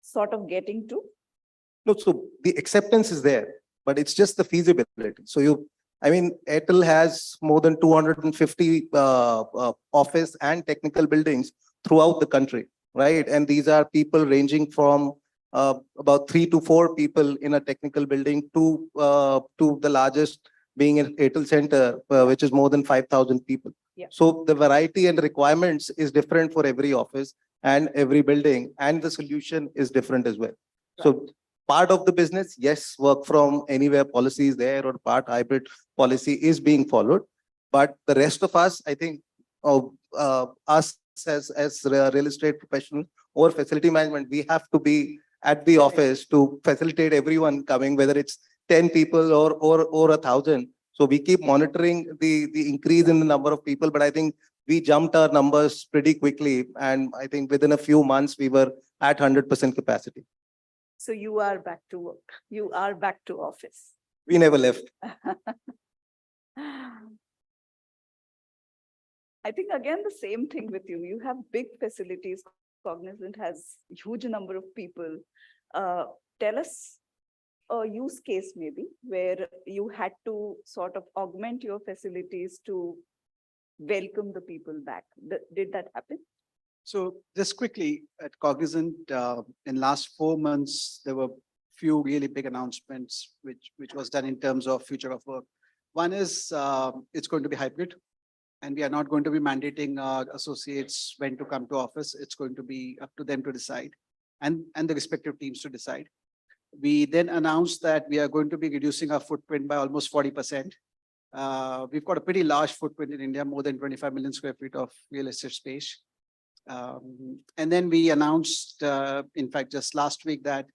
sort of getting to? No, so the acceptance is there, but it's just the feasibility. So I mean, Airtel has more than 250 office and technical buildings throughout the country, right? And these are people ranging from about 3 to 4 people in a technical building to the largest being in Airtel Center, which is more than 5,000 people. Yeah. So the variety and requirements is different for every office and every building, and the solution is different as well. So part of the business, yes, work from anywhere policy is there, or part hybrid policy is being followed. But the rest of us, I think, us as real estate professionals or facility management, we have to be at the office to facilitate everyone coming, whether it's 10 people or 1,000. So we keep monitoring the increase in the number of people, but I think we jumped our numbers pretty quickly. And I think within a few months, we were at 100% capacity. So you are back to work. You are back to office. We never left. I think again, the same thing with you. You have big facilities. Cognizant has a huge number of people. Tell us a use case maybe where you had to sort of augment your facilities to welcome the people back. Did that happen? So just quickly at Cognizant, in last 4 months, there were few really big announcements which was done in terms of future of work. One is it's going to be hybrid, and we are not going to be mandating our associates when to come to office. It's going to be up to them to decide, and the respective teams to decide. We then announced that we are going to be reducing our footprint by almost 40%. We've got a pretty large footprint in India, more than 25 million square feet of real estate space. And then we announced, in fact, just last week that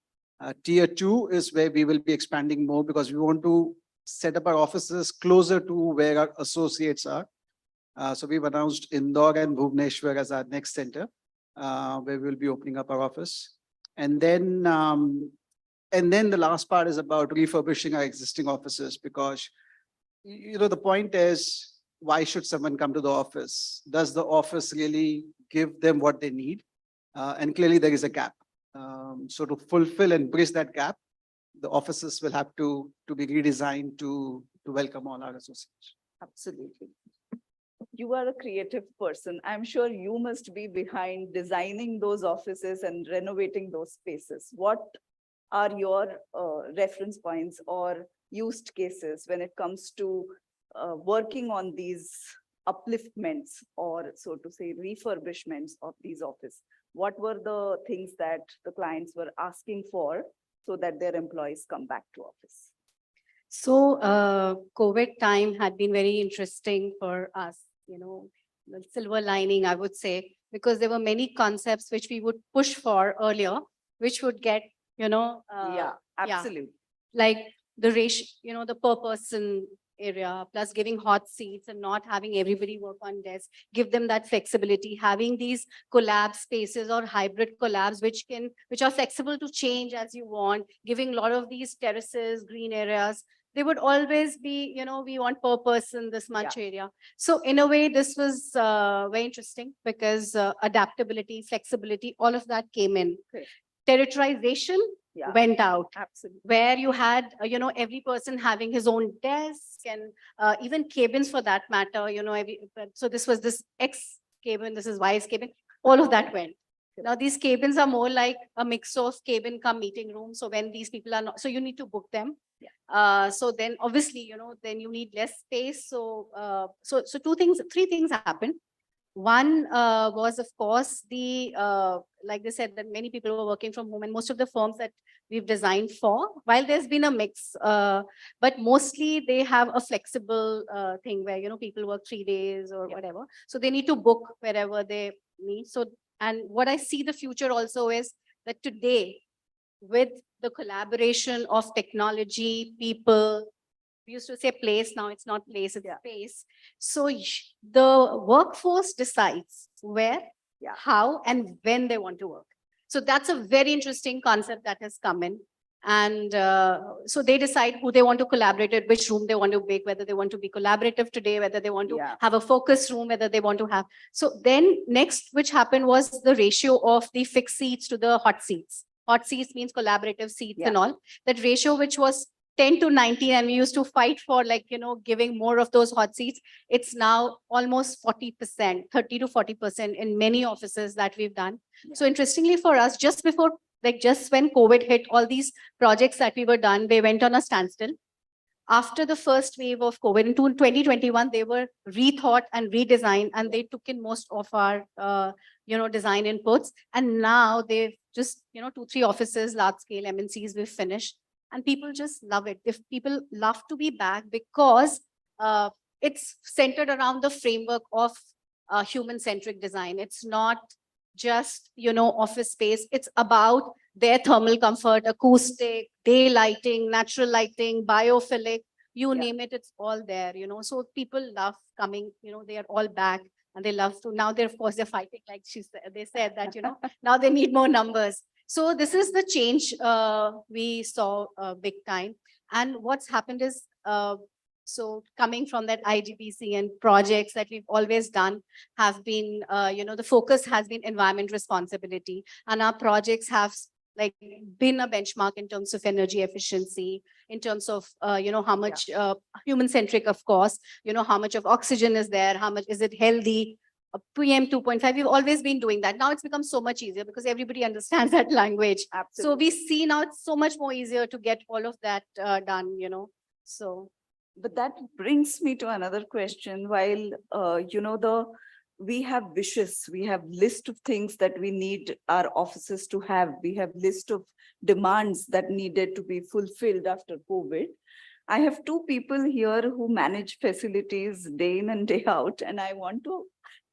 tier 2 is where we will be expanding more, because we want to set up our offices closer to where our associates are. So we've announced Indore and Bhubaneswar as our next center, where we'll be opening up our office. And then the last part is about refurbishing our existing offices, because, you know, the point is, why should someone come to the office? Does the office really give them what they need? And clearly there is a gap. So to fulfill and bridge that gap, the offices will have to be redesigned to welcome all our associates. Absolutely. You are a creative person. I'm sure you must be behind designing those offices and renovating those spaces. What are your reference points or used cases when it comes to working on these upliftments, or so to say refurbishments of these offices? What were the things that the clients were asking for so that their employees come back to office? So COVID time had been very interesting for us, you know, the silver lining, I would say, because there were many concepts which we would push for earlier, which would get, you know, Yeah, absolutely. like the ratio, you know, the per person area, plus giving hot seats and not having everybody work on desks, give them that flexibility, having these collab spaces or hybrid collabs, which are flexible to change as you want, giving a lot of these terraces, green areas. They would always be, we want per person this much area. So in a way, this was very interesting because adaptability, flexibility, all of that came in. Territorialization went out. Absolutely. Where you had, every person having his own desk and even cabins for that matter, so this was this X cabin, this is Y's cabin, all of that went. Now these cabins are more like a mix of cabin come meeting room. So when these people are not, so you need to book them. So then obviously, then you need less space. So, so three things happened. One was, of course, like they said, that many people were working from home, and most of the firms that we've designed for, while there's been a mix, but mostly they have a flexible thing where, people work 3 days or whatever. So they need to book wherever they need. So, and what I see the future also is that today, with the collaboration of technology, people, we used to say place, now it's not place, it's space. So the workforce decides where, how, and when they want to work. So that's a very interesting concept that has come in. And so they decide who they want to collaborate with, which room they want to make, whether they want to be collaborative today, whether they want to have a focus room, whether they want to have. So then next, which happened was the ratio of the fixed seats to the hot seats. Hot seats means collaborative seats and all. That ratio, which was 10 to 19, and we used to fight for giving more of those hot seats. It's now almost 40%, 30 to 40% in many offices that we've done. So interestingly for us, just before, just when COVID hit, all these projects that we were done, they went on a standstill. After the first wave of COVID in 2021, they were rethought and redesigned, and they took in most of our, design inputs. And now they've just, 2-3 offices, large scale MNCs, we've finished. And people just love it. If people love to be back because it's centered around the framework of human-centric design. It's not just, office space. It's about their thermal comfort, acoustic, day lighting, natural lighting, biophilic, you name it, it's all there, So people love coming, they are all back and they love to, now they're, of course, they're fighting, like they said that, now they need more numbers. So this is the change we saw big time. And what's happened is, so coming from that IGBC and projects that we've always done have been, the focus has been environment responsibility. And our projects have been a benchmark in terms of energy efficiency, in terms of, how much human-centric, of course, how much of oxygen is there, how much is it healthy, PM 2.5, we've always been doing that. Now it's become so much easier because everybody understands that language. Absolutely. So we see now it's so much more easier to get all of that done, so. But that brings me to another question. While, we have wishes, we have list of things that we need our offices to have. We have list of demands that needed to be fulfilled after COVID. I have 2 people here who manage facilities day in and day out, and I want to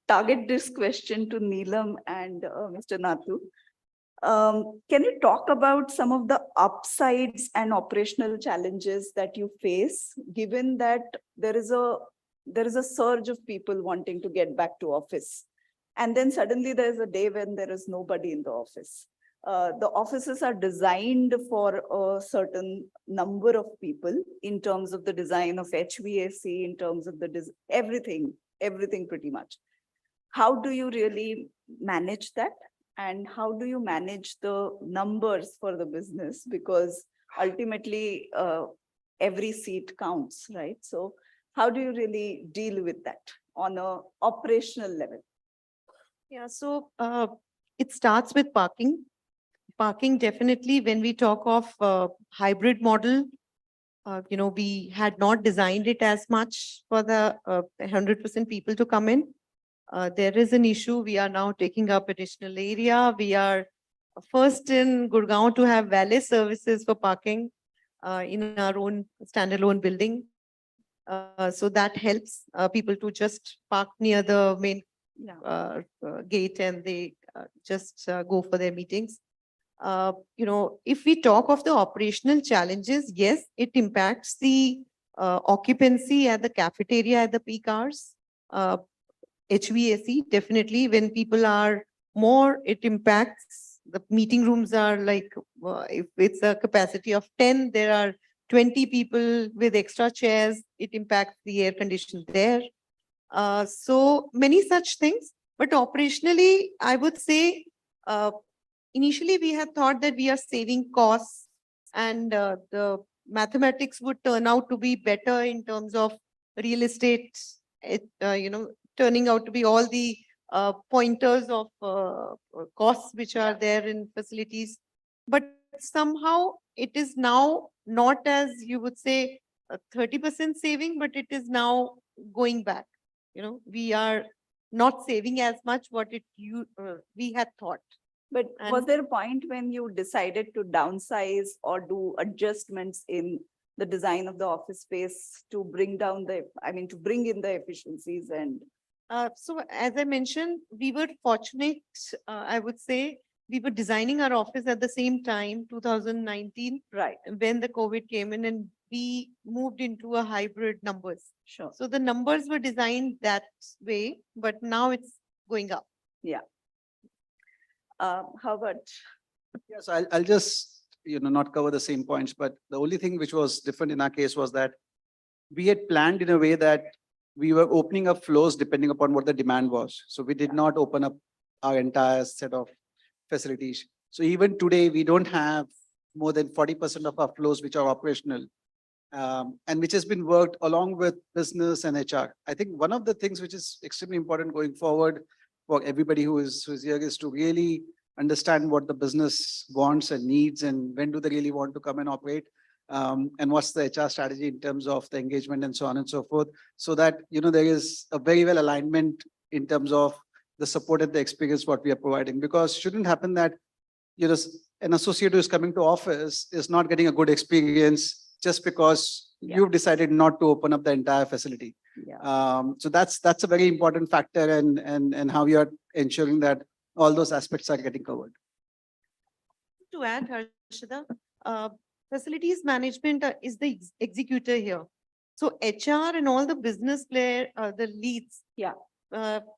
target this question to Neelam and Mr. Nathu. Can you talk about some of the upsides and operational challenges that you face, given that there is a surge of people wanting to get back to office, and then suddenly there is a day when there is nobody in the office. The offices are designed for a certain number of people in terms of the design of HVAC, in terms of the everything pretty much. How do you really manage that? And how do you manage the numbers for the business? Because ultimately, every seat counts, right? So how do you really deal with that on an operational level? Yeah, so it starts with parking. Parking, definitely, when we talk of hybrid model, we had not designed it as much for the 100% people to come in. There is an issue. We are now taking up additional area. We are first in Gurgaon to have valet services for parking in our own standalone building. So that helps people to just park near the main gate and they just go for their meetings. If we talk of the operational challenges, yes, it impacts the Occupancy at the cafeteria at the peak hours. HVAC, definitely when people are more, it impacts. The meeting rooms are like, if it's a capacity of 10, there are 20 people with extra chairs, it impacts the air condition there. So many such things, but operationally, I would say, initially we had thought that we are saving costs and the mathematics would turn out to be better in terms of real estate, turning out to be all the pointers of costs which are there in facilities. But somehow it is now not as you would say 30% saving, but it is now going back. We are not saving as much what we had thought. But was And- there a point when you decided to downsize or do adjustments in the design of the office space to bring down to bring in the efficiencies and? So as I mentioned, we were fortunate, I would say, we were designing our office at the same time, 2019. Right. When the COVID came in and we moved into a hybrid numbers. Sure. So the numbers were designed that way, but now it's going up. Yeah. How about? Yes, I'll just, not cover the same points, but the only thing which was different in our case was that we had planned in a way that we were opening up floors depending upon what the demand was. So we did not open up our entire set of facilities. So even today, we don't have more than 40% of our floors which are operational. And which has been worked along with business and HR. I think one of the things which is extremely important going forward for everybody who is here is to really understand what the business wants and needs and when do they really want to come and operate. And what's the HR strategy in terms of the engagement and so on and so forth. So that, there is a very well alignment in terms of the support and the experience what we are providing, because shouldn't happen that, an associate who is coming to office is not getting a good experience just because you've decided not to open up the entire facility. Yeah. So that's a very important factor and how you are ensuring that all those aspects are getting covered. To add, Harshada, facilities management is the executor here. So HR and all the business player, the leads. Yeah.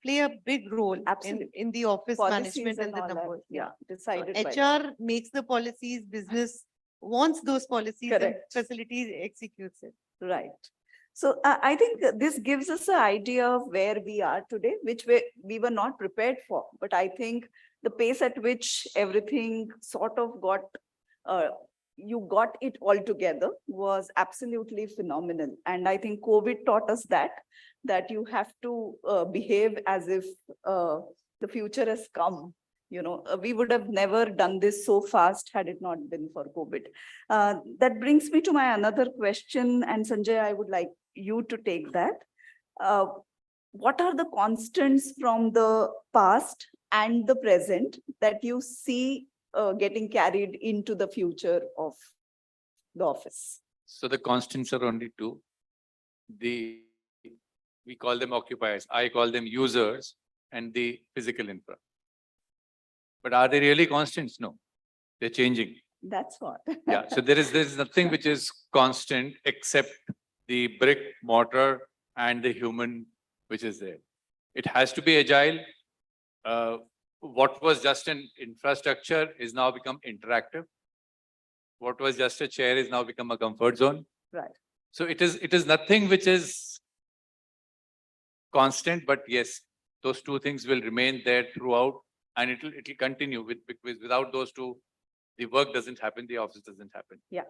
Play a big role in the office Policies management and the all that, numbers. Yeah, So decided by. HR makes the policies, business wants those policies and Correct. facilities executes it. Right. So I think this gives us an idea of where we are today, which we were not prepared for. But I think the pace at which everything sort of you got it all together was absolutely phenomenal. And I think COVID taught us that you have to behave as if the future has come. We would have never done this so fast had it not been for COVID. That brings me to my another question. And Sanjay, I would like you to take that. What are the constants from the past and the present that you see getting carried into the future of the office? So the constants are only two. We call them occupiers. I call them users and the physical infra. But are they really constants? No, they're changing. That's what. Yeah, so there's nothing which is constant except the brick, mortar, and the human which is there. It has to be agile. What was just an infrastructure is now become interactive. What was just a chair is now become a comfort zone. Right. So it is nothing which is constant, but yes, those two things will remain there throughout, and it'll continue because without those two, the work doesn't happen, the office doesn't happen. Yeah.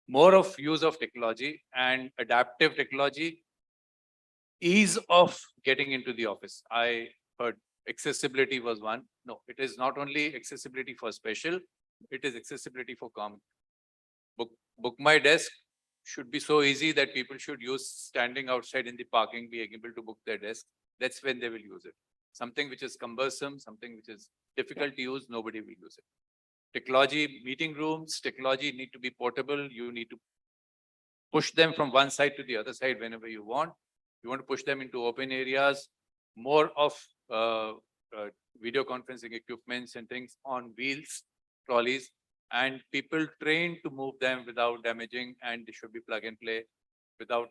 More of use of technology and adaptive technology, ease of getting into the office. I heard accessibility was one. No, it is not only accessibility for special, it is accessibility for common. Book my desk should be so easy that people should use standing outside in the parking, being able to book their desk. That's when they will use it. Something which is cumbersome, something which is difficult to use, nobody will use it. Technology, meeting rooms, technology need to be portable. You need to push them from one side to the other side whenever you want. You want to push them into open areas, more of video conferencing equipments and things on wheels, trolleys, and people trained to move them without damaging, and they should be plug and play. without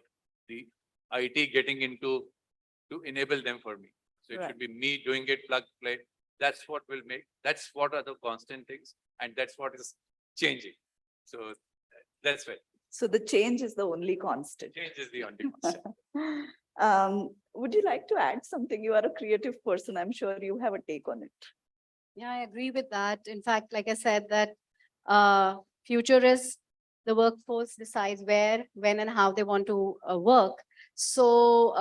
the IT getting into to enable them for me. So it Right. should be me doing it plug play. That's what will make, that's what are the constant things and that's what is changing. So that's right. So the change is the only constant. Change is the only constant. Would you like to add something? You are a creative person. I'm sure you have a take on it. Yeah, I agree with that. In fact, like I said, that future is the workforce decides where, when and how they want to work. So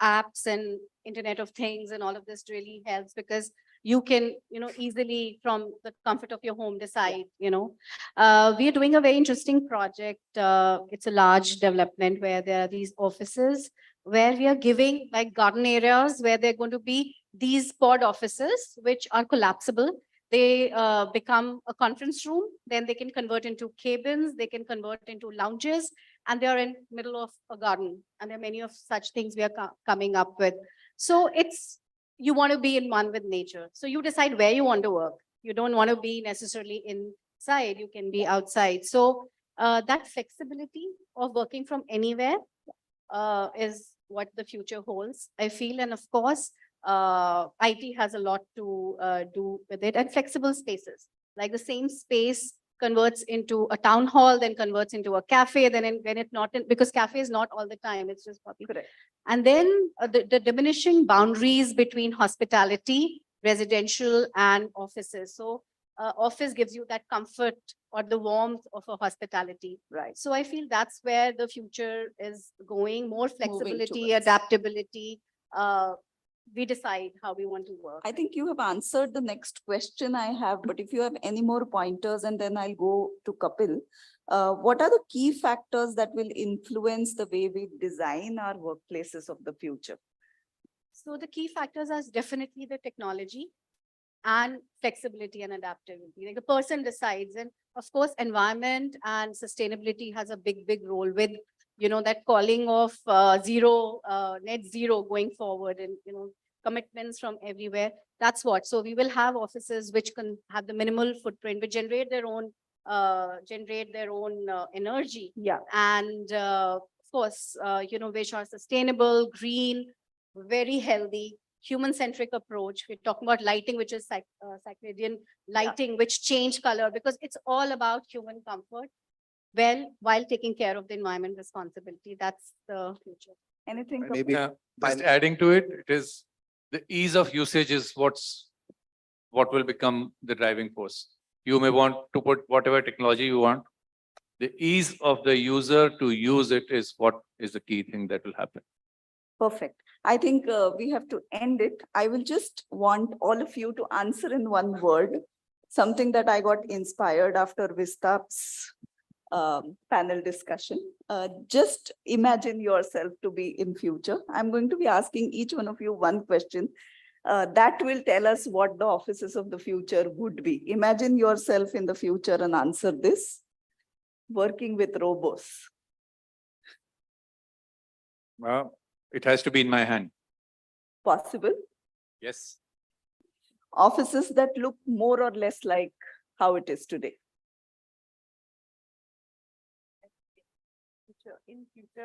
apps and Internet of Things and all of this really helps because you can, easily from the comfort of your home decide, we are doing a very interesting project. It's a large development where there are these offices where we are giving like garden areas where they're going to be these pod offices, which are collapsible. They become a conference room, then they can convert into cabins, they can convert into lounges, and they are in middle of a garden. And there are many of such things we are coming up with. So you want to be in one with nature. So you decide where you want to work. You don't want to be necessarily inside, you can be outside. So that flexibility of working from anywhere is what the future holds, I feel. And of course, IT has a lot to do with it, and flexible spaces, like the same space converts into a town hall, then converts into a cafe, then when it's not in, because cafe is not all the time, it's just public. Correct. And then the diminishing boundaries between hospitality, residential and offices. So office gives you that comfort or the warmth of a hospitality. Right. So I feel that's where the future is going, more flexibility, towards. adaptability. We decide how we want to work. I think you have answered the next question I have, but if you have any more pointers, and then I'll go to Kapil. What are the key factors that will influence the way we design our workplaces of the future? So the key factors are definitely the technology and flexibility and adaptability. Like the person decides, and of course, environment and sustainability has a big role with, that calling of net zero going forward, and, commitments from everywhere. That's what. So we will have offices which can have the minimal footprint, which generate their own energy. Yeah. And of course, which are sustainable, green, very healthy, human-centric approach. We're talking about lighting, which is circadian lighting, which change color, because it's all about human comfort, while taking care of the environment responsibility. That's the future. Anything? Kapil? Maybe Just adding to it, it is the ease of usage is what will become the driving force. You may want to put whatever technology you want. The ease of the user to use it is what is the key thing that will happen. Perfect. I think we have to end it. I will just want all of you to answer in one word, something that I got inspired after Vistap's panel discussion. Just imagine yourself to be in future. I'm going to be asking each one of you one question that will tell us what the offices of the future would be. Imagine yourself in the future and answer this. Working with robots. Well, it has to be in my hand. Possible. Yes. Offices that look more or less like how it is today.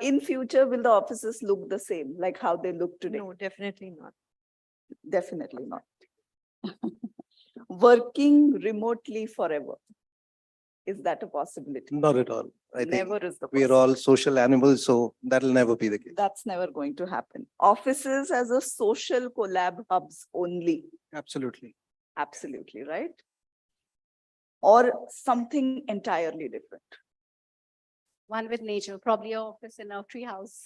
In future, will the offices look the same, like how they look today? No, definitely not. Definitely not. Working remotely forever. Is that a possibility? Not at all. I think Never is the we are all social animals, so that'll never be the case. That's never going to happen. Offices as a social collab hubs only. Absolutely. Absolutely, right? Or something entirely different. One with nature, probably an office in a tree house.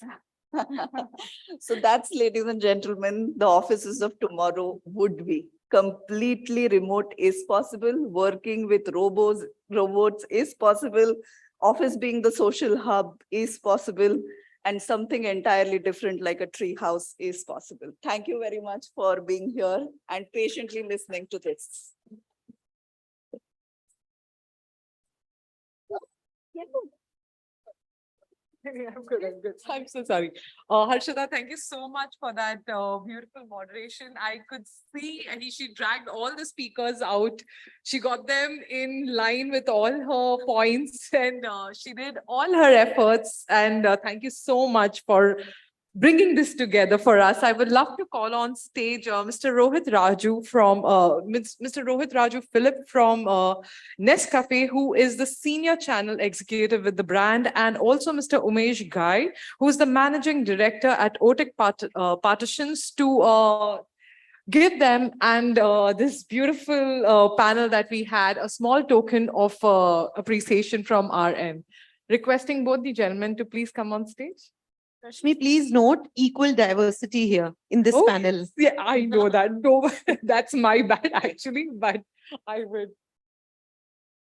So that's, ladies and gentlemen, the offices of tomorrow would be. Completely remote is possible. Working with robots is possible. Office being the social hub is possible. And something entirely different like a tree house is possible. Thank you very much for being here and patiently listening to this. I'm good, I'm good. I'm so sorry. Harshada, thank you so much for that beautiful moderation. I could see, and she dragged all the speakers out. She got them in line with all her points and she did all her efforts. And thank you so much for bringing this together for us. I would love to call on stage Mr. Rohit Raju from Mr. Rohit Raju Philip from Nescafe, who is the senior channel executive with the brand, and also Mr. Umesh Gai, who is the managing director at Otic Partitions, to give them and this beautiful panel that we had a small token of appreciation from our end. Requesting both the gentlemen to please come on stage. Rashmi, please note equal diversity here in this Oh, panel. yeah, I know that. No, that's my bad actually, but I would.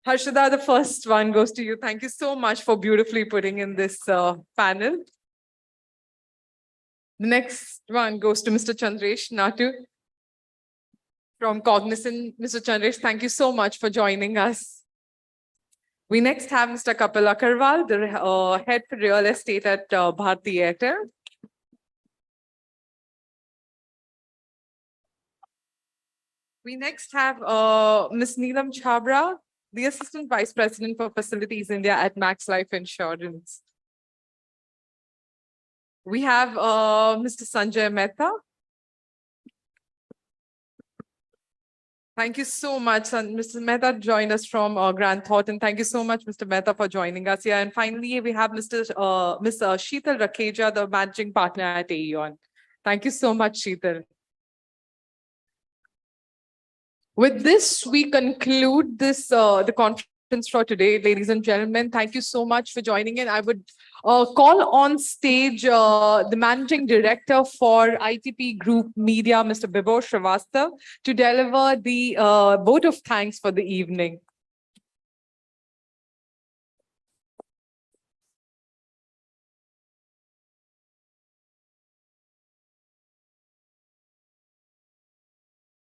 Harshada, the first one goes to you. Thank you so much for beautifully putting in this panel. The next one goes to Mr. Chandresh Natu from Cognizant. Mr. Chandresh, thank you so much for joining us. We next have Mr. Kapil Agarwal, the head for real estate at Bharti Airtel. We next have Ms. Neelam Chhabra, the Assistant Vice President for Facilities India at Max Life Insurance. We have Mr. Sanjay Mehta. Thank you so much. And Mr. Mehta joined us from Grant Thornton. Thank you so much, Mr. Mehta, for joining us here. And finally, we have Ms. Sheetal Rakeja, the managing partner at Aeon. Thank you so much, Sheetal. With this, we conclude this the conference for today, ladies and gentlemen. Thank you so much for joining in. I would call on stage the Managing Director for ITP Group Media, Mr. Bibor Srivastava, to deliver the vote of thanks for the evening.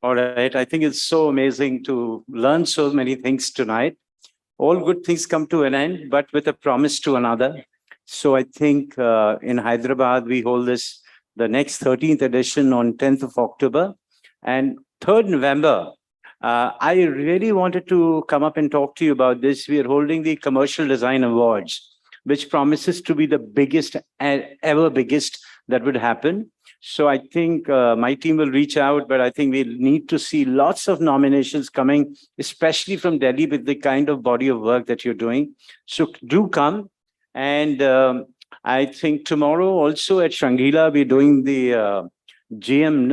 All right, I think it's so amazing to learn so many things tonight. All good things come to an end, but with a promise to another. So I think in Hyderabad, we hold the next 13th edition on 10th of October. And 3rd November, I really wanted to come up and talk to you about this. We are holding the Commercial Design Awards, which promises to be the biggest and ever biggest that would happen. So I think my team will reach out, but I think we'll need to see lots of nominations coming, especially from Delhi with the kind of body of work that you're doing. So do come. And I think tomorrow also at Shangri-La, we're doing the design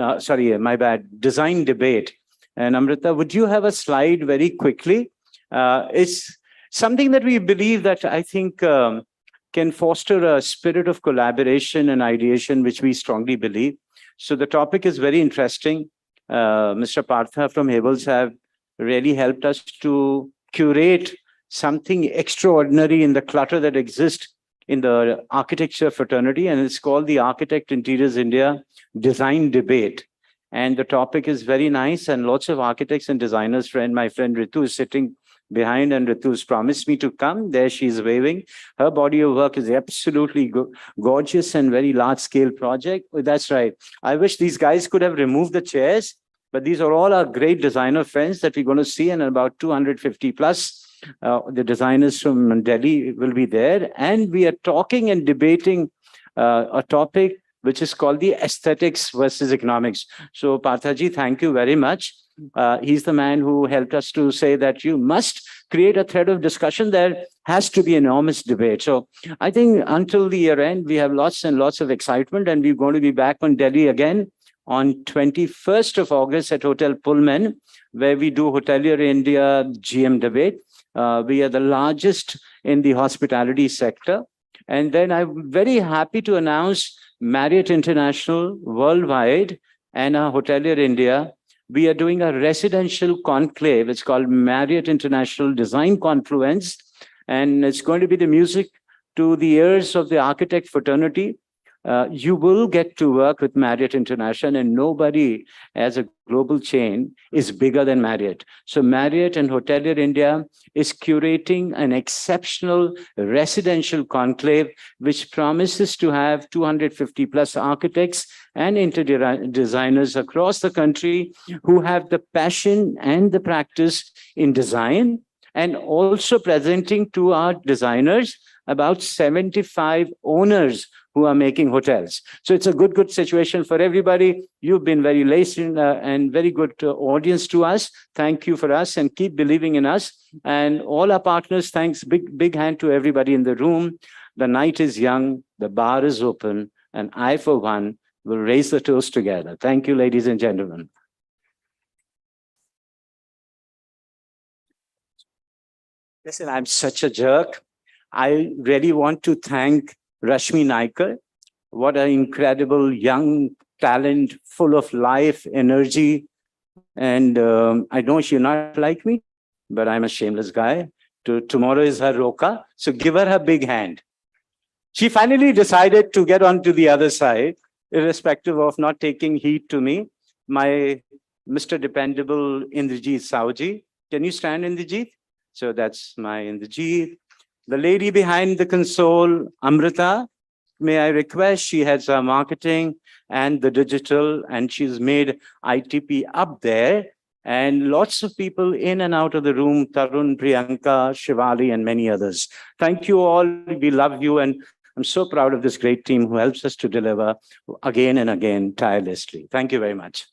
debate. And Amrita, would you have a slide very quickly? It's something that we believe that I think can foster a spirit of collaboration and ideation, which we strongly believe. So the topic is very interesting. Mr. Partha from Havels have really helped us to curate something extraordinary in the clutter that exists in the architecture fraternity, and it's called the Architect Interiors India Design Debate. And the topic is very nice, and lots of architects and designers, my friend Ritu is sitting behind, and Ritu's promised me to come. There she is waving. Her body of work is absolutely gorgeous and very large scale project. Oh, that's right. I wish these guys could have removed the chairs, but these are all our great designer friends that we're going to see, and about 250 plus. The designers from Delhi will be there, and we are talking and debating a topic which is called the aesthetics versus economics. So Parthaji, thank you very much. He's the man who helped us to say that you must create a thread of discussion. There has to be enormous debate. So I think until the year end, we have lots and lots of excitement, and we're going to be back on Delhi again on 21st of August at Hotel Pullman, where we do Hotelier India GM debate. We are the largest in the hospitality sector. And then I'm very happy to announce Marriott International worldwide and Hotelier India. We are doing a residential conclave. It's called Marriott International Design Confluence. And it's going to be the music to the ears of the architect fraternity. you will get to work with Marriott International, and nobody as a global chain is bigger than Marriott. So Marriott and Hotelier India is curating an exceptional residential conclave, which promises to have 250 plus architects and interior designers across the country who have the passion and the practice in design, and also presenting to our designers about 75 owners who are making hotels. So it's a good situation for everybody. You've been very lacing and very good audience to us. Thank you for us and keep believing in us. And all our partners, thanks, big hand to everybody in the room. The night is young, the bar is open, and I, for one, will raise the toast together. Thank you, ladies and gentlemen. Listen, I'm such a jerk. I really want to thank Rashmi Naikar. What an incredible young talent, full of life, energy. And I know she's not like me, but I'm a shameless guy. Tomorrow is her Roka, so give her a big hand. She finally decided to get onto the other side, irrespective of not taking heed to me. My Mr. Dependable Indrajit Saoji. Can you stand, Indrajit? So that's my Indrajit. The lady behind the console, Amrita, may I request, she has our marketing and the digital, and she's made ITP up there. And lots of people in and out of the room, Tarun, Priyanka, Shivali, and many others. Thank you all. We love you. And I'm so proud of this great team who helps us to deliver again and again tirelessly. Thank you very much.